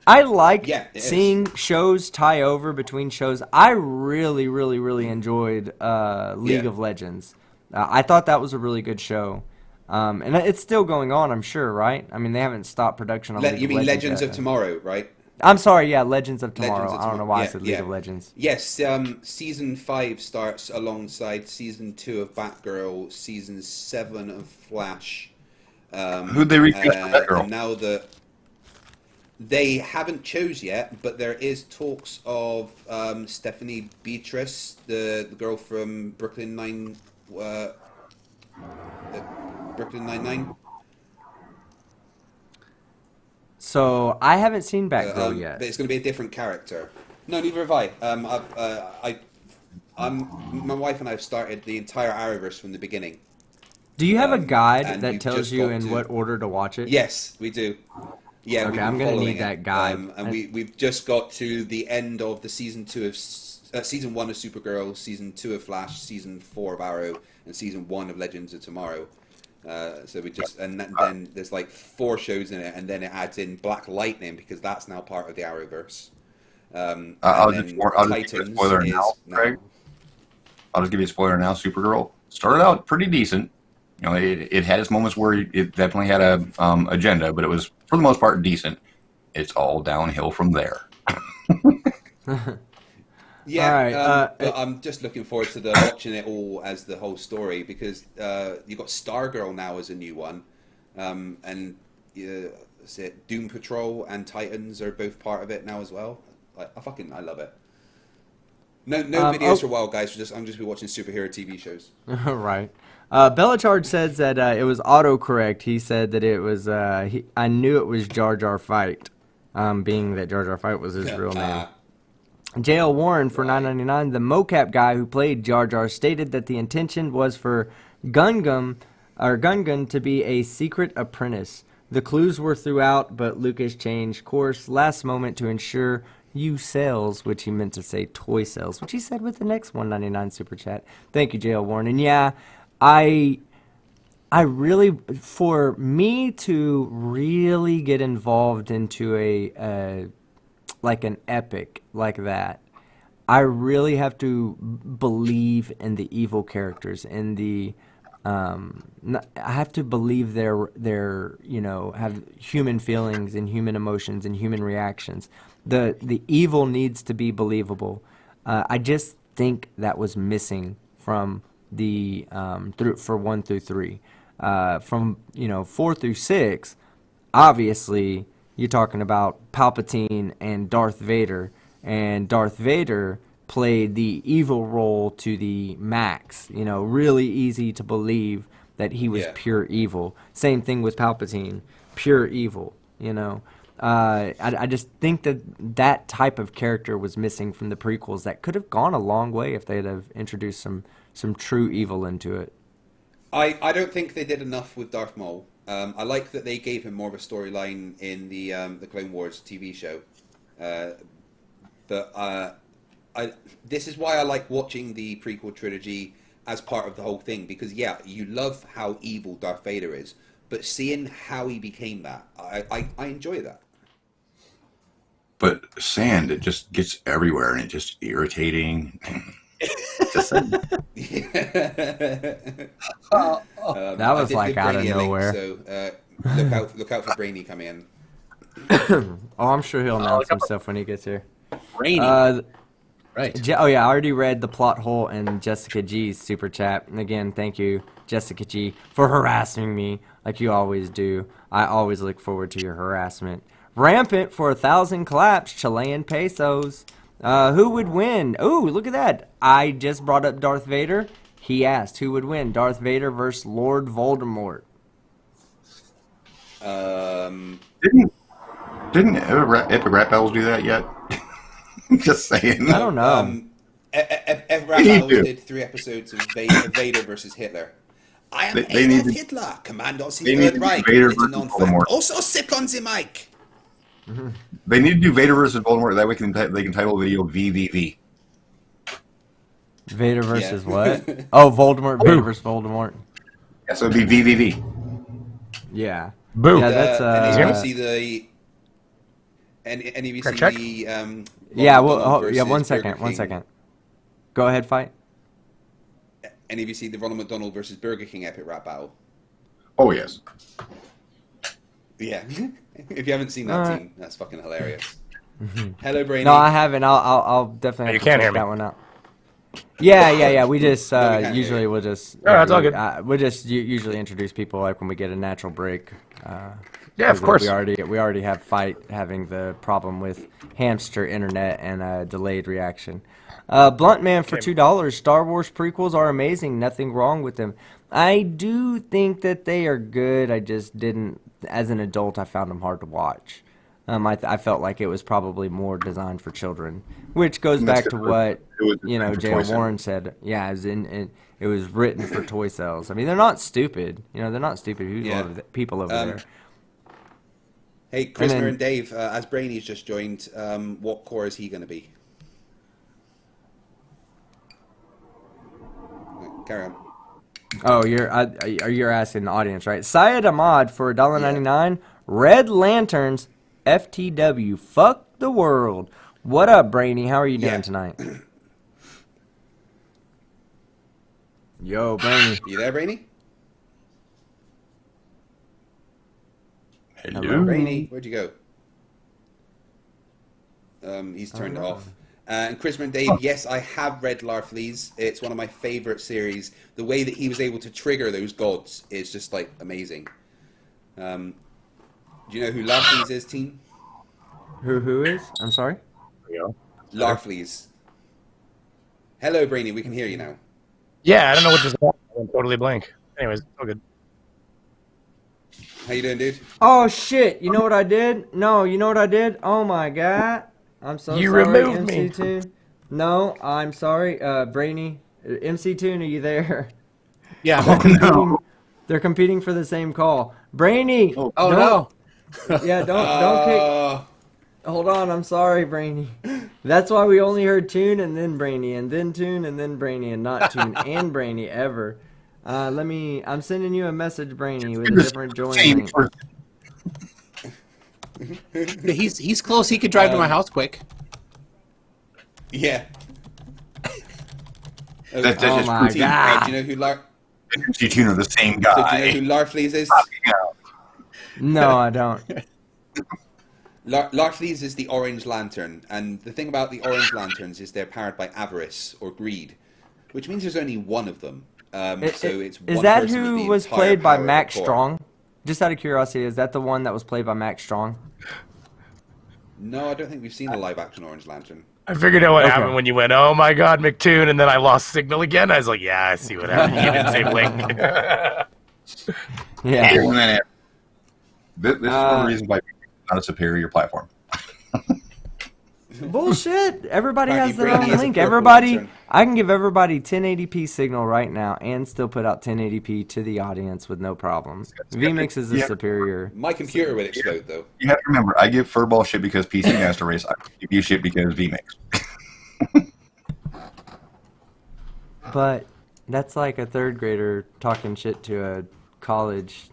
I like Yeah, it is. seeing shows tie over between shows. I really, really, really enjoyed League Yeah. of Legends. I thought that was a really good show. And it's still going on, I'm sure, right? I mean, they haven't stopped production on League You of mean Legends Legends yet. of Tomorrow, right? I'm sorry, yeah, Legends of Tomorrow. Legends of I don't know Tomorrow. why I Yeah, said League yeah. of Legends. Yes, season 5 starts alongside season 2 of Batgirl, season 7 of Flash. Who'd they recast for Batgirl? And now they haven't chose yet, but there is talks of Stephanie Beatrice, the girl from Brooklyn Nine-Nine. So I haven't seen Batgirl yet. But it's going to be a different character. No, neither have I. My wife and I have started the entire Arrowverse from the beginning. Do you have a guide and that you've tells just you got in to- what order to watch it? Yes, we do. Yeah, Okay, we've I'm been gonna following need that it. guide. And we've just got to the end of the season 2 of season 1 of Supergirl, season 2 of Flash, season 4 of Arrow, and season 1 of Legends of Tomorrow. So we just then there's like 4 shows in it, and then it adds in Black Lightning because that's now part of the Arrowverse. I'll and just then give you a spoiler is now, Craig. I'll just give you a spoiler now. Supergirl started out pretty decent. You know, it had its moments where it definitely had a agenda, but it was for the most part decent. It's all downhill from there. Yeah, All right, but I'm just looking forward to watching it all as the whole story because you've got Stargirl now as a new one, and is it Doom Patrol and Titans are both part of it now as well. I love it. No videos for a while, guys. I'm just be watching superhero TV shows. Right. Bellacharge says that it was autocorrect. He said that it was. I knew it was Jar Jar Fight, being that Jar Jar Fight was his real name. J.L. Warren for $9.99. The mocap guy who played Jar Jar stated that the intention was for Gungan to be a secret apprentice. The clues were throughout, but Lucas changed course last moment to ensure you sales, which he meant to say toy sales, which he said with the next $1.99 super chat. Thank you, J.L. Warren. And yeah, I really, for me to really get involved into a like an epic like that, I really have to believe in the evil characters, in the I have to believe they're have human feelings and human emotions and human reactions. The evil needs to be believable. I just think that was missing from the for 1 through 3. From 4 through 6, obviously you're talking about Palpatine and Darth Vader, and Darth Vader played the evil role to the max. Really easy to believe that he was pure evil. Same thing with Palpatine, pure evil. I just think that type of character was missing from the prequels. That could have gone a long way if they'd have introduced some true evil into it. I don't think they did enough with Darth Maul. I like that they gave him more of a storyline in the Clone Wars TV show. But this is why I like watching the prequel trilogy as part of the whole thing, because yeah, you love how evil Darth Vader is, but seeing how he became that, I enjoy that. But sand, it just gets everywhere, and it's just irritating. Just that was like out of nowhere. So look out for Brainy coming in. Oh, I'm sure he'll announce himself when he gets here. Brainy. Right. Oh yeah, I already read the plot hole in Jessica G's super chat. And again, thank you, Jessica G, for harassing me like you always do. I always look forward to your harassment. Rampant for 1,000 claps, Chilean pesos. Who would win? Ooh, look at that. I just brought up Darth Vader. He asked who would win, Darth Vader versus Lord Voldemort. Didn't Epic Rap Battles do that yet? Just saying. I don't know. Epic Rap Battles did 3 episodes of Vader versus Hitler. I am Adolf Hitler, Commander of the Third Reich. Also sit on the mic. They need to do Vader versus Voldemort. That way they can title the video VVV. Vader versus what? Oh, Voldemort. Vader versus Voldemort. Yeah, so it'd be VVV. Yeah. Boom. Yeah, that's any of you see the yeah, Ronald yeah, one versus second. Burger King? Go ahead, fight. Any of you see the Ronald McDonald versus Burger King epic rap battle? Oh yes. Yeah. If you haven't seen that team, that's fucking hilarious. Hello, Brainy. No, I haven't. I'll definitely have to check that one out. Yeah. We just usually we'll just. Yeah, that's all good. We'll just usually introduce people like when we get a natural break. Yeah, of course. We already have Fight having the problem with hamster internet and delayed reaction. Blunt Man for $2. Star Wars prequels are amazing. Nothing wrong with them. I do think that they are good. I just didn't. As an adult, I found them hard to watch. I felt like it was probably more designed for children, which goes back to what J.L. Warren said. Yeah, it was written for toy sales. I mean, they're not stupid. They're not stupid people over there. Hey, Christopher and Dave, as Brainy's just joined, what core is he going to be? Carry on. Oh, you're asking the audience, right? Syed Ahmad for $1.99. Red Lanterns, FTW. Fuck the world. What up, Brainy? How are you doing tonight? Yo, Brainy. You there, Brainy? Hello. Brainy, where'd you go? He's turned it off. And Chris and Dave, yes, I have read Larfleeze. It's one of my favorite series. The way that he was able to trigger those gods is just like amazing. Do you know who Larfleeze is, team? Who is? I'm sorry? Larfleeze. Hello, Brainy. We can hear you now. Yeah, I don't know what just happened. I went totally blank. Anyways, all good. How you doing, dude? Oh, shit. You know what I did? No, you know what I did? Oh, my God. I'm so sorry. You removed MC me. Toon. No, I'm sorry. Brainy. MC Toon, are you there? Yeah. They're competing for the same call. Brainy. Oh no. Yeah, don't kick. Hold on, I'm sorry, Brainy. That's why we only heard Toon and then Brainy and then Toon and then Brainy and not Toon and Brainy ever. I'm sending you a message, Brainy, with a different join link. He's close. He could drive to my house quick. Yeah. That's Oh my God. Do you know who You two are the same guy. do you know who Larfleeze is? No, I don't. Larfleeze is the Orange Lantern, and the thing about the Orange Lanterns is they're powered by avarice or greed, which means there's only one of them. So it's one is that person with who the was entire played by power of the Max core. Strong? Just out of curiosity, is that the one that was played by Max Strong? No, I don't think we've seen a live-action Orange Lantern. I figured out what happened when you went, oh my God, McToon, and then I lost signal again. I was like, yeah, I see what happened. You didn't say blink. Yeah. This is one of the reasons why it's not a superior platform. Bullshit. Everybody Apparently has their Brainy own is a link. purple Everybody. lantern. I can give everybody 1080p signal right now and still put out 1080p to the audience with no problem. vMix is the superior. My computer would explode, though. You have to remember, I give Furball shit because PC Master Race. I give you shit because vMix. But that's like a third grader talking shit to a college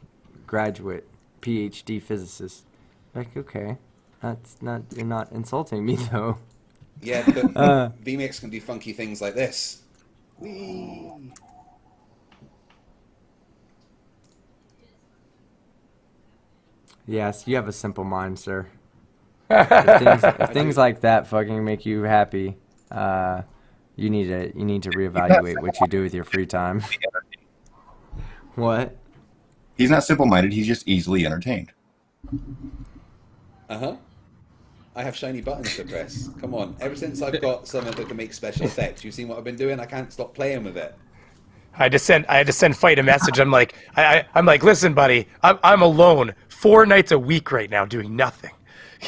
graduate PhD physicist. Like, okay, you're not insulting me though. Yeah, but vMix can do funky things like this. Whee! Yes, you have a simple mind, sir. If things like that fucking make you happy, you need to reevaluate what you do with your free time. What? He's not simple-minded. He's just easily entertained. Uh-huh. I have shiny buttons to press. Come on. Ever since I've got something that can make special effects, you've seen what I've been doing? I can't stop playing with it. I had to send Fight a message. I'm like, I'm like, listen, buddy, I'm alone 4 nights a week right now doing nothing.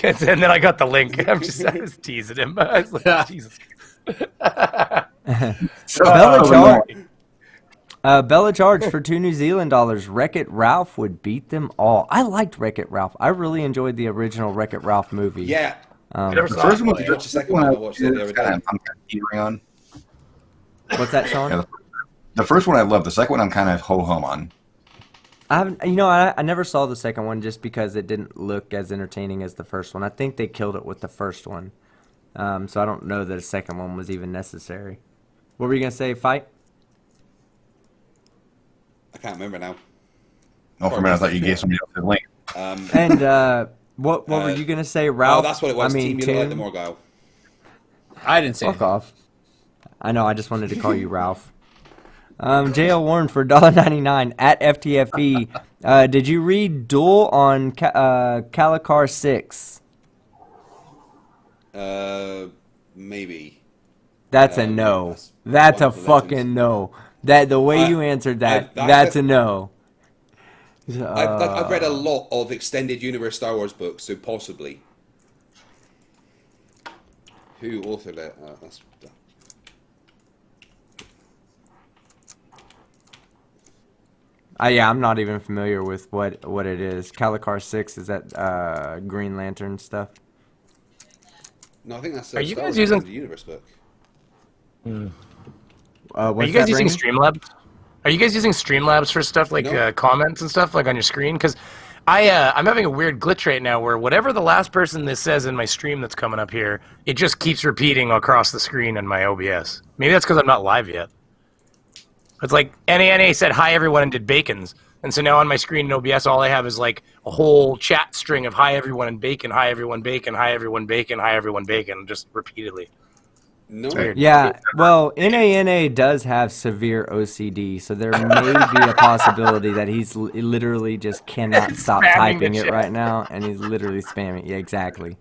And then I got the link. I was teasing him. I was like, Jesus. Bella charged for $2 New Zealand. Wreck-It Ralph would beat them all. I liked Wreck-It Ralph. I really enjoyed the original Wreck-It Ralph movie. Yeah. The first one was the second one I watched it the other day. I'm kind of teetering on. What's that, Sean? Yeah, the first one I loved. The second one I'm kind of ho-hum on. I never saw the second one just because it didn't look as entertaining as the first one. I think they killed it with the first one. So I don't know that a second one was even necessary. What were you going to say, Fight? I can't remember now. Oh, for a minute I thought you gave somebody else the link. And what were you going to say, Ralph? Oh, that's what it was. Team Tim? like the Morgile. I didn't say Fuck anything. off. I know, I just wanted to call you Ralph. JL Warren for $1.99 at FTFE. Did you read Duel on Calicar 6? Maybe. That's a no. That's a fucking no. That the way you answered that's a no. I've read a lot of extended universe Star Wars books, so possibly. Who authored it? Yeah, I'm not even familiar with what it is. Calicar 6, is that Green Lantern stuff? No, I think that's Are you Star guys Wars using the universe book. Are you guys using Streamlabs? Are you guys using Streamlabs for stuff like comments and stuff like on your screen? Because I'm having a weird glitch right now where whatever the last person that says in my stream that's coming up here, it just keeps repeating across the screen in my OBS. Maybe that's because I'm not live yet. It's like NANA said hi everyone and did bacons. And so now on my screen in OBS, all I have is like a whole chat string of hi everyone and bacon, hi everyone bacon, hi everyone bacon, hi everyone bacon, just repeatedly. No. Yeah, well, NANA does have severe OCD, so there may be a possibility that he's literally just cannot stop typing it right now, and he's literally spamming. Yeah, exactly.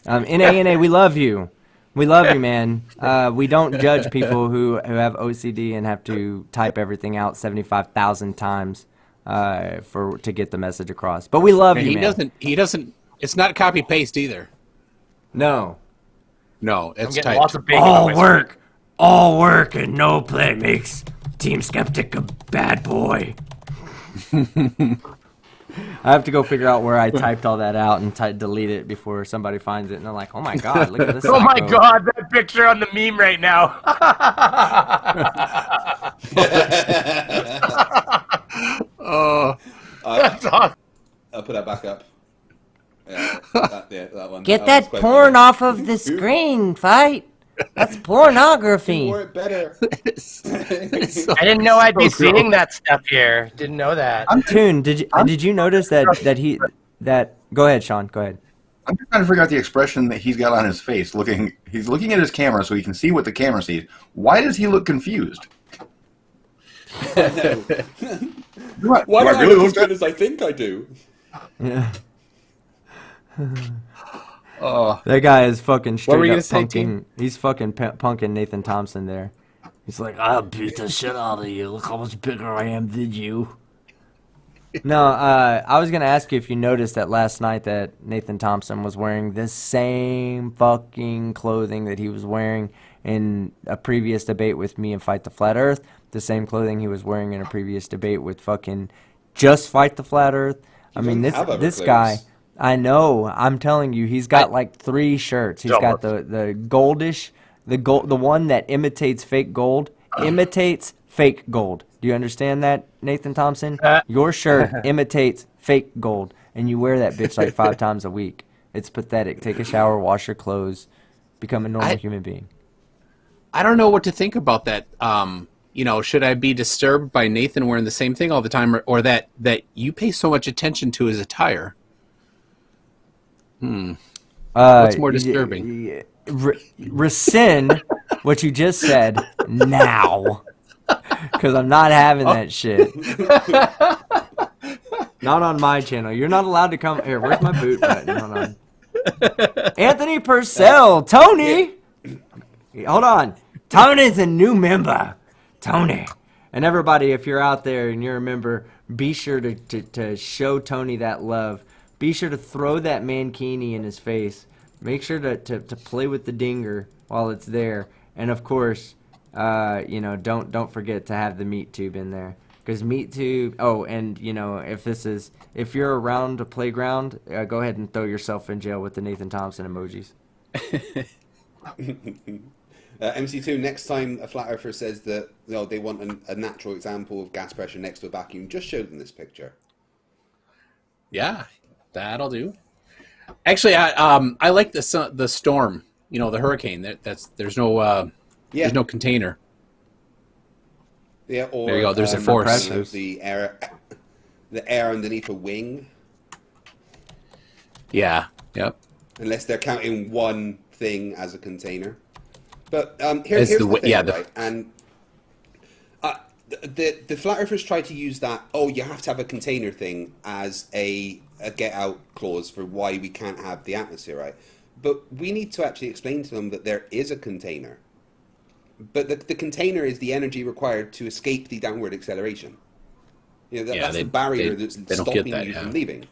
NANA, we love you. We love you, man. We don't judge people who have OCD and have to type everything out 75,000 times to get the message across. But we love you, man. He doesn't. It's not copy paste either. No. No, it's I'm getting typed. lots of bacon on my screen. All work and no play makes Team Skeptic a bad boy. I have to go figure out where I typed all that out and delete it before somebody finds it. And they're like, oh my God, look at this. Oh my God, that picture on the meme right now. That's awesome. I'll put that back up. Yeah, that one. Get that porn off of the screen, Fight. That's pornography. Work better. I didn't know I'd be seeing that stuff here. Didn't know that. Toon, did you notice that go ahead, Sean, go ahead. I'm just trying to figure out the expression that he's got on his face. He's looking at his camera so he can see what the camera sees. Why does he look confused? Why do I look as good as I think I do? Yeah. That guy is fucking straight up punking. He's fucking punking Nathan Thompson there. He's like, I'll beat the shit out of you. Look how much bigger I am than you. No, I was gonna ask you if you noticed that last night that Nathan Thompson was wearing the same fucking clothing that he was wearing in a previous debate with me and Fight the Flat Earth, the same clothing he was wearing in a previous debate with fucking Just Fight the Flat Earth. I mean, this guy, I know, I'm telling you, he's got like 3 shirts. He's got the goldish, the one that imitates fake gold, imitates fake gold. Do you understand that, Nathan Thompson? Your shirt imitates fake gold, and you wear that bitch like 5 times a week. It's pathetic. Take a shower, wash your clothes, become a normal human being. I don't know what to think about that. Should I be disturbed by Nathan wearing the same thing all the time, or that you pay so much attention to his attire? What's more disturbing? Rescind what you just said now, because I'm not having that shit. Not on my channel. You're not allowed to come here. Where's my boot button? Hold on. Anthony Purcell, Tony. Hold on. Tony's a new member. Tony. And everybody, if you're out there and you're a member, be sure to show Tony that love. Be sure to throw that mankini in his face. Make sure to play with the dinger while it's there. And of course, don't forget to have the meat tube in there. Because meat tube, and if you're around a playground, go ahead and throw yourself in jail with the Nathan Thompson emojis. MC2, next time a flat earther says that they want a natural example of gas pressure next to a vacuum, just show them this picture. Yeah, that'll do. Actually, I like the storm. The hurricane. There's no container. Yeah, or there you go. There's a force. The air underneath a wing. Yeah. Yep. Unless they're counting one thing as a container. But here's the thing, right? And the flat earthers try to use that. Oh, you have to have a container thing as a get out clause for why we can't have the atmosphere, right? But we need to actually explain to them that there is a container. But the container is the energy required to escape the downward acceleration. That's the barrier that's stopping you from leaving.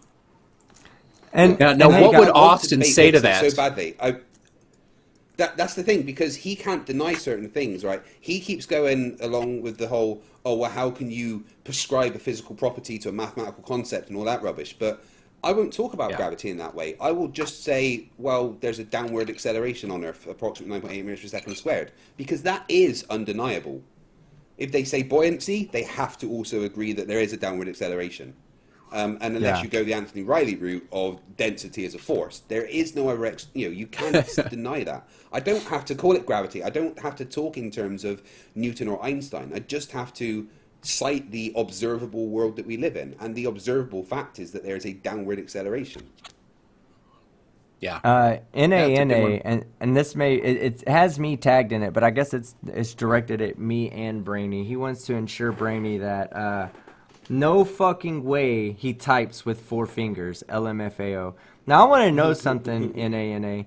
And what would Austin say to that? So badly. That's the thing, because he can't deny certain things, right? He keeps going along with the whole, how can you prescribe a physical property to a mathematical concept and all that rubbish? But I won't talk about gravity in that way. I will just say, there's a downward acceleration on Earth, approximately 9.8 meters per second squared, because that is undeniable. If they say buoyancy, they have to also agree that there is a downward acceleration. And unless you go the Anthony Riley route of density as a force, there is no other, you can't deny that. I don't have to call it gravity. I don't have to talk in terms of Newton or Einstein. I just have to cite the observable world that we live in, and the observable fact is that there is a downward acceleration. NA, and this it has me tagged in it, but I guess it's directed at me and Brainy. He wants to ensure Brainy that no fucking way he types with 4 fingers. LMFAO. Now I want to know something. NA.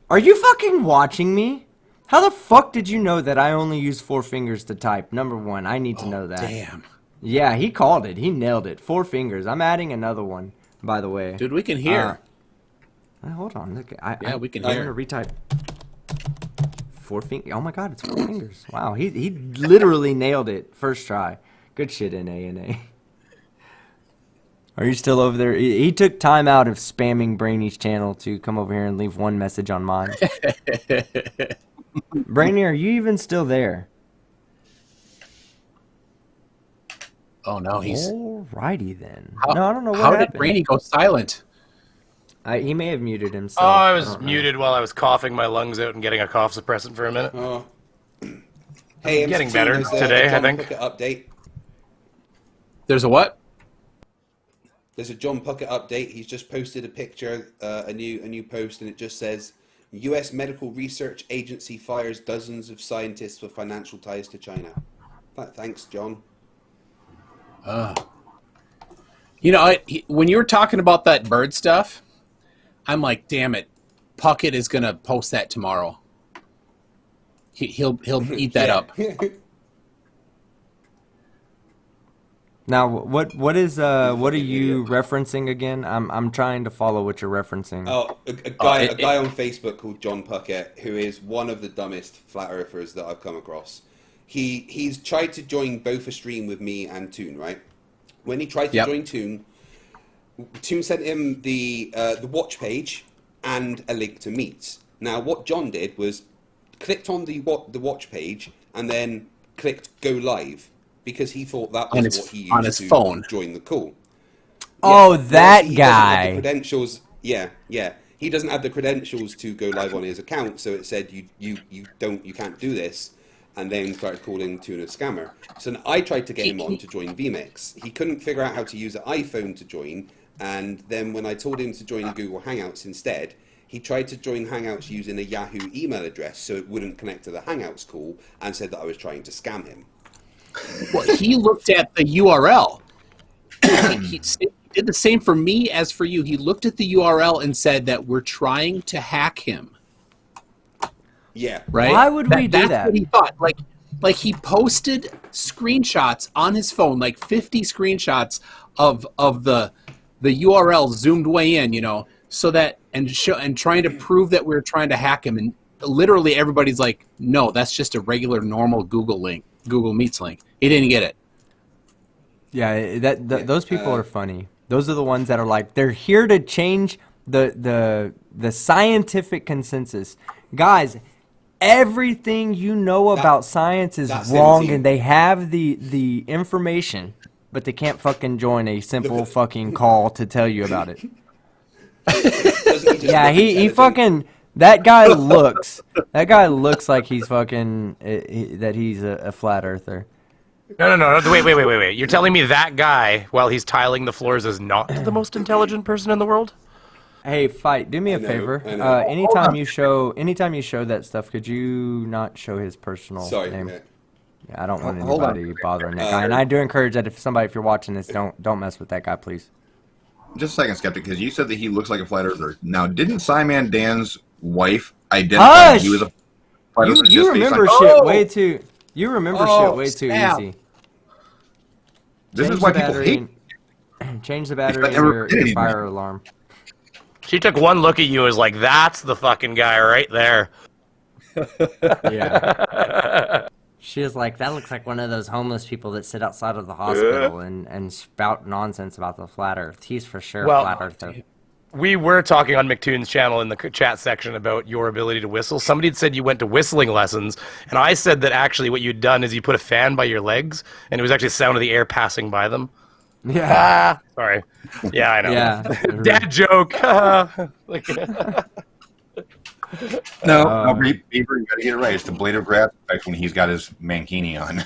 Are you fucking watching me? How the fuck did you know that I only use 4 fingers to type? Number one, I need to know that. Damn. Yeah, he called it. He nailed it. 4 fingers. I'm adding another one, by the way. Dude, we can hear. Hold on. Look, we can hear. I'm going to retype. 4 fingers. Oh my god, it's 4 fingers. Wow, he literally nailed it first try. Good shit, NA. Are you still over there? He took time out of spamming Brainy's channel to come over here and leave one message on mine. Brainy, are you even still there? Oh no, he's alrighty then. I don't know what how happened. Did Brainy go silent? He may have muted himself. Oh, I was muted while I was coughing my lungs out and getting a cough suppressant for a minute. Oh. Hey, I'm getting better today, I think. Update. There's a what? There's a John Puckett update. He's just posted a picture, a new post, and it just says, U.S. Medical Research Agency fires dozens of scientists with financial ties to China. Thanks, John. When you were talking about that bird stuff, I'm like, damn it, Puckett is gonna post that tomorrow. He'll eat that up. Now, what are you referencing again? I'm trying to follow what you're referencing. Oh, a guy on Facebook called John Puckett, who is one of the dumbest flat earthers that I've come across. He's tried to join both a stream with me and Toon, right? When he tried to join Toon sent him the watch page and a link to Meets. Now, what John did was clicked on the watch page and then clicked go live because he thought that was what he used to phone. Join the call. Oh, that guy. Doesn't have the credentials. Yeah. He doesn't have the credentials to go live on his account, so it said you can't do this, and then started calling Toon a scammer. So I tried to get him on to join vMix. He couldn't figure out how to use an iPhone to join, and then when I told him to join Google Hangouts instead, he tried to join Hangouts using a Yahoo email address so it wouldn't connect to the Hangouts call, and said that I was trying to scam him. Well, he looked at the URL. He did the same for me as for you. He looked at the URL and said that we're trying to hack him. Yeah. Right? Why would we do That's that? what he thought. Like he posted screenshots on his phone, like 50 screenshots of the URL zoomed way in, you know, so that and trying to prove that we're trying to hack him. And literally everybody's like, no, that's just a regular normal Google Meets link. He didn't get it. Yeah, those people are funny. Those are the ones that are like, they're here to change the scientific consensus. Guys, everything you know about science is wrong, and they have the information, but they can't fucking join a simple fucking call to tell you about it. Yeah, he fucking... That guy looks like he's fucking that he's a flat earther. No. Wait. You're telling me that guy, while he's tiling the floors, is not the most intelligent person in the world? Hey, Fight, do me a favor. Anytime you show that stuff, could you not show his personal name? Nick. Yeah, I don't want anybody bothering that guy. And I do encourage that if you're watching this, don't mess with that guy, please. Just a second, Skeptic, because you said that he looks like a flat earther. Now, didn't Simon Dan's wife identify he was a flat earther? You remember shit way too. You remember shit way too easy. This is why people hate. Change the battery in your fire alarm. She took one look at you and was like, that's the fucking guy right there. Yeah. She was like, that looks like one of those homeless people that sit outside of the hospital and spout nonsense about the flat earth. He's for sure a flat earther. We were talking on McToon's channel in the chat section about your ability to whistle. Somebody had said you went to whistling lessons, and I said that actually what you'd done is you put a fan by your legs, and it was actually the sound of the air passing by them. Yeah. Sorry. Yeah, I know. Yeah. Dad joke. No, Beaver, you gotta get it right. It's the blade of grass effect when he's got his mankini on.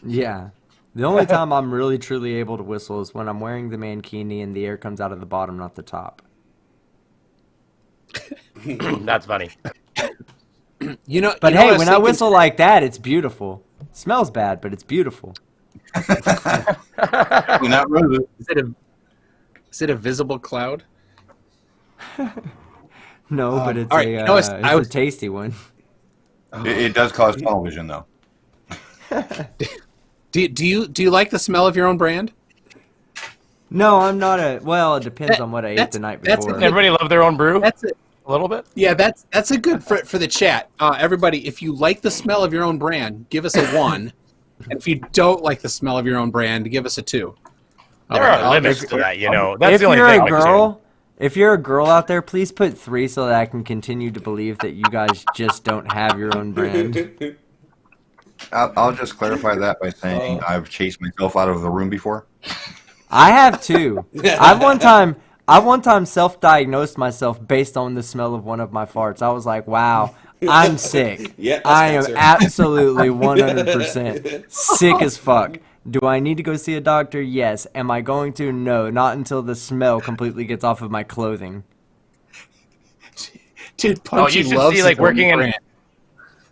Yeah. The only time I'm really truly able to whistle is when I'm wearing the mankini and the air comes out of the bottom, not the top. That's funny. But hey, when I whistle like that, it's beautiful. It smells bad, but it's beautiful. Not really. Is it a visible cloud? No, but it's a tasty one. It does cause tunnel vision, though. Do you like the smell of your own brand? No, I'm not well, it depends on what I ate the night before. Everybody love their own brew? That's it. A little bit? Yeah, that's a good for the chat. Everybody, if you like the smell of your own brand, give us a 1. And if you don't like the smell of your own brand, give us a 2. There are limits to that, you know. That's the only thing. If you're a girl out there, please put 3 so that I can continue to believe that you guys just don't have your own brand. I'll just clarify that by saying I've chased myself out of the room before. I have too. I one time self-diagnosed myself based on the smell of one of my farts. I was like, wow, I'm sick. I am absolutely 100% sick as fuck. Do I need to go see a doctor? Yes. Am I going to? No. Not until the smell completely gets off of my clothing. Dude, Punchy you should loves see like working in...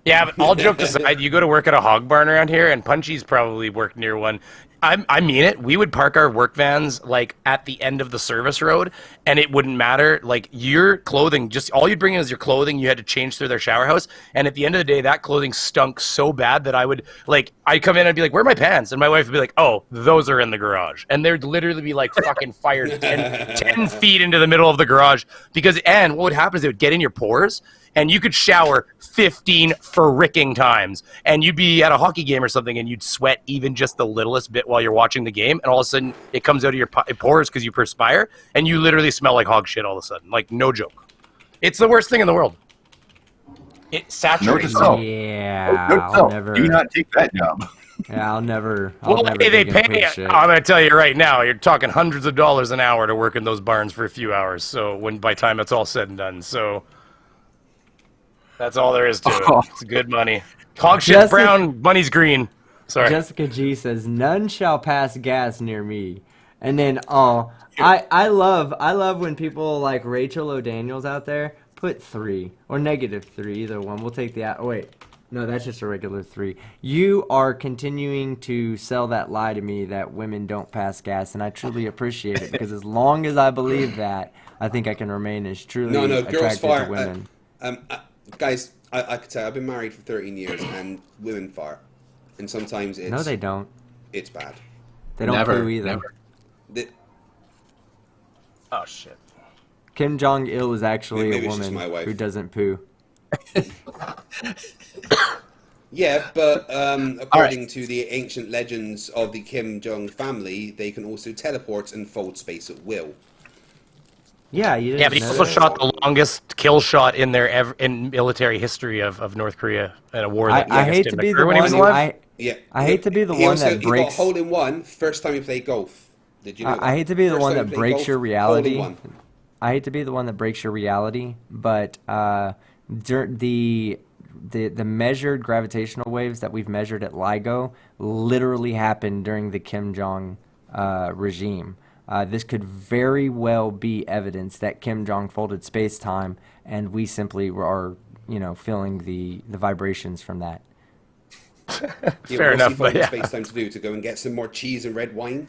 Yeah, but all jokes aside, you go to work at a hog barn around here, and Punchy's probably worked near one. I mean it. We would park our work vans like at the end of the service road, and it wouldn't matter. Like your clothing, just all you'd bring in is your clothing. You had to change through their shower house, and at the end of the day, that clothing stunk so bad that I'd come in and be like, "Where are my pants?" And my wife would be like, "Oh, those are in the garage." And there'd literally be like fucking fire 10 feet into the middle of the garage and what would happen is it would get in your pores. And you could shower 15 fricking times, and you'd be at a hockey game or something, and you'd sweat even just the littlest bit while you're watching the game, and all of a sudden it comes out of your pores because you perspire, and you literally smell like hog shit all of a sudden. Like, no joke. It's the worst thing in the world. It saturates. Yeah, I'll never. Do not take that job. Yeah, I'll never. They pay. I'm gonna tell you right now, you're talking hundreds of dollars an hour to work in those barns for a few hours. So by the time it's all said and done, so. That's all there is to it. It's good money. Hog shit's brown, money's green. Sorry. Jessica G says, "None shall pass gas near me." And then, I love when people like Rachel O'Daniels out there put 3 or -3, either one. We'll take the. Wait, no, that's just a regular 3. You are continuing to sell that lie to me that women don't pass gas, and I truly appreciate it because as long as I believe that, I think I can remain as truly attracted to women. Guys, I could say I've been married for 13 years, and women fart, and sometimes it's... No, they don't. It's bad. They don't poo either. Oh, shit. Kim Jong-il is actually a woman who doesn't poo. Yeah, but according to the ancient legends of the Kim Jong family, they can also teleport and fold space at will. Yeah, but he also shot the longest kill shot in in military history of North Korea in a war that I hate to be the one. I hate to be the one that breaks. He got hole-in-one first time he played golf. Did you know? I hate to be the one that breaks your reality. I hate to be the one that breaks your reality, but the measured gravitational waves that we've measured at LIGO literally happened during the Kim Jong regime. This could very well be evidence that Kim Jong folded space-time, and we simply are, feeling the vibrations from that. Fair enough, but yeah. Space-time to do to go and get some more cheese and red wine.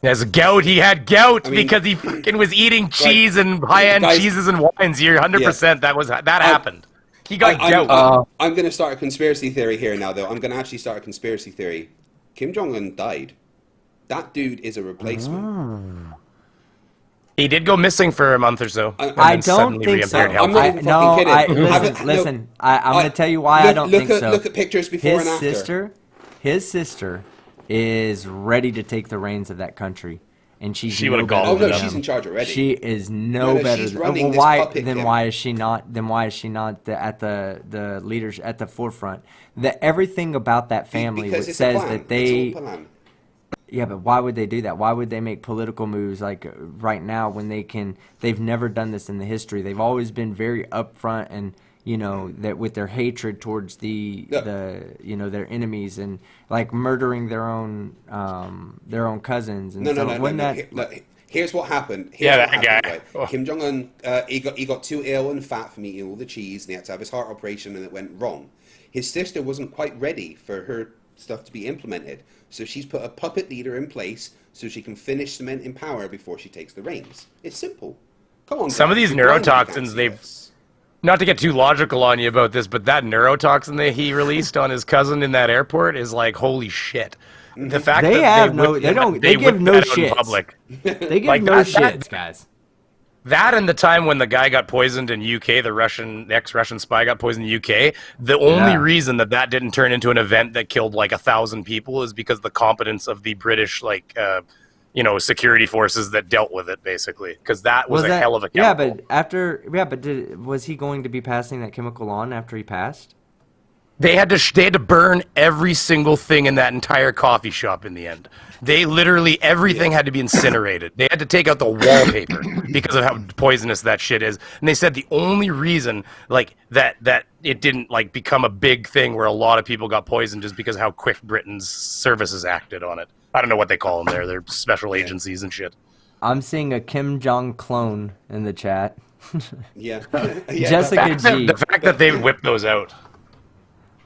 As gout, he had gout because he fucking was eating cheese and high-end cheeses and wines. You're 100%. That happened. He got gout. I'm going to start a conspiracy theory here now, though. I'm going to actually start a conspiracy theory. Kim Jong-un died. That dude is a replacement. He did go missing for a month or so. I don't think so. I'm not even fucking kidding. Listen. I'm going to tell you why I don't think so. Look at pictures before and after. His sister is ready to take the reins of that country, and she would have gone. Oh no, she's in charge already. She is no better. She's than, why is she not? Then why is she not at the leaders at the forefront? Everything about that family says that they. Yeah, but why would they do that? Why would they make political moves like right now when they've never done this in the history. They've always been very upfront and, that with their hatred towards their enemies and like murdering their own cousins and No. Here's what happened. Guy. Right? Kim Jong-un, he got too ill and fat from eating all the cheese, and he had to have his heart operation, and it went wrong. His sister wasn't quite ready for her stuff to be implemented, so she's put a puppet leader in place so she can finish cementing power before she takes the reins. It's simple. Come on. Some of these neurotoxins, not to get too logical on you about this, but that neurotoxin that he released on his cousin in that airport is like, holy shit. The fact they that they give no shits. They give no shits, guys. That and the time when the guy got poisoned in UK, the ex-Russian spy got poisoned in UK, the only reason that didn't turn into an event that killed like 1,000 people is because the competence of the British, security forces that dealt with it, basically. Because that was a hell of a chemical. Was he going to be passing that chemical on after he passed? They had to burn every single thing in that entire coffee shop in the end. They literally, everything had to be incinerated. They had to take out the wallpaper because of how poisonous that shit is. And they said the only reason that it didn't become a big thing where a lot of people got poisoned is because of how quick Britain's services acted on it. I don't know what they call them there. They're special agencies and shit. I'm seeing a Kim Jong clone in the chat. Yeah. Jessica G. The fact that they whipped those out.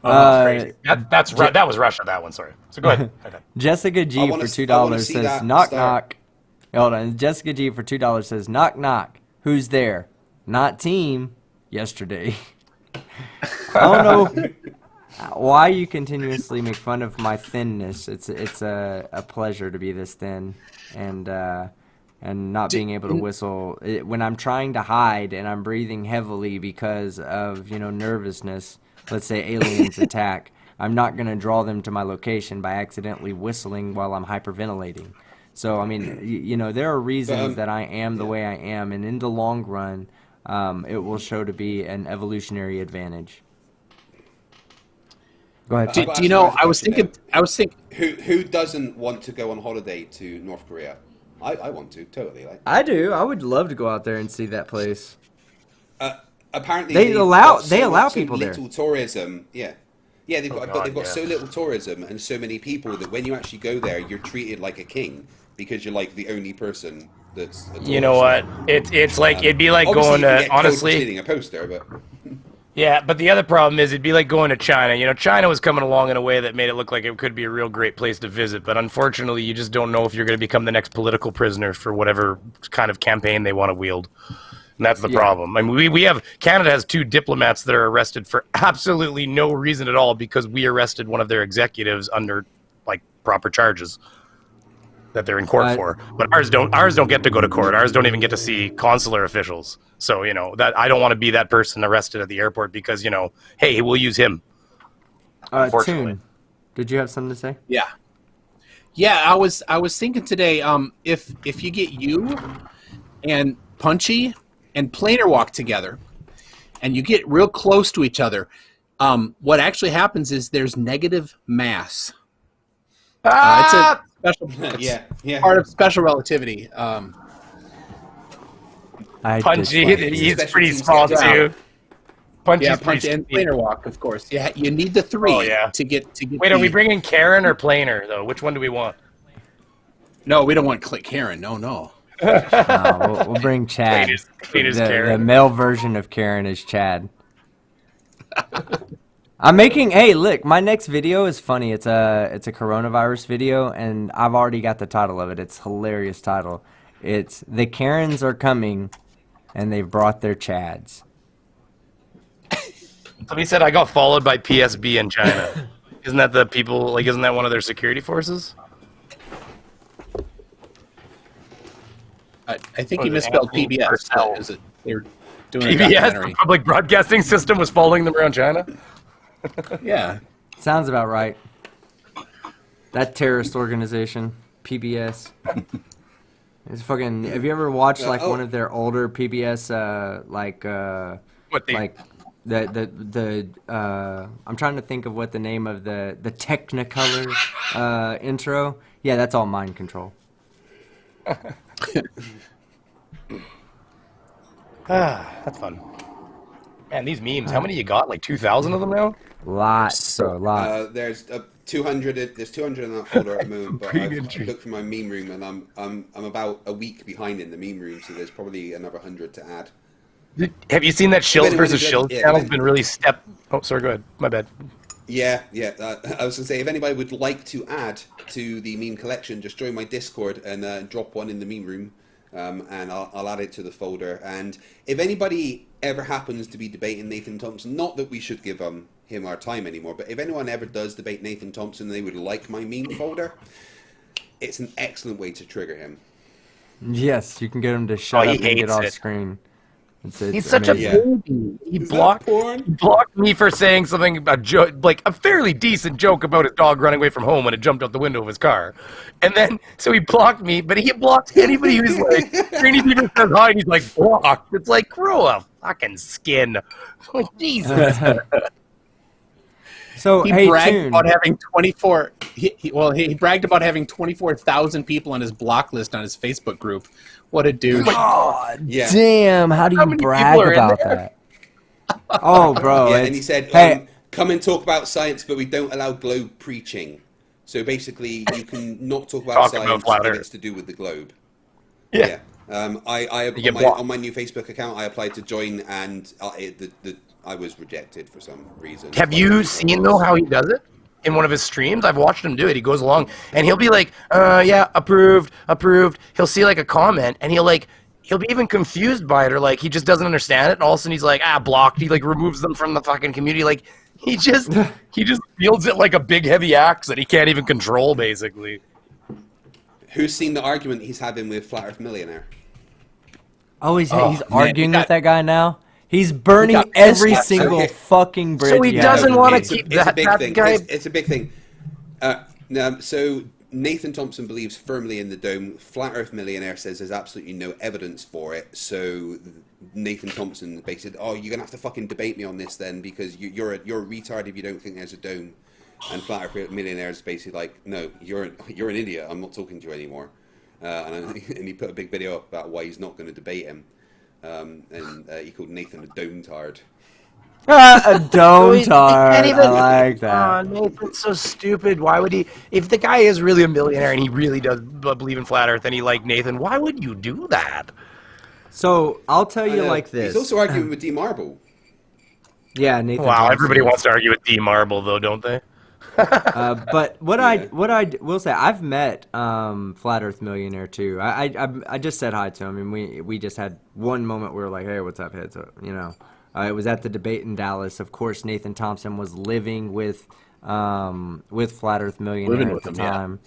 That's crazy. That was Russia. That one. Sorry. So go ahead. Okay. Jessica G for $2 says knock knock. Hold on. Jessica G for $2 says knock knock. Who's there? Not team. Yesterday. I don't know why you continuously make fun of my thinness. It's a pleasure to be this thin, and not being able to whistle when I'm trying to hide and I'm breathing heavily because of nervousness. Let's say aliens attack. I'm not gonna draw them to my location by accidentally whistling while I'm hyperventilating. So I mean, there are reasons that I am the way I am, and in the long run, it will show to be an evolutionary advantage. Go ahead. Do you know? I was thinking. Who doesn't want to go on holiday to North Korea? I want to totally. I do. I would love to go out there and see that place. Apparently, they allow people there. Little tourism. Yeah. They've got so little tourism and so many people that when you actually go there, you're treated like a king because you're like the only person that's. You know what? It's like it'd be like going to honestly. A poster, but. Yeah, but the other problem is it'd be like going to China. China was coming along in a way that made it look like it could be a real great place to visit. But unfortunately, you just don't know if you're going to become the next political prisoner for whatever kind of campaign they want to wield. And that's the problem. I mean, Canada has 2 diplomats that are arrested for absolutely no reason at all because we arrested one of their executives under like proper charges that they're in court for. But ours don't get to go to court. Ours don't even get to see consular officials. So, that I don't want to be that person arrested at the airport because, hey, we'll use him. Unfortunately. Toon, did you have something to say? Yeah. Yeah, I was thinking today, if you get you and Punchy and Planer walk together and you get real close to each other, what actually happens is there's negative mass. It's a special part of special relativity. Punchy, he's pretty small too. Punchy and Planer walk, of course. Yeah, you need the 3 to get. Wait, are we bringing Karen or Planer though? Which one do we want? No, we don't want Karen. No. We'll bring Chad. The male version of Karen is Chad. I'm making. Hey, look, my next video is funny. It's a coronavirus video, and I've already got the title of it. It's a hilarious title. It's "The Karens Are Coming, and They've Brought Their Chads." Somebody said I got followed by PSB in China. Isn't that the people? Like, isn't that one of their security forces? I think you misspelled PBS. Is it? They're doing PBS, the public broadcasting system, was following them around China. Yeah, sounds about right. That terrorist organization, PBS. It's fucking. Have you ever watched one of their older PBS I'm trying to think of what the name of the Technicolor intro. Yeah, that's all mind control. That's fun. Man, these memes. How many you got? Like 2,000 of them now? Lots. There's 200. There's 200 in that folder at the moment. But I've looked for my meme room, and I'm about a week behind in the meme room, so there's probably another 100 to add. Have you seen that Shills versus Shills channel's been really Oh, sorry. Go ahead. My bad. Yeah. I was gonna say, if anybody would like to add to the meme collection, just join my Discord and drop one in the meme room, and I'll add it to the folder. And if anybody ever happens to be debating Nathan Thompson, not that we should give him our time anymore, but if anyone ever does debate Nathan Thompson and they would like my meme folder, it's an excellent way to trigger him. Yes, you can get him to shut up and get off screen. He's such a baby. He blocked me for saying something about like a fairly decent joke about his dog running away from home when it jumped out the window of his car. And then, so he blocked me, but he blocked anybody who's like, anything that says hi, and he's like, blocked. It's like, grow a fucking skin. Like, Jesus. So he bragged about having 24. He bragged about having 24,000 people on his block list on his Facebook group. What a douche! Oh, damn! How do you brag about that? Oh, bro! Yeah, and he said, "Hey, come and talk about science, but we don't allow globe preaching. So basically, you can not talk about science if it's to do with the globe." Yeah. On my new Facebook account, I applied to join, and I was rejected for some reason. Have you seen though how he does it in one of his streams? I've watched him do it. He goes along and he'll be like, yeah, approved. He'll see like a comment and he'll be even confused by it, or like he just doesn't understand it, and all of a sudden he's like, blocked. He like removes them from the fucking community. Like he just wields it like a big heavy axe that he can't even control, basically. Who's seen the argument he's having with Flat Earth Millionaire? Oh, he's arguing with that guy now? He's burning every single fucking bridge. So he doesn't want to keep that guy. It's a big thing. So Nathan Thompson believes firmly in the dome. Flat Earth Millionaire says there's absolutely no evidence for it. So Nathan Thompson basically said, "Oh, you're gonna have to fucking debate me on this then, because you're a retard if you don't think there's a dome." And Flat Earth Millionaire is basically like, "No, you're an idiot. I'm not talking to you anymore." And he put a big video up about why he's not going to debate him. And he called Nathan a dome tard. A dome tard. I like that. Oh, Nathan's so stupid. Why would he? If the guy is really a millionaire and he really does believe in flat Earth, and he like Nathan, why would you do that? So I'll tell you like this. He's also arguing with D Marble. Yeah, Nathan. Wow, everybody wants to argue with D Marble, though, don't they? But what I will say, I've met Flat Earth Millionaire too. I just said hi to him, and we just had one moment where we were like, "Hey, what's up, heads up?" You know, it was at the debate in Dallas. Of course, Nathan Thompson was living with Flat Earth Millionaire at the time,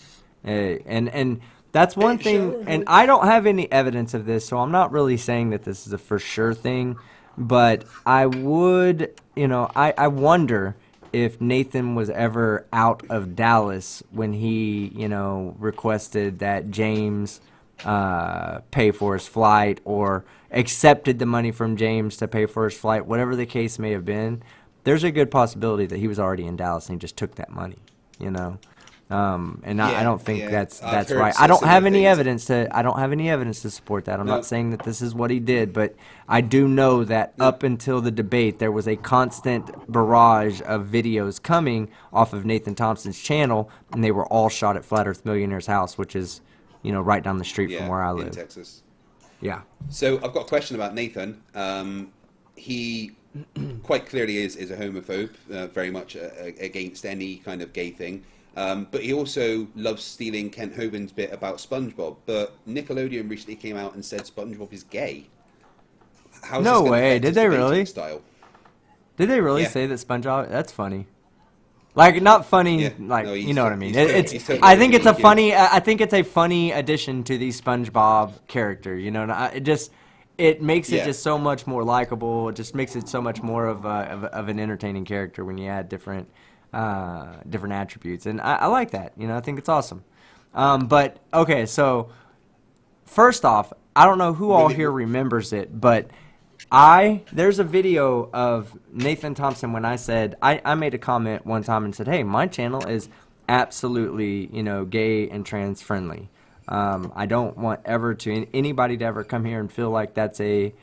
and that's one thing. And I don't have any evidence of this, so I'm not really saying that this is a for sure thing. But I would, I wonder if Nathan was ever out of Dallas when he, requested that James pay for his flight, or accepted the money from James to pay for his flight, whatever the case may have been. There's a good possibility that he was already in Dallas and he just took that money, I don't think that's right. I don't have any evidence to support that. I'm not saying that this is what he did, but I do know that up until the debate, there was a constant barrage of videos coming off of Nathan Thompson's channel, and they were all shot at Flat Earth Millionaire's house, which is, right down the street from where I live. In Texas. Yeah. So I've got a question about Nathan. He quite clearly is a homophobe, very much against any kind of gay thing. But he also loves stealing Kent Hovine's bit about SpongeBob. But Nickelodeon recently came out and said SpongeBob is gay. No way! Did they really? Style? Did they really say that SpongeBob? That's funny. Like, not funny. Like, you know what I mean? I think it's a funny. I think it's a funny addition to the SpongeBob character. It makes it just so much more likable. It just makes it so much more of an entertaining character when you add different attributes, and I like that. I think it's awesome. But okay, so first off, I don't know who all here remembers it, but there's a video of Nathan Thompson when I said I made a comment one time and said, "Hey, my channel is absolutely gay and trans friendly. I don't want anybody to ever come here and feel like that's a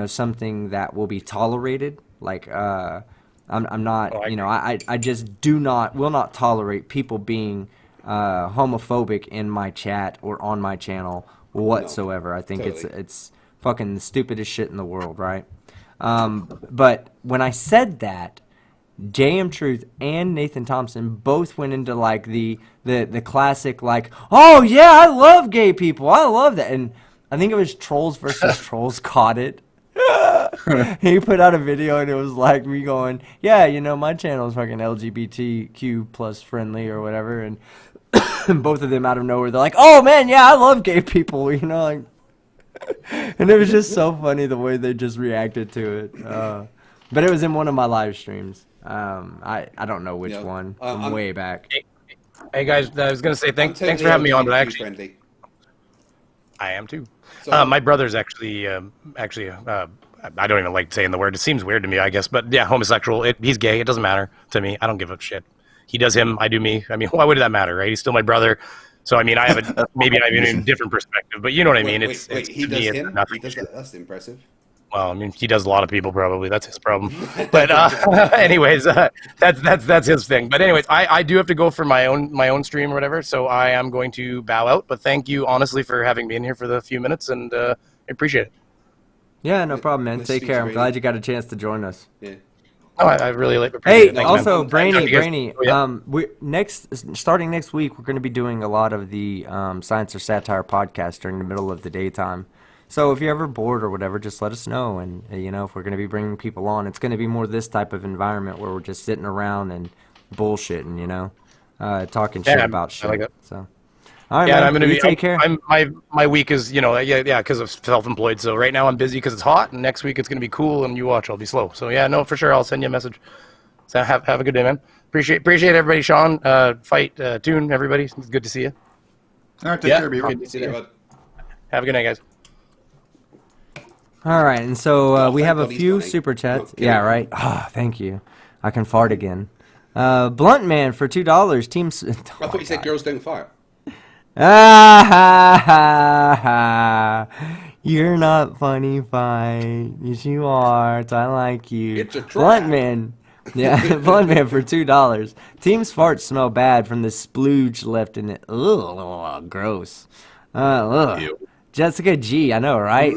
something that will be tolerated. Like I'm not, I just will not tolerate people being homophobic in my chat or on my channel whatsoever. I think it's fucking the stupidest shit in the world, right? But when I said that, JM Truth and Nathan Thompson both went into like the classic like, "Oh yeah, I love gay people. I love that." And I think it was Trolls versus Trolls caught it. He put out a video and it was like me going, "Yeah, my channel is fucking LGBTQ plus friendly or whatever," and both of them out of nowhere they're like, "Oh man, yeah, I love gay people," like, and it was just so funny the way they just reacted to it. But it was in one of my live streams. I don't know which one from way back. Hey guys, I was gonna say thanks for having me on, but actually, I am too. My brother's actually, I don't even like saying the word. It seems weird to me, I guess. But yeah, homosexual. He's gay. It doesn't matter to me. I don't give a shit. He does him. I do me. I mean, why would that matter, right? He's still my brother. So I mean, I have maybe I have a different perspective, but you know what I mean. He does him. He does that. That's impressive. Well, I mean, he does a lot of people probably. That's his problem. But anyways, that's his thing. But anyways, I do have to go for my own stream or whatever. So I am going to bow out. But thank you honestly for having me in here for the few minutes, and I appreciate it. Yeah, no problem, man. Nice Take to care. meet I'm you, glad you got a chance to join us. Yeah. Oh, I really appreciate Hey, it. Thanks, also, man. Brainy, Oh, yeah. starting next week, we're going to be doing a lot of the Science or Satire podcast during the middle of the daytime. So if you're ever bored or whatever, just let us know. And, if we're going to be bringing people on, it's going to be more this type of environment where we're just sitting around and bullshitting, talking shit about shit. I like it. So, all right, Yeah, man. and I'm gonna You be. take care. My week is, because of self-employed. So right now I'm busy because it's hot, and next week it's gonna be cool, and you watch, I'll be slow. So yeah, no, for sure, I'll send you a message. So have a good day, man. Appreciate everybody, Sean, Fight, Tune, everybody. It's good to see you. All right, take care, Beaver. Good to see you, bud. Have a good night, guys. All right, and so we thank have a God he's few fine. super chats. Okay. Yeah, right. Ah, thank you. I can fart again. Blunt Man for $2. Team. I thought you said girls don't fart. Ah ha ha ha! You're not funny, Fight. Yes, you are. I like you. It's a trap. Blunt Man. Yeah, Blunt Man for $2. Team's farts smell bad from the splooge left in it. Ugh, gross. Ugh. Ew. Jessica G, I know, right?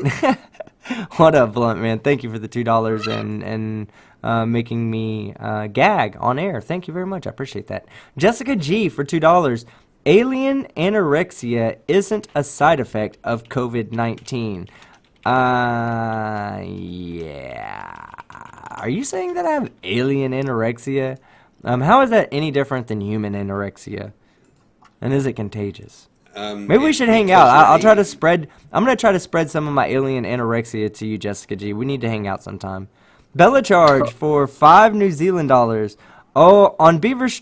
What up, Blunt Man? Thank you for the $2 and making me gag on air. Thank you very much. I appreciate that. Jessica G for $2. Alien anorexia isn't a side effect of COVID-19. Yeah. Are you saying that I have alien anorexia? How is that any different than human anorexia? And is it contagious? Maybe we should hang out. I'll try to spread. I'm gonna try to spread some of my alien anorexia to you, Jessica G. We need to hang out sometime. Bella Charge for $5 New Zealand dollars. Oh, on Beaver's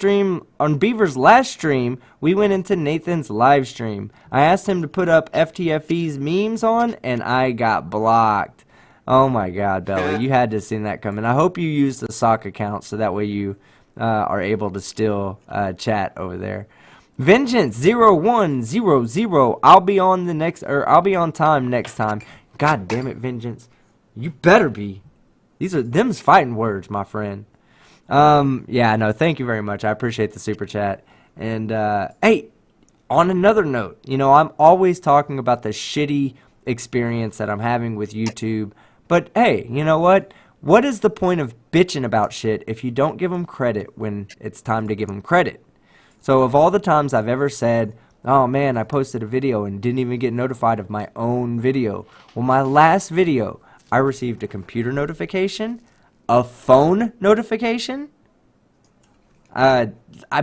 last stream, we went into Nathan's live stream. I asked him to put up FTFE's memes on, and I got blocked. Oh my God, Bella, you had to have seen that coming. I hope you used the sock account so that way you are able to still chat over there. Vengeance 0100. I'll be on time next time. God damn it, Vengeance. You better be. Them's fighting words, my friend. Yeah, no, thank you very much. I appreciate the super chat. And hey, on another note, I'm always talking about the shitty experience that I'm having with YouTube. But hey, you know what? What is the point of bitching about shit if you don't give them credit when it's time to give them credit? So of all the times I've ever said, oh man, I posted a video and didn't even get notified of my own video. Well, my last video, I received a computer notification, a phone notification. I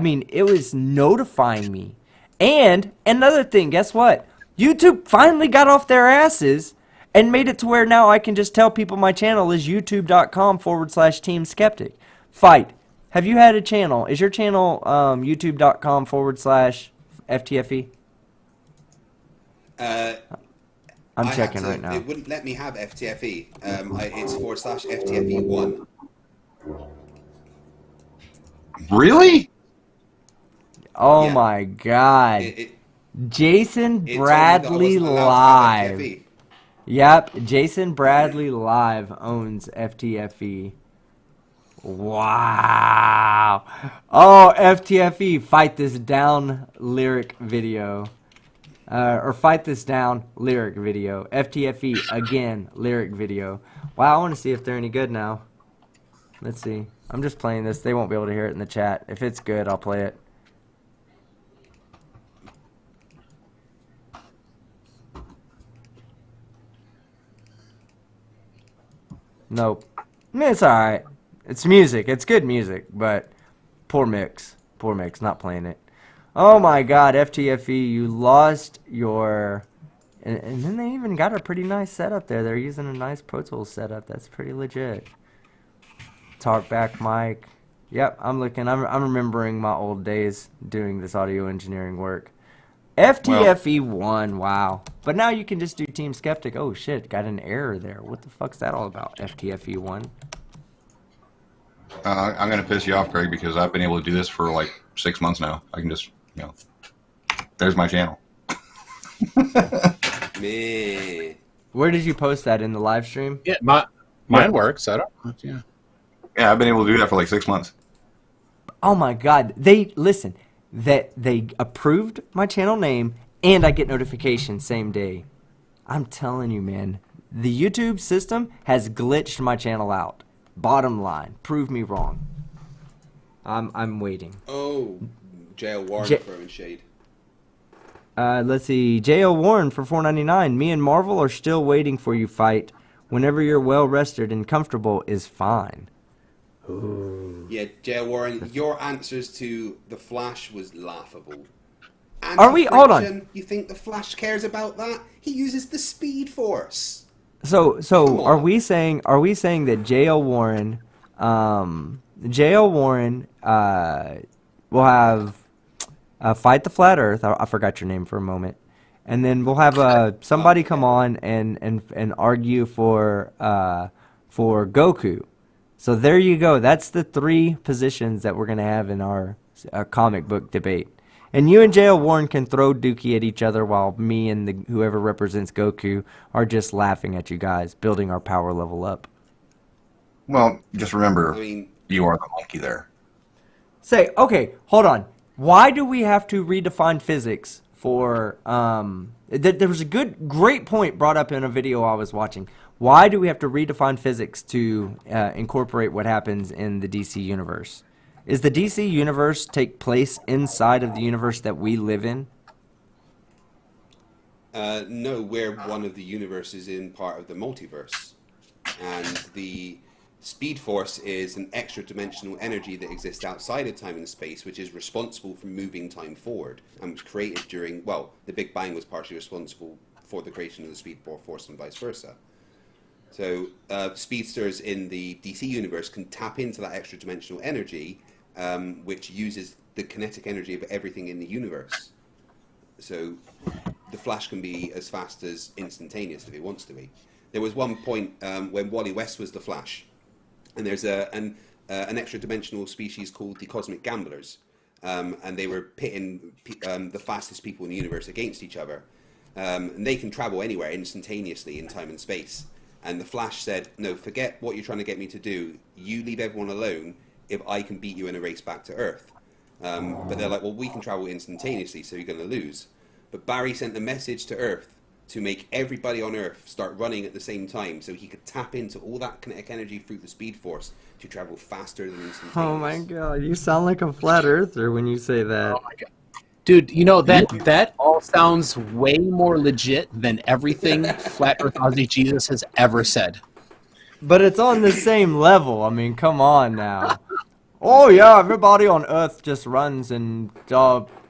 mean, it was notifying me. And another thing, guess what? YouTube finally got off their asses and made it to where now I can just tell people my channel is youtube.com/Team Skeptic. Fight. Have you had a channel? Is your channel youtube.com/FTFE? I'm checking right now. It wouldn't let me have FTFE. It's /FTFE1. Really? Oh Yeah. my God. Jason It told me that I Bradley wasn't allowed to have Live. FTFE. Yep, Jason Bradley Live owns FTFE. Wow. Oh, FTFE, fight this down lyric video. Or fight this down lyric video. FTFE, again, lyric video. Wow, I want to see if they're any good now. Let's see. I'm just playing this. They won't be able to hear it in the chat. If it's good, I'll play it. Nope. I mean, it's alright. It's music. It's good music, but poor mix. Poor mix. Not playing it. Oh my God, FTFE, you lost your... And then they even got a pretty nice setup there. They're using a nice Pro Tools setup. That's pretty legit. Talkback mic. Yep, I'm looking. I'm remembering my old days doing this audio engineering work. FTFE1, wow. But now you can just do Team Skeptic. Oh shit, got an error there. What the fuck's that all about, FTFE1? I'm going to piss you off, Craig, because I've been able to do this for like 6 months now. I can just, there's my channel. Man. Where did you post that, in the live stream? Yeah, mine works. I don't know. Yeah. Yeah, I've been able to do that for like 6 months. Oh my God! They approved my channel name, and I get notifications same day. I'm telling you, man, the YouTube system has glitched my channel out. Bottom line, prove me wrong. I'm waiting. Oh, Jail Warren throwing shade. Let's see. J.O. Warren for $4.99. Me and Marvel are still waiting for you. Fight whenever you're well rested and comfortable is fine. Ooh. Yeah, Jail Warren, your answers to the Flash was laughable. Are we? Hold on. You think the Flash cares about that? He uses the Speed Force. So are we saying that J.O. Warren, will have fight the flat Earth? I forgot your name for a moment, and then we'll have somebody come on and argue for Goku. So there you go. That's the 3 positions that we're gonna have in our comic book debate. And you and J.L. Warren can throw Dookie at each other while me and whoever represents Goku are just laughing at you guys, building our power level up. Well, just remember, you are the monkey there. Say, okay, hold on. Why do we have to redefine physics for... there was a great point brought up in a video I was watching. Why do we have to redefine physics to incorporate what happens in the DC universe? Is the DC universe take place inside of the universe that we live in? No, we're one of the universes in part of the multiverse. And the Speed Force is an extra-dimensional energy that exists outside of time and space, which is responsible for moving time forward, and was created during, well, the Big Bang was partially responsible for the creation of the Speed Force and vice versa. So speedsters in the DC universe can tap into that extra-dimensional energy, which uses the kinetic energy of everything in the universe. So the Flash can be as fast as instantaneous if it wants to be. There was one point when Wally West was the Flash, and there's an extra-dimensional species called the Cosmic Gamblers, and they were pitting the fastest people in the universe against each other. And they can travel anywhere instantaneously in time and space. And the Flash said, no, forget what you're trying to get me to do. You leave everyone alone if I can beat you in a race back to Earth. But they're like, well, we can travel instantaneously, so you're going to lose. But Barry sent a message to Earth to make everybody on Earth start running at the same time, so he could tap into all that kinetic energy through the Speed Force to travel faster than instantaneous. Oh my God, you sound like a flat earther when you say that. Oh my God. Dude, you know, that all sounds way more legit than everything Flat Earth Ozzy Jesus has ever said. But it's on the same level. I mean, come on now. Oh yeah, everybody on Earth just runs and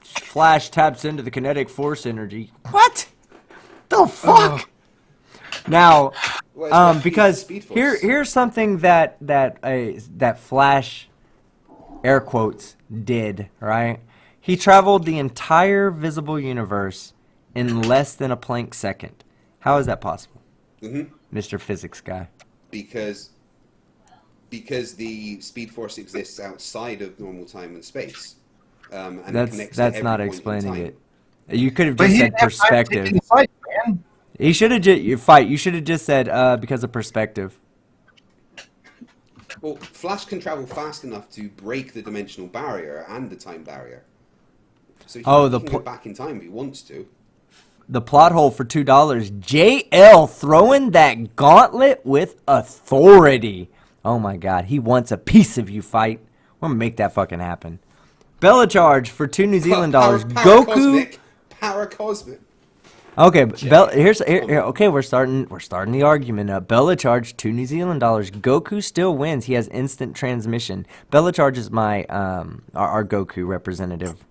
Flash taps into the kinetic force energy. What? The fuck? Now, because here's something that Flash, air quotes, did, right? He traveled the entire visible universe in less than a Planck second. How is that possible, Mr. Physics guy? Because the Speed Force exists outside of normal time and space. And that's not explaining it. You could have just said perspective. You should have just said because of perspective. Well, Flash can travel fast enough to break the dimensional barrier and the time barrier. So he can go back in time if he wants to. The plot hole for $2. JL throwing that gauntlet with authority. Oh my God, he wants a piece of you, fight. We're gonna make that fucking happen. Bella Charge for $2 New Zealand dollars. Goku. Power Cosmic. Okay, okay, we're starting the argument up. Bella Charge, $2 New Zealand dollars. Goku still wins. He has instant transmission. Bella Charge is my our Goku representative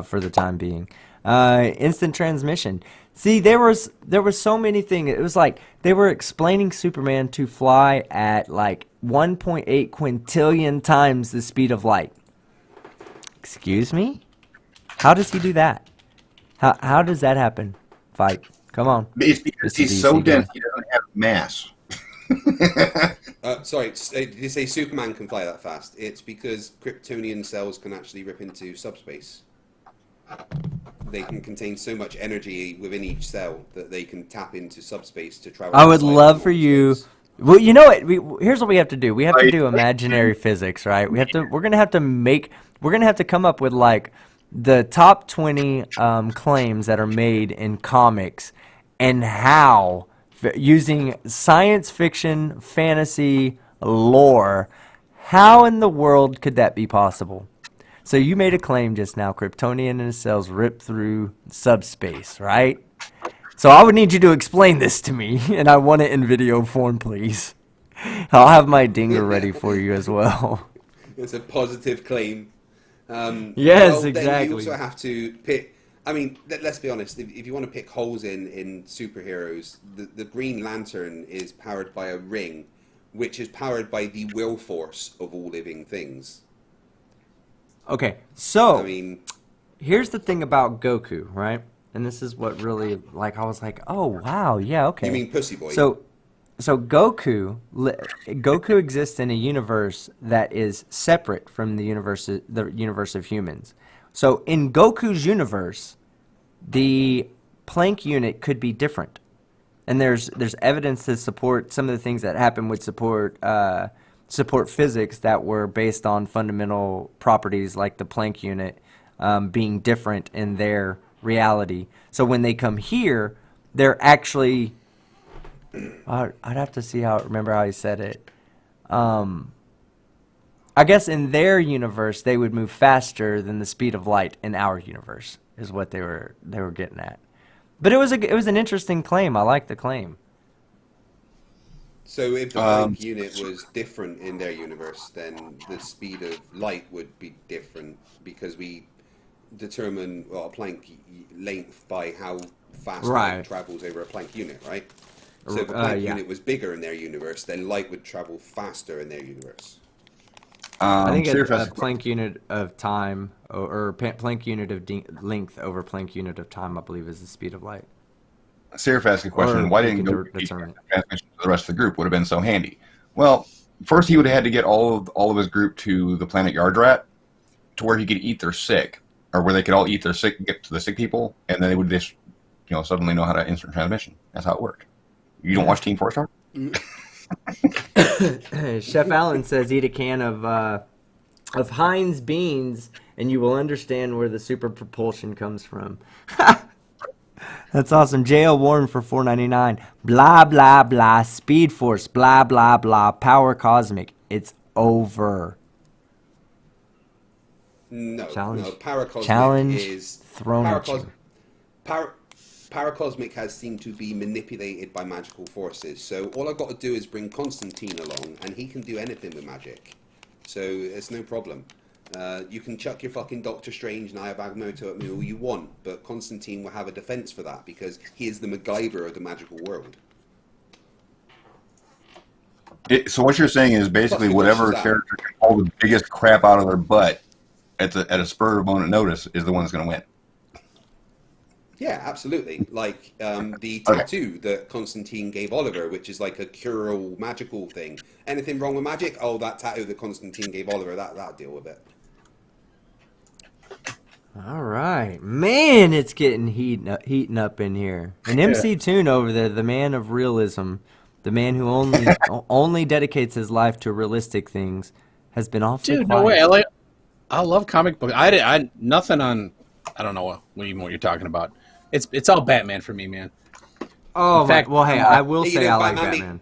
for the time being. Instant transmission. See, there was so many things. It was like they were explaining Superman to fly at like 1.8 quintillion times the speed of light. Excuse me? How does he do that? How does that happen? Fight. Come on. It's because he's so dense he doesn't have mass. Sorry, did you say Superman can fly that fast? It's because Kryptonian cells can actually rip into subspace. they can contain so much energy within each cell that they can tap into subspace to travel. I would outside love of for normal you. space. Well, you know what? Here's what we have to do. We have to Right. do imaginary physics, right? We're gonna have to make. We're gonna have to come up with like the top 20 claims that are made in comics, and how using science fiction, fantasy lore, how in the world could that be possible? So you made a claim just now, Kryptonian and his cells rip through subspace, right? So I would need you to explain this to me, and I want it in video form, please. I'll have my dinger ready for you as well. It's a positive claim. Yes, well, Then exactly. you also have to pick. I mean, let's be honest. If you want to pick holes in superheroes, the Green Lantern is powered by a ring, which is powered by the will force of all living things. Okay, so I mean, here's the thing about Goku, right? And this is what really, like, I was like, oh wow, yeah, okay. you mean Pussy Boy? So Goku exists in a universe that is separate from the universe of humans. So in Goku's universe, the Planck unit could be different, and there's evidence to support some of the things that happen would support physics that were based on fundamental properties like the Planck unit being different in their reality. So when they come here, they're actually I'd have to remember how he said it. I guess in their universe they would move faster than the speed of light in our universe is what they were getting at. But it was an interesting claim. I like the claim. So if the Planck unit was different in their universe, then the speed of light would be different because we determine a Planck length by how fast light travels over a Planck unit, right? So if a Planck unit was bigger in their universe, then light would travel faster in their universe. I think a Planck unit of time or Planck unit of length over Planck unit of time, I believe, is the speed of light. Seraph asked a question, why didn't Goku transmission to the rest of the group? Would have been so handy. Well, first he would have had to get all of his group to the planet Yardrat to where he could eat their sick, or where they could all eat their sick, get to the sick people, and then they would just, suddenly know how to instant transmission. That's how it worked. You don't watch Team 4-Star? Chef Allen says eat a can of Heinz beans and you will understand where the super propulsion comes from. That's awesome. J.L. Warren for $4.99. Blah, blah, blah. Speed Force. Blah, blah, blah. Power Cosmic. It's over. No, Challenge. no. Paracosmic Challenge is thrown at you. Paracosmic has seemed to be manipulated by magical forces. So all I've got to do is bring Constantine along, and he can do anything with magic. So it's no problem. You can chuck your fucking Doctor Strange and Agamotto at me all you want, but Constantine will have a defense for that because he is the MacGyver of the magical world. So what you're saying is basically whatever character can pull the biggest crap out of their butt at a spur of moment notice is the one that's going to win. Yeah, absolutely. Like the tattoo that Constantine gave Oliver, which is like a cure-all magical thing. Anything wrong with magic? Oh, that tattoo that Constantine gave Oliver, that'll deal with it. All right. Man, it's getting heating up in here. And MC Toon over there, the man of realism, the man who only dedicates his life to realistic things, has been awfully quiet. No way. I love comic book. I nothing on. I don't know what you're talking about. It's all Batman for me, man. Oh, in fact, well, hey, I will say I like Batman.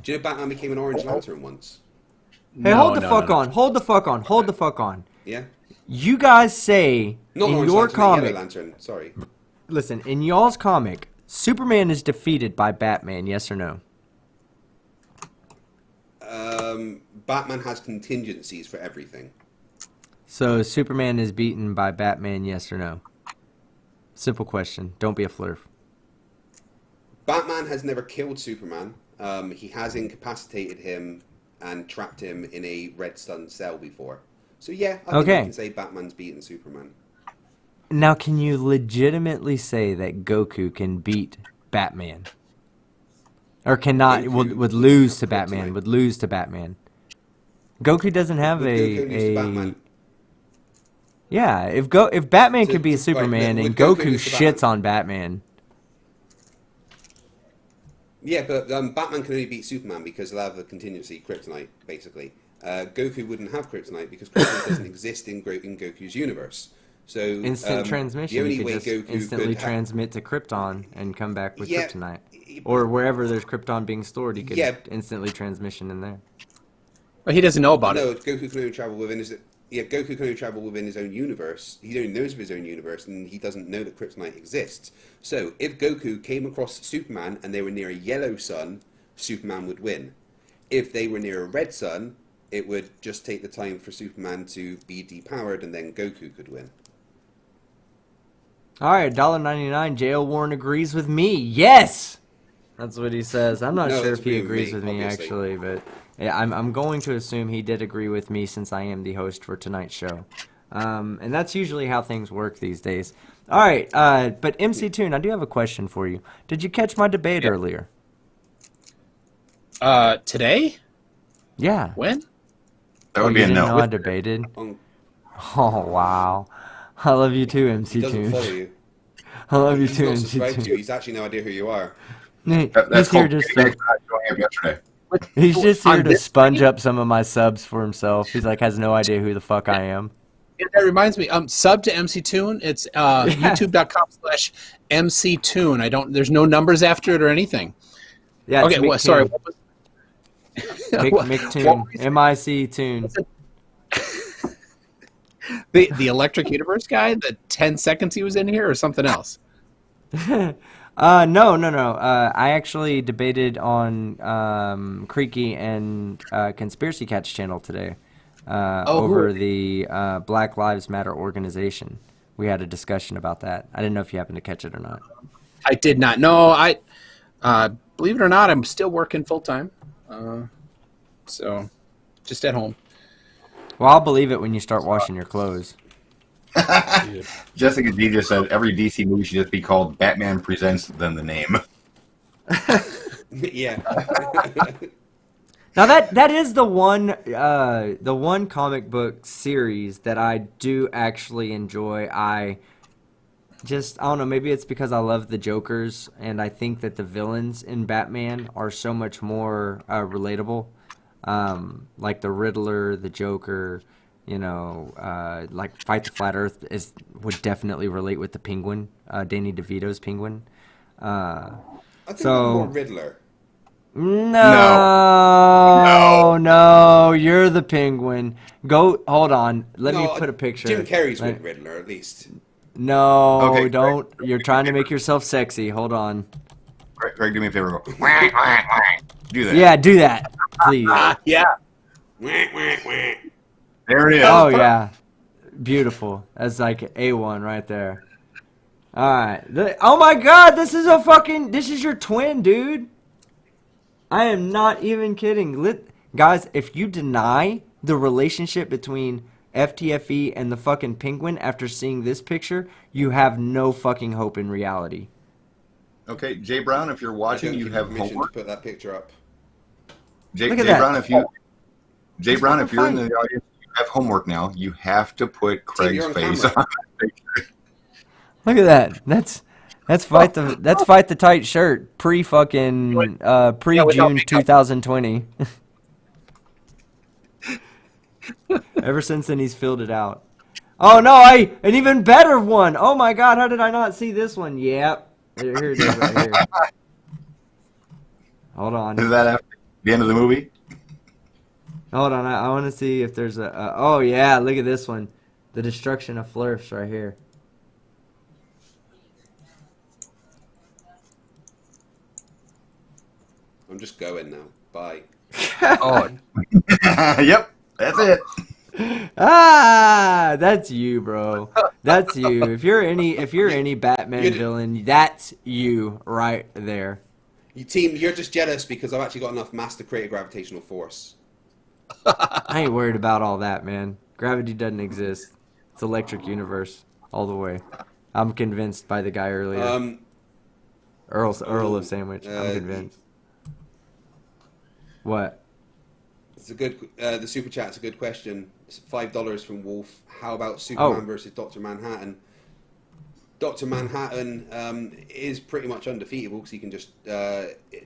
Do you know Batman became an Orange Lantern once? Hey, hold the fuck on. Yeah. You guys say Not in Orange your Lantern, comic. Yellow Lantern. Sorry. Listen, in y'all's comic, Superman is defeated by Batman. Yes or no? Batman has contingencies for everything. So Superman is beaten by Batman. Yes or no? Simple question. Don't be a flurf. Batman has never killed Superman. He has incapacitated him and trapped him in a red sun cell before. So yeah, I think you can say Batman's beaten Superman. Now, can you legitimately say that Goku can beat Batman? Or cannot, would lose to Batman, would lose to Batman? Goku doesn't have Goku lose to Batman? Yeah, if Batman could be a right, Superman with and Goku Goku as the shits on Batman. Yeah, but Batman can only beat Superman because they'll have a contingency kryptonite, basically. Goku wouldn't have kryptonite because kryptonite doesn't exist in Goku's universe. So Instant transmission. The only You way could just Goku instantly could transmit to Krypton and come back with Yeah, kryptonite. Or wherever there's Krypton being stored, he could Yeah. instantly transmission in there. But he doesn't know about no, it. Goku can only travel within his. Yeah, Goku can only travel within his own universe. He only knows of his own universe, and he doesn't know that kryptonite exists. So, if Goku came across Superman and they were near a yellow sun, Superman would win. If they were near a red sun, it would just take the time for Superman to be depowered, and then Goku could win. All right, $1.99. Jail Warren agrees with me. Yes, that's what he says. I'm not No, sure that's if he agreeing with agrees me, with me obviously. actually, but yeah, I'm going to assume he did agree with me since I am the host for tonight's show, and that's usually how things work these days. All right, but MC Toon, I do have a question for you. Did you catch my debate earlier? Today? Yeah. When? That would you be a didn't no. know I debated? On, Oh wow, I love you too, he MC doesn't Toon. follow you. I love you He's too, not MC subscribed to you. Toon. He's actually no idea who you are. He's That's here called just getting to, back to showing up yesterday. he's just here On to this sponge up some of my subs for himself. He's like has no idea who the fuck I am. Yeah, that reminds me. Sub to MC Toon. It's youtube.com/MC Toon. There's no numbers after it or anything. Yeah. It's Okay. Well, sorry. Toon. What was, Mick Toon. M-I-C Toon. the Electric Universe guy? The 10 seconds he was in here, or something else? No. I actually debated on Creaky and Conspiracy Cat's channel today over the Black Lives Matter organization. We had a discussion about that. I didn't know if you happened to catch it or not. I did not. No, I believe it or not, I'm still working full time. So just at home. Well, I'll believe it when you start washing your clothes. Jessica D just said every DC movie should just be called Batman Presents, then the name. Yeah. Now that is the one comic book series that I do actually enjoy. I don't know, maybe it's because I love the Jokers and I think that the villains in Batman are so much more relatable. Like the Riddler, the Joker, like Fight the Flat Earth would definitely relate with the Penguin, Danny DeVito's Penguin. I think I'm more Riddler. No, you're the Penguin. Hold on. Let me put a picture. Jim Carrey's with Riddler, at least. No, Okay, don't. You're trying to make yourself sexy. Hold on. Greg, do me a favor. Go. Do that. Yeah, do that, please. Yeah. There it is. Oh yeah, beautiful. That's like A1 right there. All right. Oh my God, this is your twin, dude. I am not even kidding. Guys, if you deny the relationship between FTFE and the fucking Penguin after seeing this picture, you have no fucking hope in reality. Okay, Jay Brown, if you're I watching, don't you give have permission homework. to put that picture up. Jay Look at that. Brown, if you're in funny. the audience, you have homework now. You have to put Craig's you're on face camera. on the picture. Look at that. That's fight the tight shirt pre fucking pre June 2020. Ever since then he's filled it out. Oh no, an even better one. Oh my God, how did I not see this one? Yep. Here it is right here. Hold on. Is that after the end of the movie? Hold on, I want to see if there's oh yeah, look at this one. The destruction of Flurfs right here. I'm just going now. Bye. Oh, Yep, that's it. Ah, that's you, bro. That's you. If you're any Batman villain, that's you right there. You're just jealous because I've actually got enough mass to create a gravitational force. I ain't worried about all that, man. Gravity doesn't exist. It's electric universe all the way. I'm convinced by the guy earlier. Earl of Sandwich. I'm convinced. What? It's a good. The super chat's a good question. It's $5 from Wolf. How about Superman versus Doctor Manhattan? Doctor Manhattan is pretty much undefeatable because he can just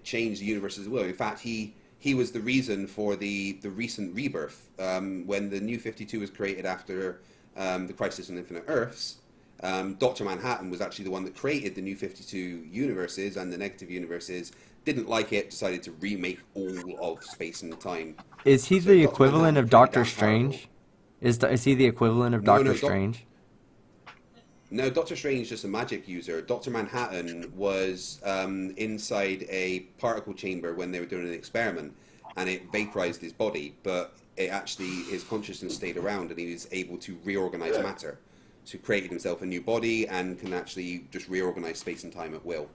change the universe as well. In fact, he was the reason for the recent rebirth when the New 52 was created after the Crisis on Infinite Earths. Doctor Manhattan was actually the one that created the New 52 universes and the negative universes. Didn't like it, decided to remake all of Space and Time. Is he the equivalent of Doctor Strange? Is he the equivalent of Doctor Strange? No, Doctor Strange is just a magic user. Doctor Manhattan was inside a particle chamber when they were doing an experiment, and it vaporized his body, but it actually, his consciousness stayed around, and he was able to reorganize matter. So he created himself a new body and can actually just reorganize space and time at will.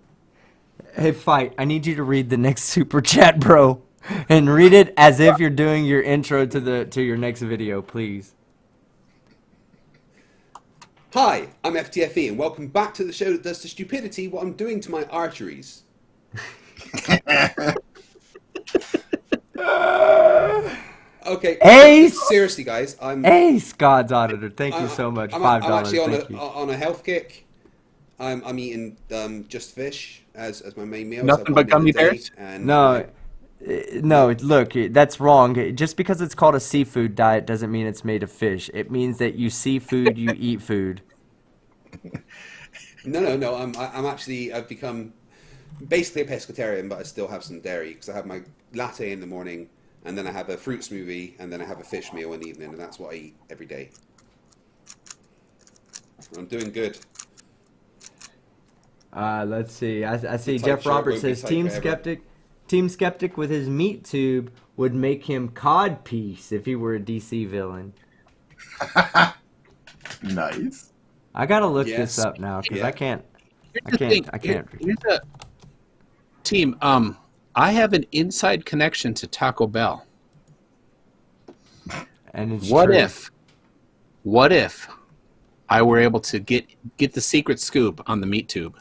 Hey, Fight, I need you to read the next super chat, bro. And read it as if you're doing your intro to your next video, please. Hi, I'm FTFE, and welcome back to the show that does to stupidity what I'm doing to my arteries. Okay. Ace! Seriously, guys, I'm Ace, God's auditor. Thank you so much. $5. I'm actually on a health kick. I'm eating just fish as my main meal. Nothing but gummy bears? No, look, that's wrong. Just because it's called a seafood diet doesn't mean it's made of fish. It means that you see food, you eat food. No. I've become basically a pescatarian, but I still have some dairy because I have my latte in the morning, and then I have a fruit smoothie, and then I have a fish meal in the evening, and that's what I eat every day. I'm doing good. Let's see. I see Jeff Roberts says Team Skeptic with his meat tube would make him codpiece if he were a DC villain. Nice. I gotta look this up now because I can't. Team, I have an inside connection to Taco Bell. And it's what true. if I were able to get the secret scoop on the meat tube?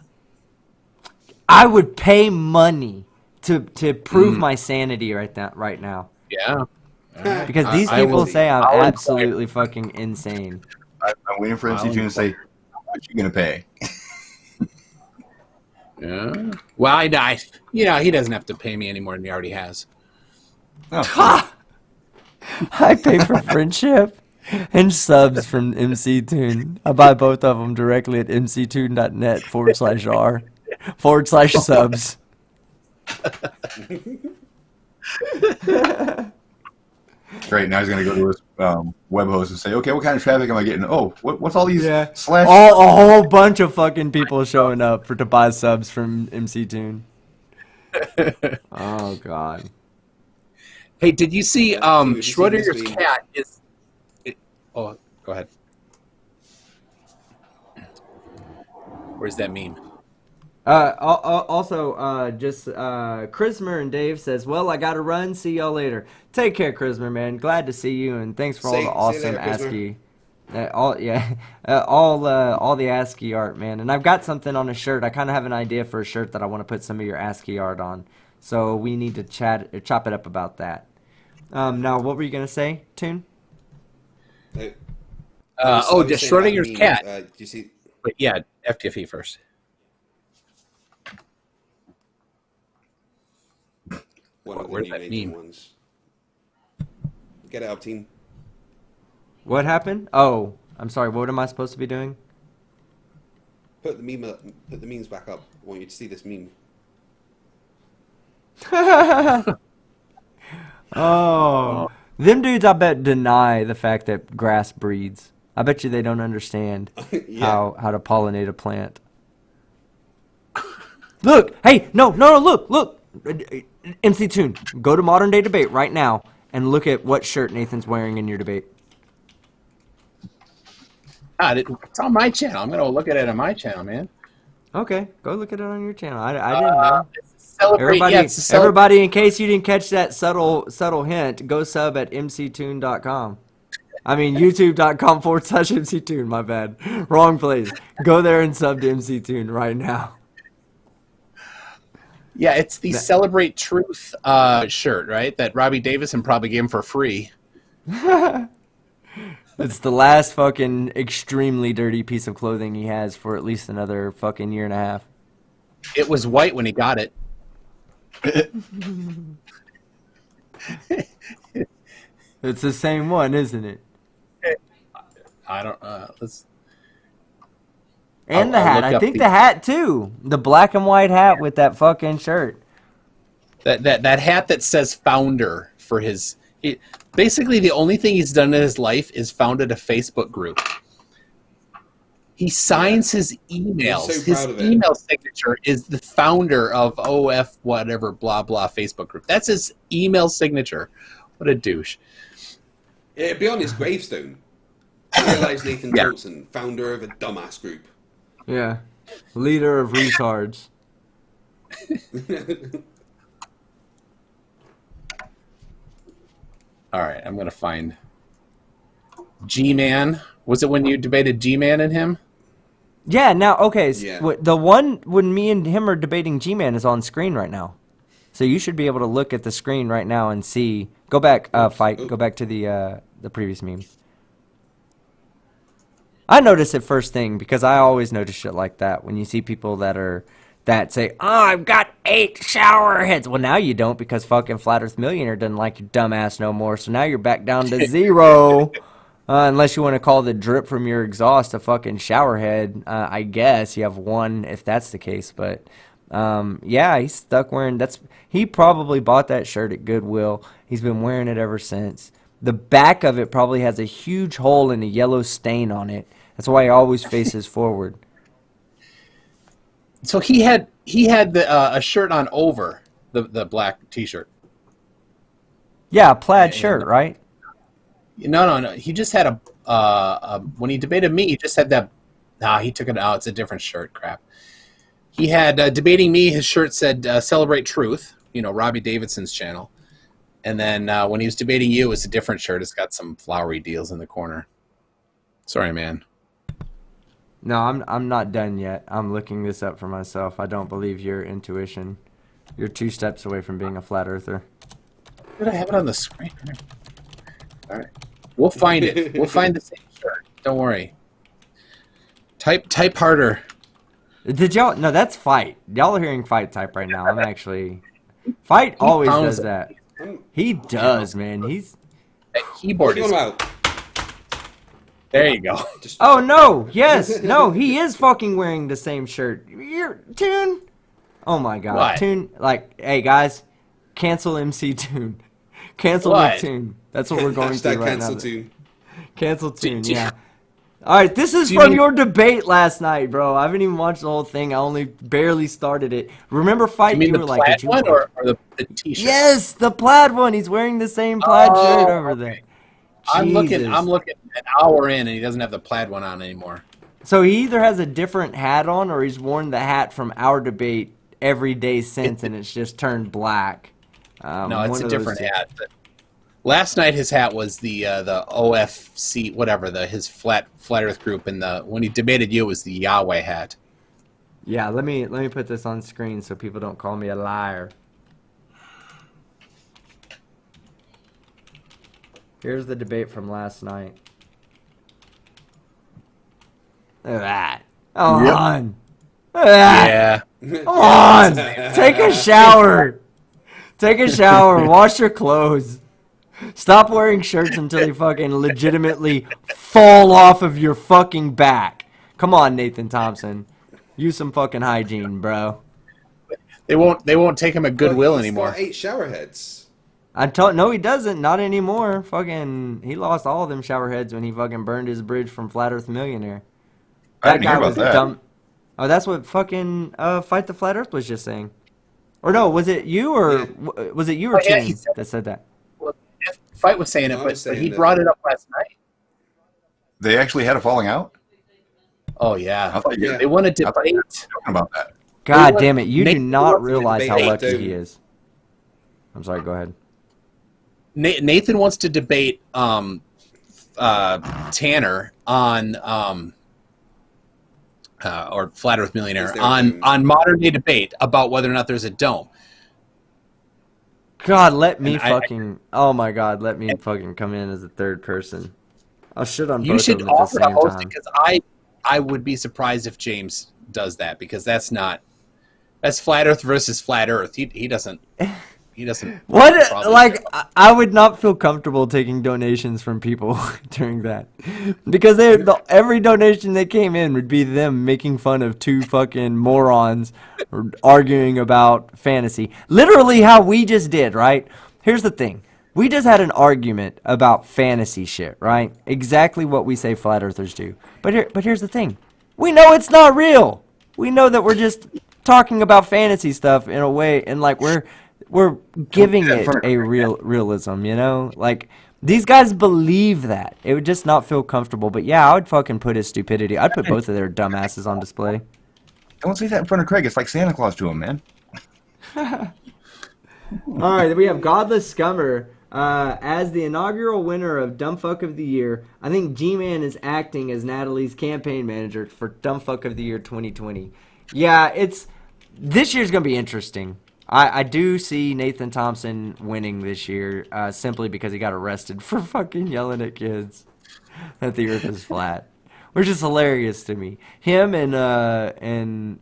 I would pay money to prove my sanity right now. Yeah. Because these people say I'm absolutely fucking insane. I'm waiting for MC June to say, how much you going to pay? Yeah. Well, he doesn't have to pay me any more than he already has. Oh. I pay for friendship and subs from MC Tune. I buy both of them directly at mctune.net/r/subs. Great. Now he's going to go to his web host and say, okay, what kind of traffic am I getting? Oh, what's all these slash? A whole bunch of fucking people showing up to buy subs from MC Tune. Oh, God. Hey, did you see Schrodinger's cat is... Oh, go ahead. Where's that meme? Also, Chrismer and Dave says, well, I gotta run. See y'all later. Take care, Chrismer, man. Glad to see you, and thanks for all the awesome ASCII. All the ASCII art, man. And I've got something on a shirt. I kind of have an idea for a shirt that I want to put some of your ASCII art on. So we need to chop it up about that. Now, what were you gonna say, Toon? Just Schrodinger's cat. Do you see? But yeah, FTFE first. Where's that meme? Ones. Get out, team. What happened? Oh, I'm sorry. What am I supposed to be doing? Put the meme up. Put the memes back up. I want you to see this meme. Oh, them dudes, I bet, deny the fact that grass breeds. I bet you they don't understand how to pollinate a plant. Look, hey, no, look. MC Tune, go to Modern Day Debate right now and look at what shirt Nathan's wearing in your debate. It's on my channel. I'm going to look at it on my channel, man. Okay, go look at it on your channel. I didn't know. Everybody, everybody, in case you didn't catch that subtle hint, go sub at mctune.com. I mean, youtube.com/mctune, my bad. Wrong place. Go there and sub to MC Tune right now. Yeah, it's the Celebrate Truth shirt, right? That Robbie Davison probably gave him for free. It's the last fucking extremely dirty piece of clothing he has for at least another fucking year and a half. It was white when he got it. It's the same one, isn't it? I don't. Let's. And the I'll hat. look I up think the hat too. The black and white hat with that fucking shirt. That hat that says founder for his. Basically, the only thing he's done in his life is founded a Facebook group. He signs his emails. So his proud of it. email signature is the founder of OF whatever blah blah Facebook group. That's his email signature. What a douche. It'd be on his gravestone. Realize Nathan Johnson, founder of a dumbass group. Yeah. Leader of retards. All right, I'm gonna find G-Man. Was it when you debated G-Man and him? Yeah, now, okay. Yeah. The one when me and him are debating G-Man is on screen right now. So you should be able to look at the screen right now and see. Go back, fight. Go back to the previous meme. I notice it first thing because I always notice shit like that when you see people that say, "Oh, I've got 8 shower heads." Well, now you don't because fucking Flat Earth Millionaire doesn't like your dumbass no more. So now you're back down to 0. Unless you want to call the drip from your exhaust a fucking shower head. I guess you have 1 if that's the case. But yeah, he's stuck wearing. He probably bought that shirt at Goodwill. He's been wearing it ever since. The back of it probably has a huge hole and a yellow stain on it. That's why he always faces forward. So he had a shirt on over the black T-shirt. Yeah, a plaid shirt, right? No. He just had a when he debated me, he just had that. Nah, he took it out. It's a different shirt. Crap. He had debating me. His shirt said "Celebrate Truth." You know, Robbie Davidson's channel. And then when he was debating you, it's a different shirt. It's got some flowery deals in the corner. Sorry, man. No, I'm not done yet. I'm looking this up for myself. I don't believe your intuition. You're 2 steps away from being a flat earther. Did I have it on the screen? All right, we'll find it. We'll find the same shirt. Don't worry. Type harder. Did y'all? No, that's fight. Y'all are hearing fight type right now. I'm actually. Fight always does that. He does, man. He's. That keyboard is. There you go. Oh no! Yes, no. He is fucking wearing the same shirt. You're Toon. Oh my god, What? Toon. Like, hey guys, cancel MC Toon. Cancel What? Toon. That's what we're going through Hashtag right cancel now. Toon. Cancel Toon. Do- Yeah. All right, this is Do you from mean- your debate last night, bro. I haven't even watched the whole thing. I only barely started it. Remember fight? You mean the were like, plaid "Did you one watch-" or the T-shirt? Yes, the plaid one. He's wearing the same plaid Oh, shirt over there. I'm looking Jesus. an hour in, and he doesn't have the plaid one on anymore. So he either has a different hat on, or he's worn the hat from our debate every day since, and it's just turned black. No, it's one a of different those two. hat. Last night his hat was the OFC whatever his flat Earth group, and when he debated you it was the Yahweh hat. Yeah, let me put this on screen so people don't call me a liar. Here's the debate from last night. Look at that. Come Yep. on. Look at that. Yeah. Come on. Take a shower. Take a shower. Wash your clothes. Stop wearing shirts until they fucking legitimately fall off of your fucking back. Come on, Nathan Thompson. Use some fucking hygiene, bro. They won't take him at Goodwill He's anymore. got 8 shower heads. No, he doesn't. Not anymore. Fucking, he lost all of them shower heads when he fucking burned his bridge from Flat Earth Millionaire. I didn't hear about was that. dumb. Oh, that's what fucking Fight the Flat Earth was just saying. Or no, was it you or was it you or Oh, yeah, Tim he said- that said that? Well, Fight was saying it, No, I but was saying he that. brought it up last night. They actually had a falling out? Oh yeah, I thought you Yeah. they wanted to I thought you debate. were talking about that. God They damn it! You do Nathan not wants to realize how debate lucky Doom. he is. I'm sorry. Go ahead. Nathan wants to debate Tanner on or Flat Earth Millionaire Is there a dome? on modern day debate about whether or not there's a dome. God, let me And oh my God, let me fucking come in as a third person. I'll shit on you both of should them at the offer to same host it time. because I would be surprised if James does that because that's Flat Earth versus Flat Earth. He doesn't What? probably Like, I would not feel comfortable taking donations from people during that. Because every donation that came in would be them making fun of two fucking morons arguing about fantasy. Literally how we just did, right? Here's the thing. We just had an argument about fantasy shit, right? Exactly what we say flat earthers do. But here's the thing. We know it's not real. We know that we're just talking about fantasy stuff in a way, and like we're giving it a realism, you know? Like, these guys believe that. It would just not feel comfortable. But yeah, I would fucking put his stupidity. I'd put both of their dumbasses on display. Don't say that in front of Craig. It's like Santa Claus to him, man. All right, we have Godless Scummer as the inaugural winner of Dumbfuck of the Year. I think G-Man is acting as Natalie's campaign manager for Dumbfuck of the Year 2020. Yeah, this year's going to be interesting. I do see Nathan Thompson winning this year simply because he got arrested for fucking yelling at kids that the earth is flat. Which is hilarious to me. Him and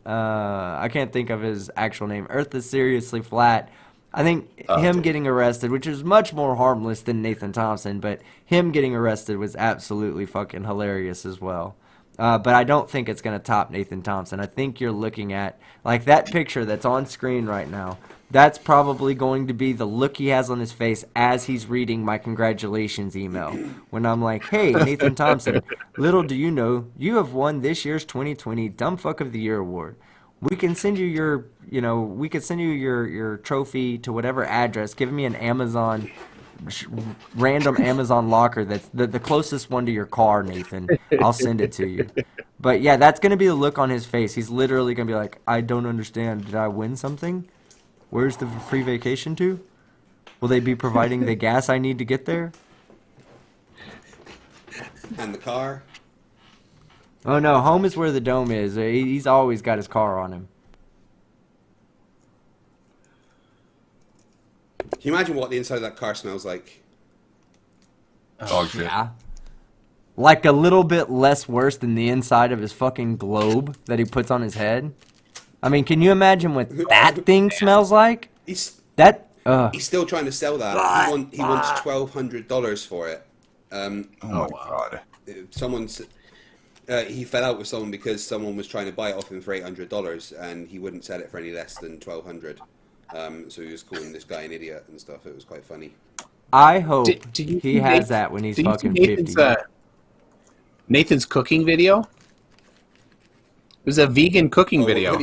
I can't think of his actual name. Earth is seriously flat. I think him getting arrested, which is much more harmless than Nathan Thompson, but him getting arrested was absolutely fucking hilarious as well. But I don't think it's going to top Nathan Thompson. I think you're looking at, like, that picture that's on screen right now. That's probably going to be the look he has on his face as he's reading my congratulations email. When I'm like, hey, Nathan Thompson, little do you know, you have won this year's 2020 Dumbfuck of the Year award. We can send you your trophy to whatever address. Give me an random Amazon locker that's the closest one to your car, Nathan. I'll send it to you. But yeah, that's going to be the look on his face. He's literally going to be like, I don't understand. Did I win something? Where's the free vacation to? Will they be providing the gas I need to get there? And the car. Oh no, home is where the dome is. He's always got his car on him. Can you imagine what the inside of that car smells like? Dog shit. Yeah. Like a little bit less worse than the inside of his fucking globe that he puts on his head. I mean, can you imagine what that thing smells like? He's still trying to sell that. He wants $1,200 for it. Oh my god. He fell out with someone because someone was trying to buy it off him for $800 and he wouldn't sell it for any less than $1,200. So he was calling this guy an idiot and stuff. It was quite funny. I hope he has that when he's fucking 50. Nathan's cooking video? It was a vegan cooking video.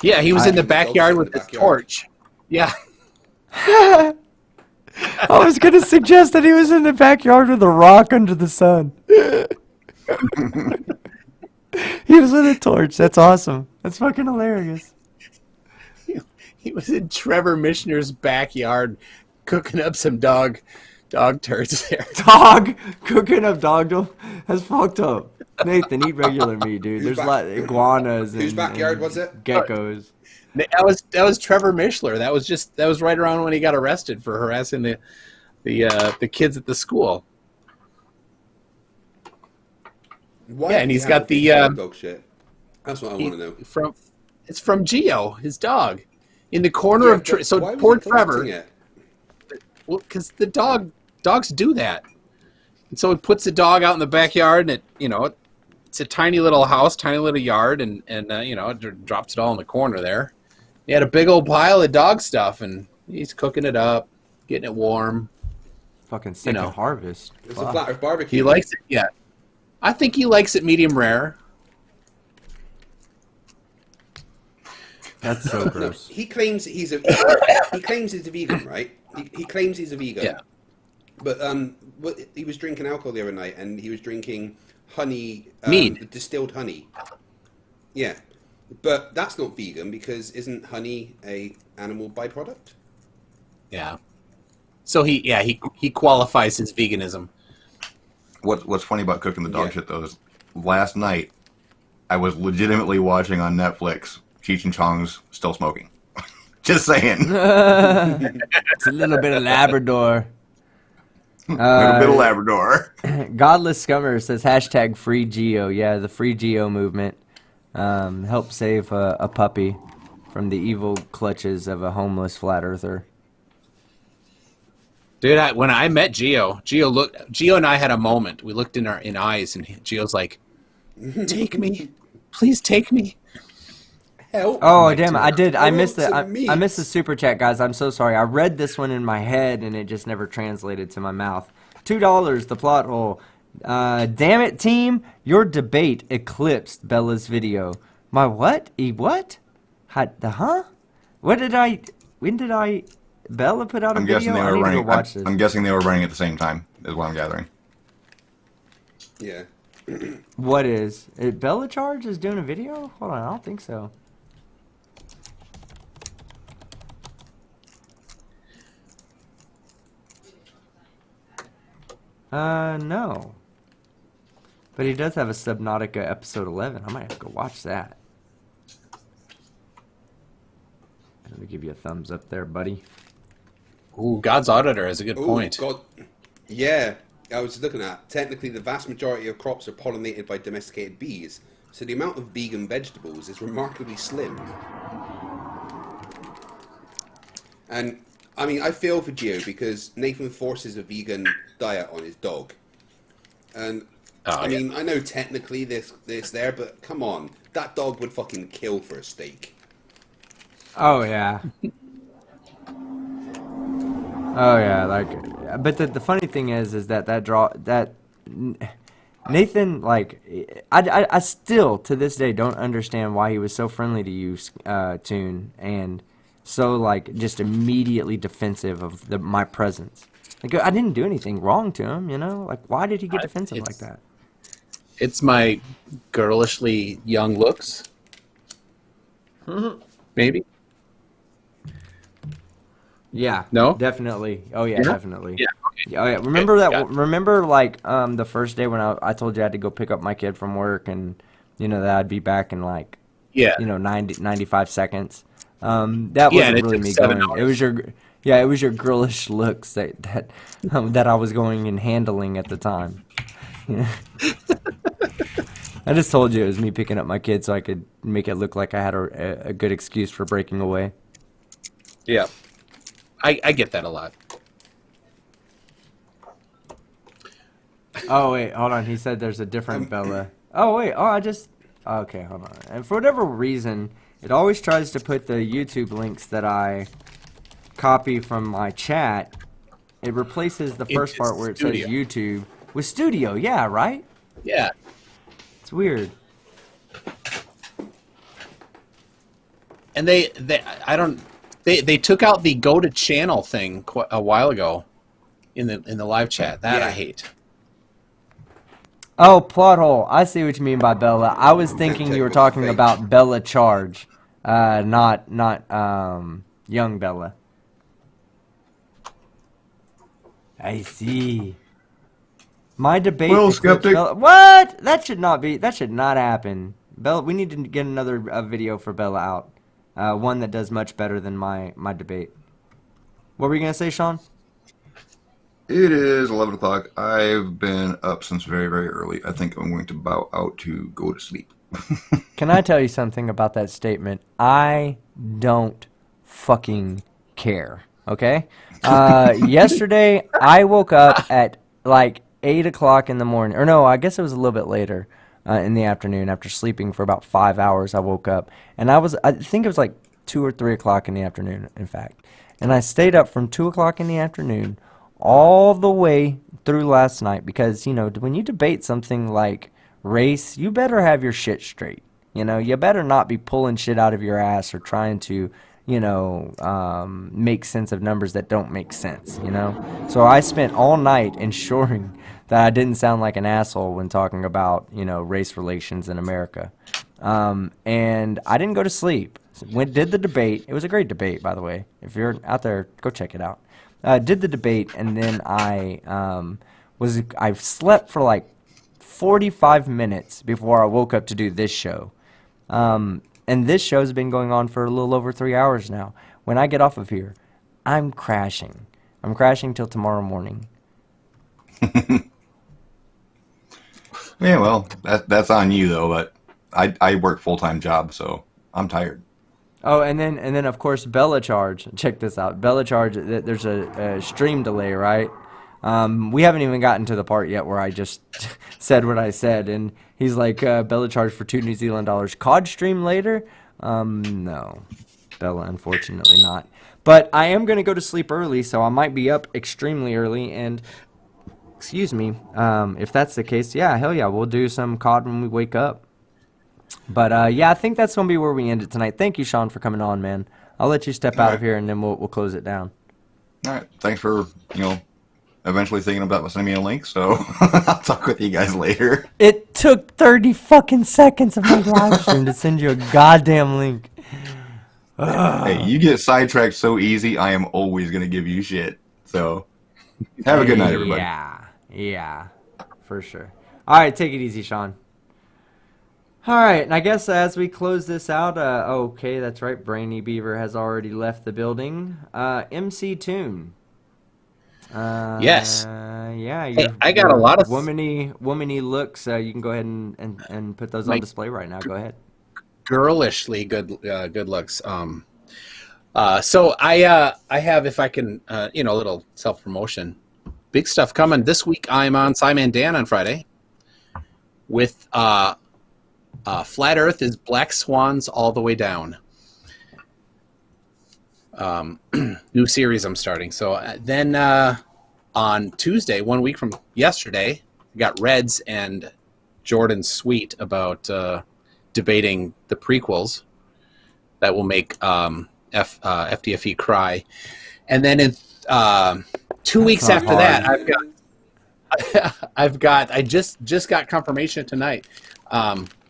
Yeah, he was in the backyard with his torch. Yeah. I was going to suggest that he was in the backyard with a rock under the sun. He was with a torch. That's awesome. That's fucking hilarious. He was in Trevor Mishner's backyard cooking up some dog turds there. Dog? Cooking up dog? That's fucked up. Nathan, eat regular meat, dude. There's like iguanas and whose backyard was it? Geckos. That was Trevor Mishler. That was right around when he got arrested for harassing the kids at the school. Why yeah, and he's got the dog shit. That's what I want to know. It's from Geo, his dog, in the corner of so poor Trevor. Well, because the dogs do that, and so he puts the dog out in the backyard, and it's a tiny little house, tiny little yard, and it drops it all in the corner there. He had a big old pile of dog stuff, and he's cooking it up, getting it warm. Fucking second harvest. It's a flat earth barbecue. He likes it, yeah. I think he likes it medium rare. That's so gross. He claims he's a vegan, right? He claims he's a vegan. Yeah. But he was drinking alcohol the other night, and he was drinking honey, mead, distilled honey. Yeah, but that's not vegan because isn't honey a animal byproduct? Yeah. So he qualifies his veganism. What's funny about cooking the dog shit though is last night I was legitimately watching on Netflix Cheech and Chong's Still Smoking. Just saying. It's a little bit of Labrador. A little bit of Labrador. Godless Scummer says hashtag free Geo. Yeah, the free Geo movement helped save a puppy from the evil clutches of a homeless flat earther. Dude, when I met Geo and I had a moment. We looked in eyes, and Geo's like, "Take me, please take me." Help! Oh damn it! I did. I missed the. I missed the super chat, guys. I'm so sorry. I read this one in my head, and it just never translated to my mouth. $2. The plot hole. Damn it, team! Your debate eclipsed Bella's video. My what? What? Huh? What did I? When did I? Bella put out a video. Guessing they were running. I'm guessing they were running at the same time. Is what I'm gathering. Yeah. What is it? Bella Charge is doing a video? Hold on, I don't think so. No. But he does have a Subnautica episode 11. I might have to go watch that. Let me give you a thumbs up there, buddy. Ooh, God's Auditor has a good point. God. Yeah, I was looking at. Technically, the vast majority of crops are pollinated by domesticated bees, so the amount of vegan vegetables is remarkably slim. And, I mean, I feel for Geo because Nathan forces a vegan diet on his dog. And, I mean, I know technically this there, but come on. That dog would fucking kill for a steak. Oh, yeah. Oh yeah, but the funny thing is that Nathan, like, I still to this day don't understand why he was so friendly to you, Toon, and so like just immediately defensive of my presence. Like I didn't do anything wrong to him, you know. Like why did he get defensive like that? It's my girlishly young looks. Maybe. Yeah. No? Definitely. Oh yeah, definitely. Yeah. Okay. Oh yeah. Remember remember like the first day when I told you I had to go pick up my kid from work and that I'd be back in like 95 seconds. That wasn't really me going. It was your girlish looks that I was going and handling at the time. I just told you it was me picking up my kid so I could make it look like I had a good excuse for breaking away. Yeah. I get that a lot. Oh, wait, hold on. He said there's a different Bella. Oh, wait. Oh, okay, hold on. And for whatever reason, it always tries to put the YouTube links that I copy from my chat. It replaces the first part where it says YouTube with Studio. Yeah, right? Yeah. It's weird. And they took out the go to channel thing a while ago in the live chat. That I hate. Oh, plot hole. I see what you mean by Bella. I was thinking you were talking about Bella Charge, not young Bella. I see. My debate. Well, skeptic. Bella. What? That should not happen. Bella, we need to get another video for Bella out. One that does much better than my debate. What were you gonna say, Sean? It is 11 o'clock. I've been up since very, very early. I think I'm going to bow out to go to sleep. Can I tell you something about that statement? I don't fucking care. Okay? Yesterday, I woke up at like 8 o'clock in the morning. Or no, I guess it was a little bit later in the afternoon. After sleeping for about 5 hours, I woke up. And I think it was like 2 or 3 o'clock in the afternoon, in fact. And I stayed up from 2 o'clock in the afternoon all the way through last night because, when you debate something like race, you better have your shit straight. You better not be pulling shit out of your ass or trying to, make sense of numbers that don't make sense, So I spent all night ensuring that I didn't sound like an asshole when talking about, race relations in America. And I didn't go to sleep. Did the debate. It was a great debate, by the way. If you're out there, go check it out. Did the debate, and then I slept for like 45 minutes before I woke up to do this show. And this show's been going on for a little over 3 hours now. When I get off of here, I'm crashing. I'm crashing till tomorrow morning. Yeah, well, that's on you though. But I work full-time job, so I'm tired. Oh, and then of course Bella Charge. Check this out. Bella Charge. There's a stream delay, right? We haven't even gotten to the part yet where I just said what I said, and he's like, Bella Charge for $2 New Zealand. COD stream later? No, Bella, unfortunately not. But I am gonna go to sleep early, so I might be up extremely early. And excuse me, if that's the case, yeah, hell yeah, we'll do some COD when we wake up. But yeah, I think that's gonna be where we end it tonight. Thank you, Sean, for coming on, man. I'll let you step out of here, and then we'll close it down. All right. Thanks for eventually thinking about sending me a link. So I'll talk with you guys later. It took 30 fucking seconds of my live stream to send you a goddamn link. Hey, you get sidetracked so easy. I am always gonna give you shit. So have a good night, everybody. Yeah, for sure. All right, take it easy, Sean. All right, and I guess as we close this out, okay, that's right, Brainy Beaver has already left the building. MC Toon. Yes. Yeah, I got a lot of womany looks. You can go ahead and put those on display right now. Go ahead. Girlishly good looks. So I have, if I can, a little self promotion. Big stuff coming this week. I'm on Simon Dan on Friday with Flat Earth is Black Swans All the Way Down. New series I'm starting. So then on Tuesday, 1 week from yesterday, I got Reds and Jordan Sweet about debating the prequels that will make FDFE cry. And then in 2 weeks after that, I just got confirmation tonight.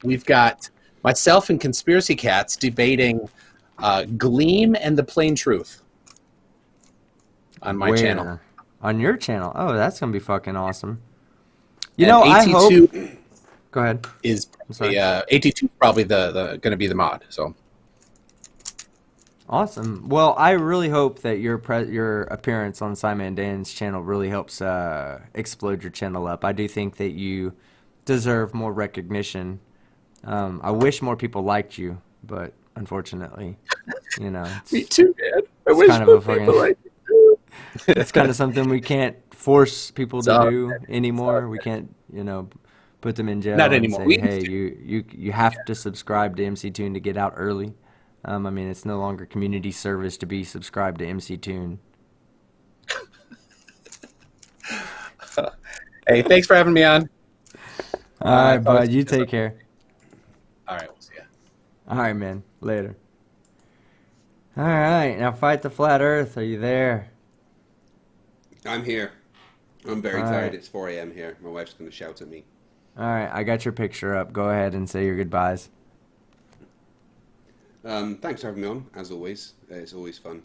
We've got myself and Conspiracy Cats debating Gleam and the Plain Truth on my channel. On your channel? Oh, that's gonna be fucking awesome. I hope. Go ahead. Is AT2 probably the going to be the mod? So awesome. Well, I really hope that your appearance on Simon Dan's channel really helps explode your channel up. I do think that you deserve more recognition. I wish more people liked you, but unfortunately, me too, man. I wish more people liked you. It's kind of something we can't force people to do anymore. We can't, put them in jail. Not anymore. Say, hey, you have to subscribe to MC Toon to get out early. It's no longer community service to be subscribed to MC Toon. Hey, thanks for having me on. All right, bud. You take care. All right, we'll see ya. All right, man. Later. All right, now fight the flat Earth. Are you there? I'm here. I'm very tired. It's 4 a.m. here. My wife's going to shout at me. All right, I got your picture up. Go ahead and say your goodbyes. Thanks for having me on, as always. It's always fun.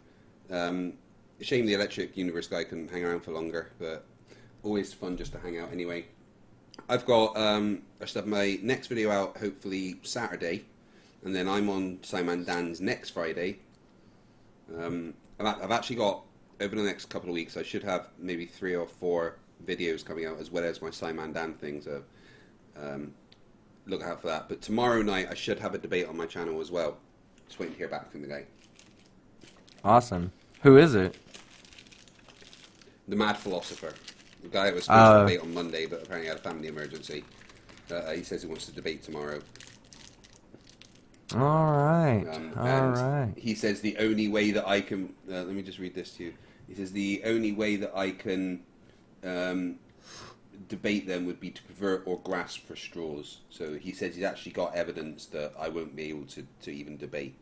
Shame the Electric Universe guy couldn't hang around for longer, but always fun just to hang out anyway. I've got I should have my next video out hopefully Saturday, and then I'm on Simon Dan's next Friday. I've actually got, over the next couple of weeks, I should have maybe 3 or 4 videos coming out, as well as my Simon Dan thing, so look out for that. But tomorrow night I should have a debate on my channel as well. Just waiting to hear back from the guy. Awesome. Who is it? The Mad Philosopher. The guy that was supposed to debate on Monday, but apparently had a family emergency. He says he wants to debate tomorrow. All right. All right. He says the only way that I can... let me just read this to you. He says the only way that I can debate them would be to pervert or grasp for straws. So he says he's actually got evidence that I won't be able to even debate.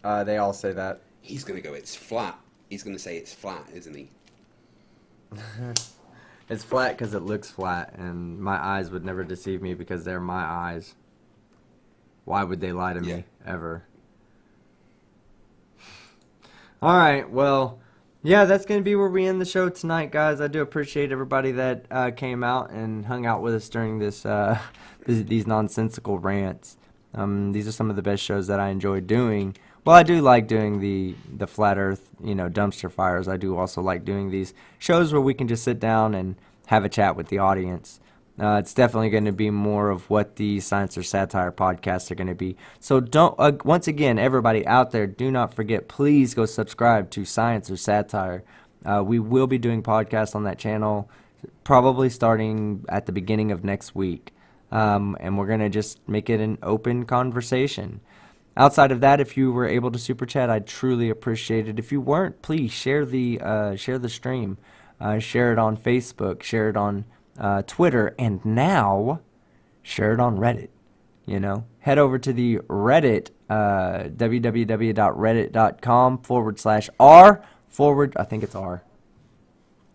They all say that. He's going to go, it's flat. He's going to say it's flat, isn't he? It's flat because it looks flat, and my eyes would never deceive me because they're my eyes. Why would they lie to me, ever? All right, well, Yeah, that's going to be where we end the show tonight, guys. I do appreciate everybody that came out and hung out with us during these nonsensical rants. These are some of the best shows that I enjoy doing. Well, I do like doing the flat Earth, dumpster fires. I do also like doing these shows where we can just sit down and have a chat with the audience. It's definitely going to be more of what the Science or Satire podcasts are going to be. So don't, once again, everybody out there, do not forget, please go subscribe to Science or Satire. We will be doing podcasts on that channel probably starting at the beginning of next week. And we're going to just make it an open conversation. Outside of that, if you were able to super chat, I'd truly appreciate it. If you weren't, please share the stream. Share it on Facebook, share it on Twitter, and now share it on Reddit. Head over to the Reddit, www.reddit.com/r/ I think it's R.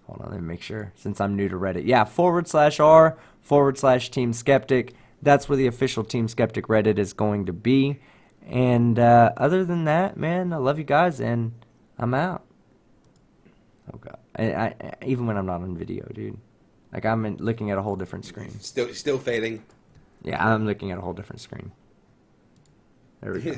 Hold on, let me make sure, since I'm new to Reddit. Yeah, /r/Team Skeptic. That's where the official Team Skeptic Reddit is going to be. And other than that, man, I love you guys, and I'm out. Oh, God. I even when I'm not on video, dude. Like, I'm looking at a whole different screen. Still fading. Yeah, I'm looking at a whole different screen. There we go.